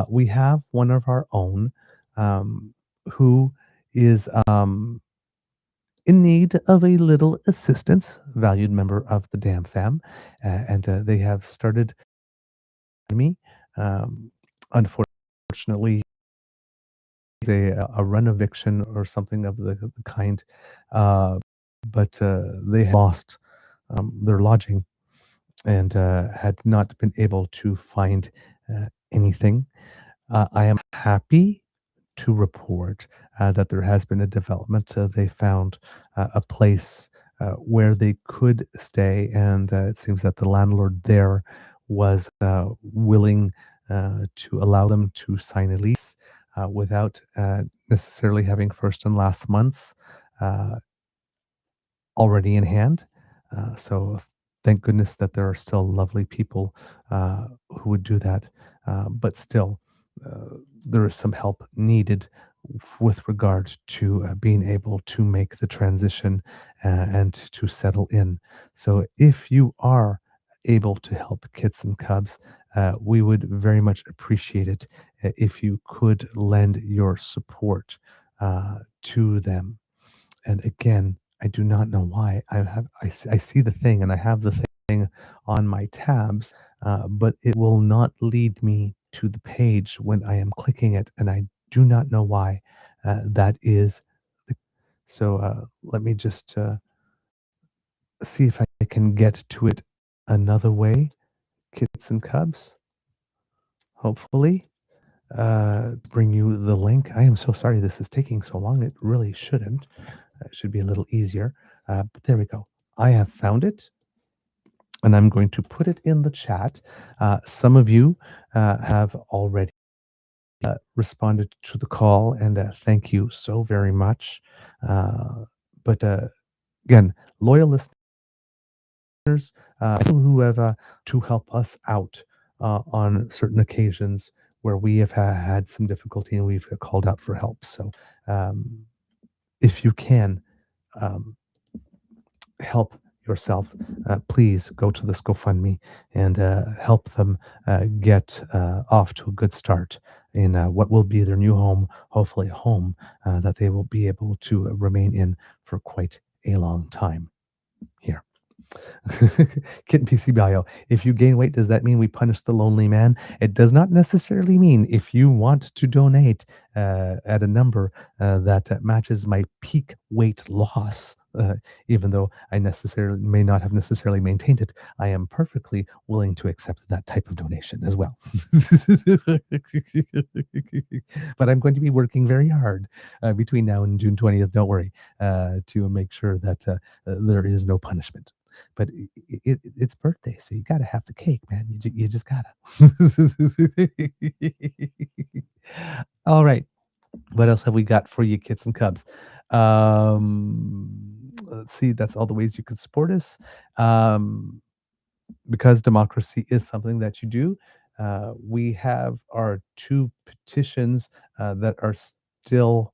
We have one of our own who is in need of a little assistance, valued member of the DamFam, and they have started me. Unfortunately, it's a run eviction or something of the kind, uh, but they had lost their lodging and had not been able to find anything. I am happy to report that there has been a development. They found a place where they could stay, and it seems that the landlord there was willing to allow them to sign a lease without necessarily having first and last months uh, already in hand. So thank goodness that there are still lovely people who would do that. But still, there is some help needed with regard to being able to make the transition and to settle in. So if you are able to help kits and cubs, we would very much appreciate it if you could lend your support to them. And again, I do not know why. I see the thing and I have the thing on my tabs, but it will not lead me to the page when I am clicking it, and I do not know why. That is, so let me just see if I can get to it another way. Kits and cubs, hopefully. Bring you the link. I am so sorry this is taking so long. It really shouldn't. It should be a little easier. But there we go. I have found it, and I'm going to put it in the chat. Some of you have already responded to the call, and thank you so very much. But again, loyal listeners, people who have to help us out on certain occasions where we have had some difficulty and we've called out for help. So if you can help yourself, please go to this GoFundMe and help them get off to a good start in what will be their new home, hopefully a home that they will be able to remain in for quite a long time here. Kitten PC Bio. If you gain weight, does that mean we punish the lonely man? It does not necessarily mean. If you want to donate at a number that matches my peak weight loss, even though I necessarily may not have necessarily maintained it, I am perfectly willing to accept that type of donation as well. But I'm going to be working very hard between now and June 20th, don't worry, to make sure that there is no punishment. But it's birthday, so you got to have the cake, man. You just gotta. All right. What else have we got for you, kits and cubs? Let's see. That's all the ways you can support us. Because democracy is something that you do, we have our 2 petitions that are still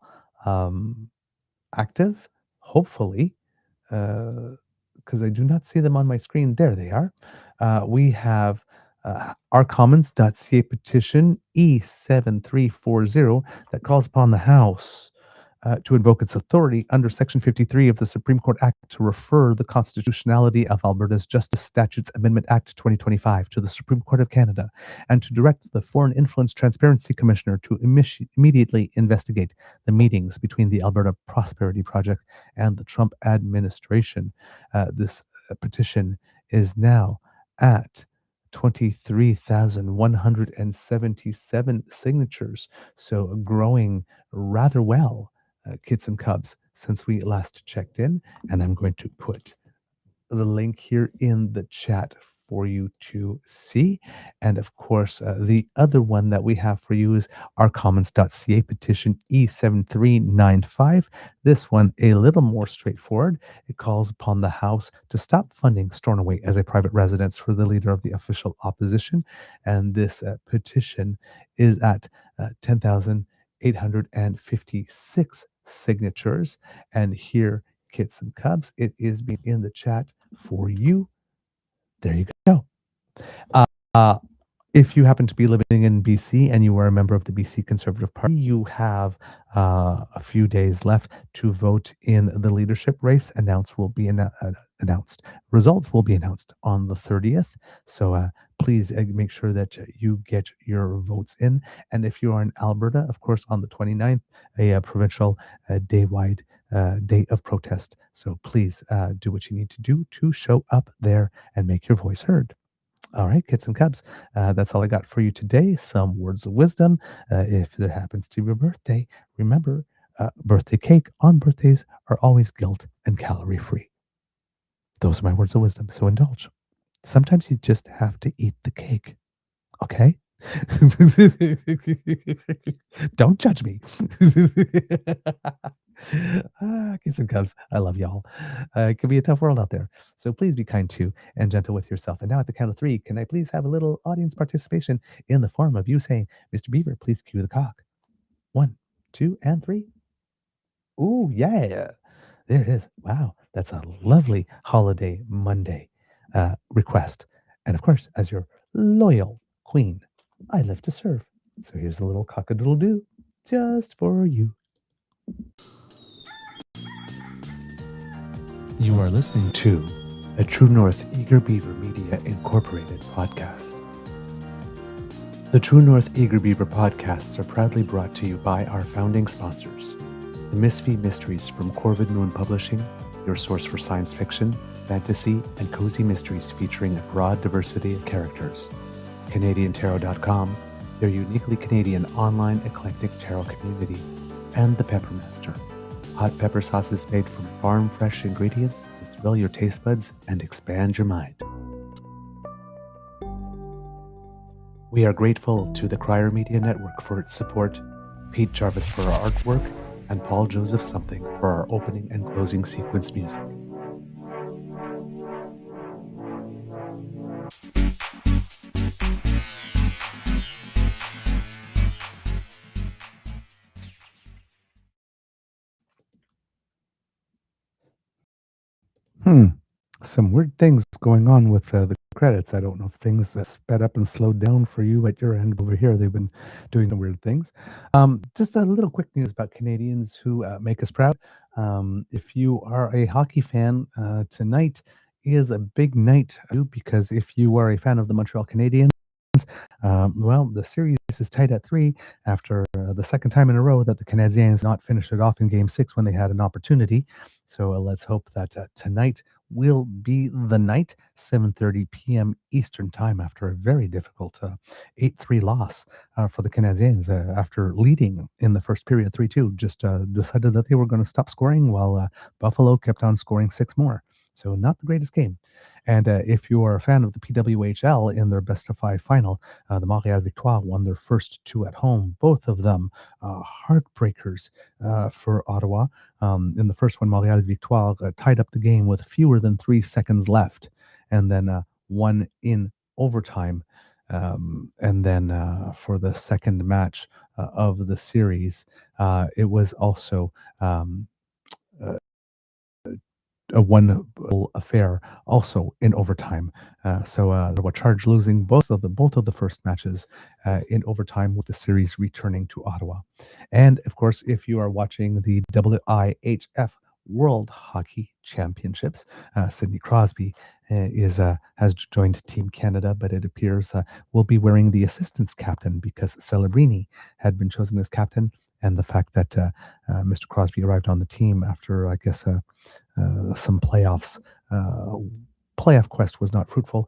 active, hopefully, because I do not see them on my screen. There they are. We have ourcommons.ca petition E7340 that calls upon the House to invoke its authority under Section 53 of the Supreme Court Act to refer the constitutionality of Alberta's Justice Statutes Amendment Act 2025 to the Supreme Court of Canada, and to direct the Foreign Influence Transparency Commissioner to immediately investigate the meetings between the Alberta Prosperity Project and the Trump administration. This petition is now at 23,177 signatures, so growing rather well, kits and cubs, since we last checked in. And I'm going to put the link here in the chat for you to see. And of course, the other one that we have for you is ourcommons.ca petition E7395. This one, a little more straightforward. It calls upon the House to stop funding Stornoway as a private residence for the leader of the official opposition. And this petition is at 10,856 signatures. And here, kits and cubs, it is being in the chat for you. There you go. If you happen to be living in BC and you are a member of the BC Conservative Party, you have a few days left to vote in the leadership race. Announced. Results will be announced on the 30th. So please make sure that you get your votes in. And if you are in Alberta, of course, on the 29th, a provincial day-wide day of protest. So please do what you need to do to show up there and make your voice heard. All right, kids and cubs, that's all I got for you today. Some words of wisdom. If there happens to be a birthday, remember, birthday cake on birthdays are always guilt and calorie free. Those are my words of wisdom, so indulge. Sometimes you just have to eat the cake, okay? Don't judge me. Kids and cubs, I love y'all. It can be a tough world out there. So please be kind to and gentle with yourself. And now at the count of 3, can I please have a little audience participation in the form of you saying, Mr. Beaver, please cue the cock. 1, 2, and 3. Ooh, yeah. There it is. Wow. That's a lovely holiday Monday request. And of course, as your loyal queen, I live to serve. So here's a little cock-a-doodle-doo just for you. You are listening to a True North Eager Beaver Media Incorporated podcast. The True North Eager Beaver podcasts are proudly brought to you by our founding sponsors, the Misfit Mysteries from Corvid Moon Publishing, your source for science fiction, fantasy, and cozy mysteries featuring a broad diversity of characters, CanadianTarot.com, their uniquely Canadian online eclectic tarot community, and the Peppermaster, hot pepper sauces made from farm-fresh ingredients to thrill your taste buds and expand your mind. We are grateful to the Crier Media Network for its support, Pete Jarvis for our artwork, and Paul Joseph Something for our opening and closing sequence music. Some weird things going on with the credits. I don't know if things sped up and slowed down for you at your end. Over here, they've been doing some weird things. Just a little quick news about Canadians who make us proud. If you are a hockey fan, tonight is a big night because if you are a fan of the Montreal Canadiens, well, the series is tied at 3 after the second time in a row that the Canadiens not finished it off in Game 6 when they had an opportunity. So let's hope that tonight will be the night, 7:30 p.m. Eastern Time, after a very difficult 8-3 loss for the Canadiens after leading in the first period 3-2. Just decided that they were going to stop scoring while Buffalo kept on scoring 6 more. So not the greatest game. And if you are a fan of the PWHL in their best-of-5 final, the Montreal Victoire won their first 2 at home. Both of them heartbreakers for Ottawa. In the first one, Montreal Victoire tied up the game with fewer than 3 seconds left, and then won in overtime. And then for the second match of the series, it was also a one affair, also in overtime. So they were charged losing both of the first matches in overtime, with the series returning to Ottawa. And of course, if you are watching the IIHF World Hockey Championships, Sidney Crosby has joined Team Canada, but it appears will be wearing the assistant's captain because Celebrini had been chosen as captain. And the fact that Mr. Crosby arrived on the team after, I guess, some playoffs, playoff quest was not fruitful,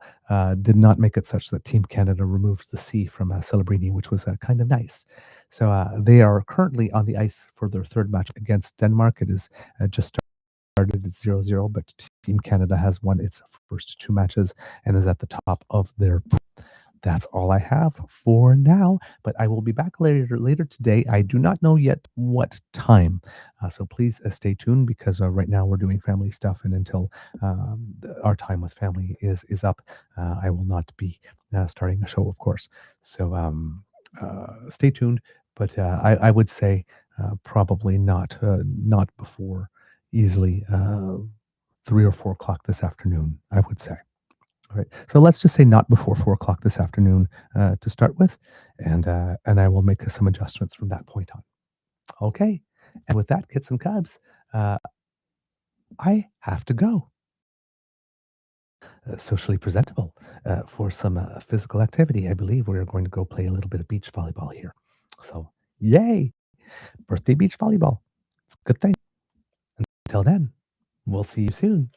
did not make it such that Team Canada removed the C from Celebrini, which was kind of nice. So they are currently on the ice for their third match against Denmark. It is just started at 0-0, but Team Canada has won its first 2 matches and is at the top of their pool. That's all I have for now, but I will be back later today. I do not know yet what time, so please stay tuned, because right now we're doing family stuff, and until our time with family is up, I will not be starting a show, of course. So stay tuned, but I would say probably not before easily 3 or 4 o'clock this afternoon, I would say. All right. So let's just say not before 4 o'clock this afternoon to start with, and I will make some adjustments from that point on. Okay. And with that, kids and cubs, I have to go. Socially presentable for some physical activity. I believe we're going to go play a little bit of beach volleyball here. So, yay! Birthday beach volleyball. It's a good thing. Until then, we'll see you soon.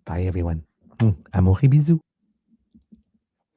Bye, everyone. Amour et bisous.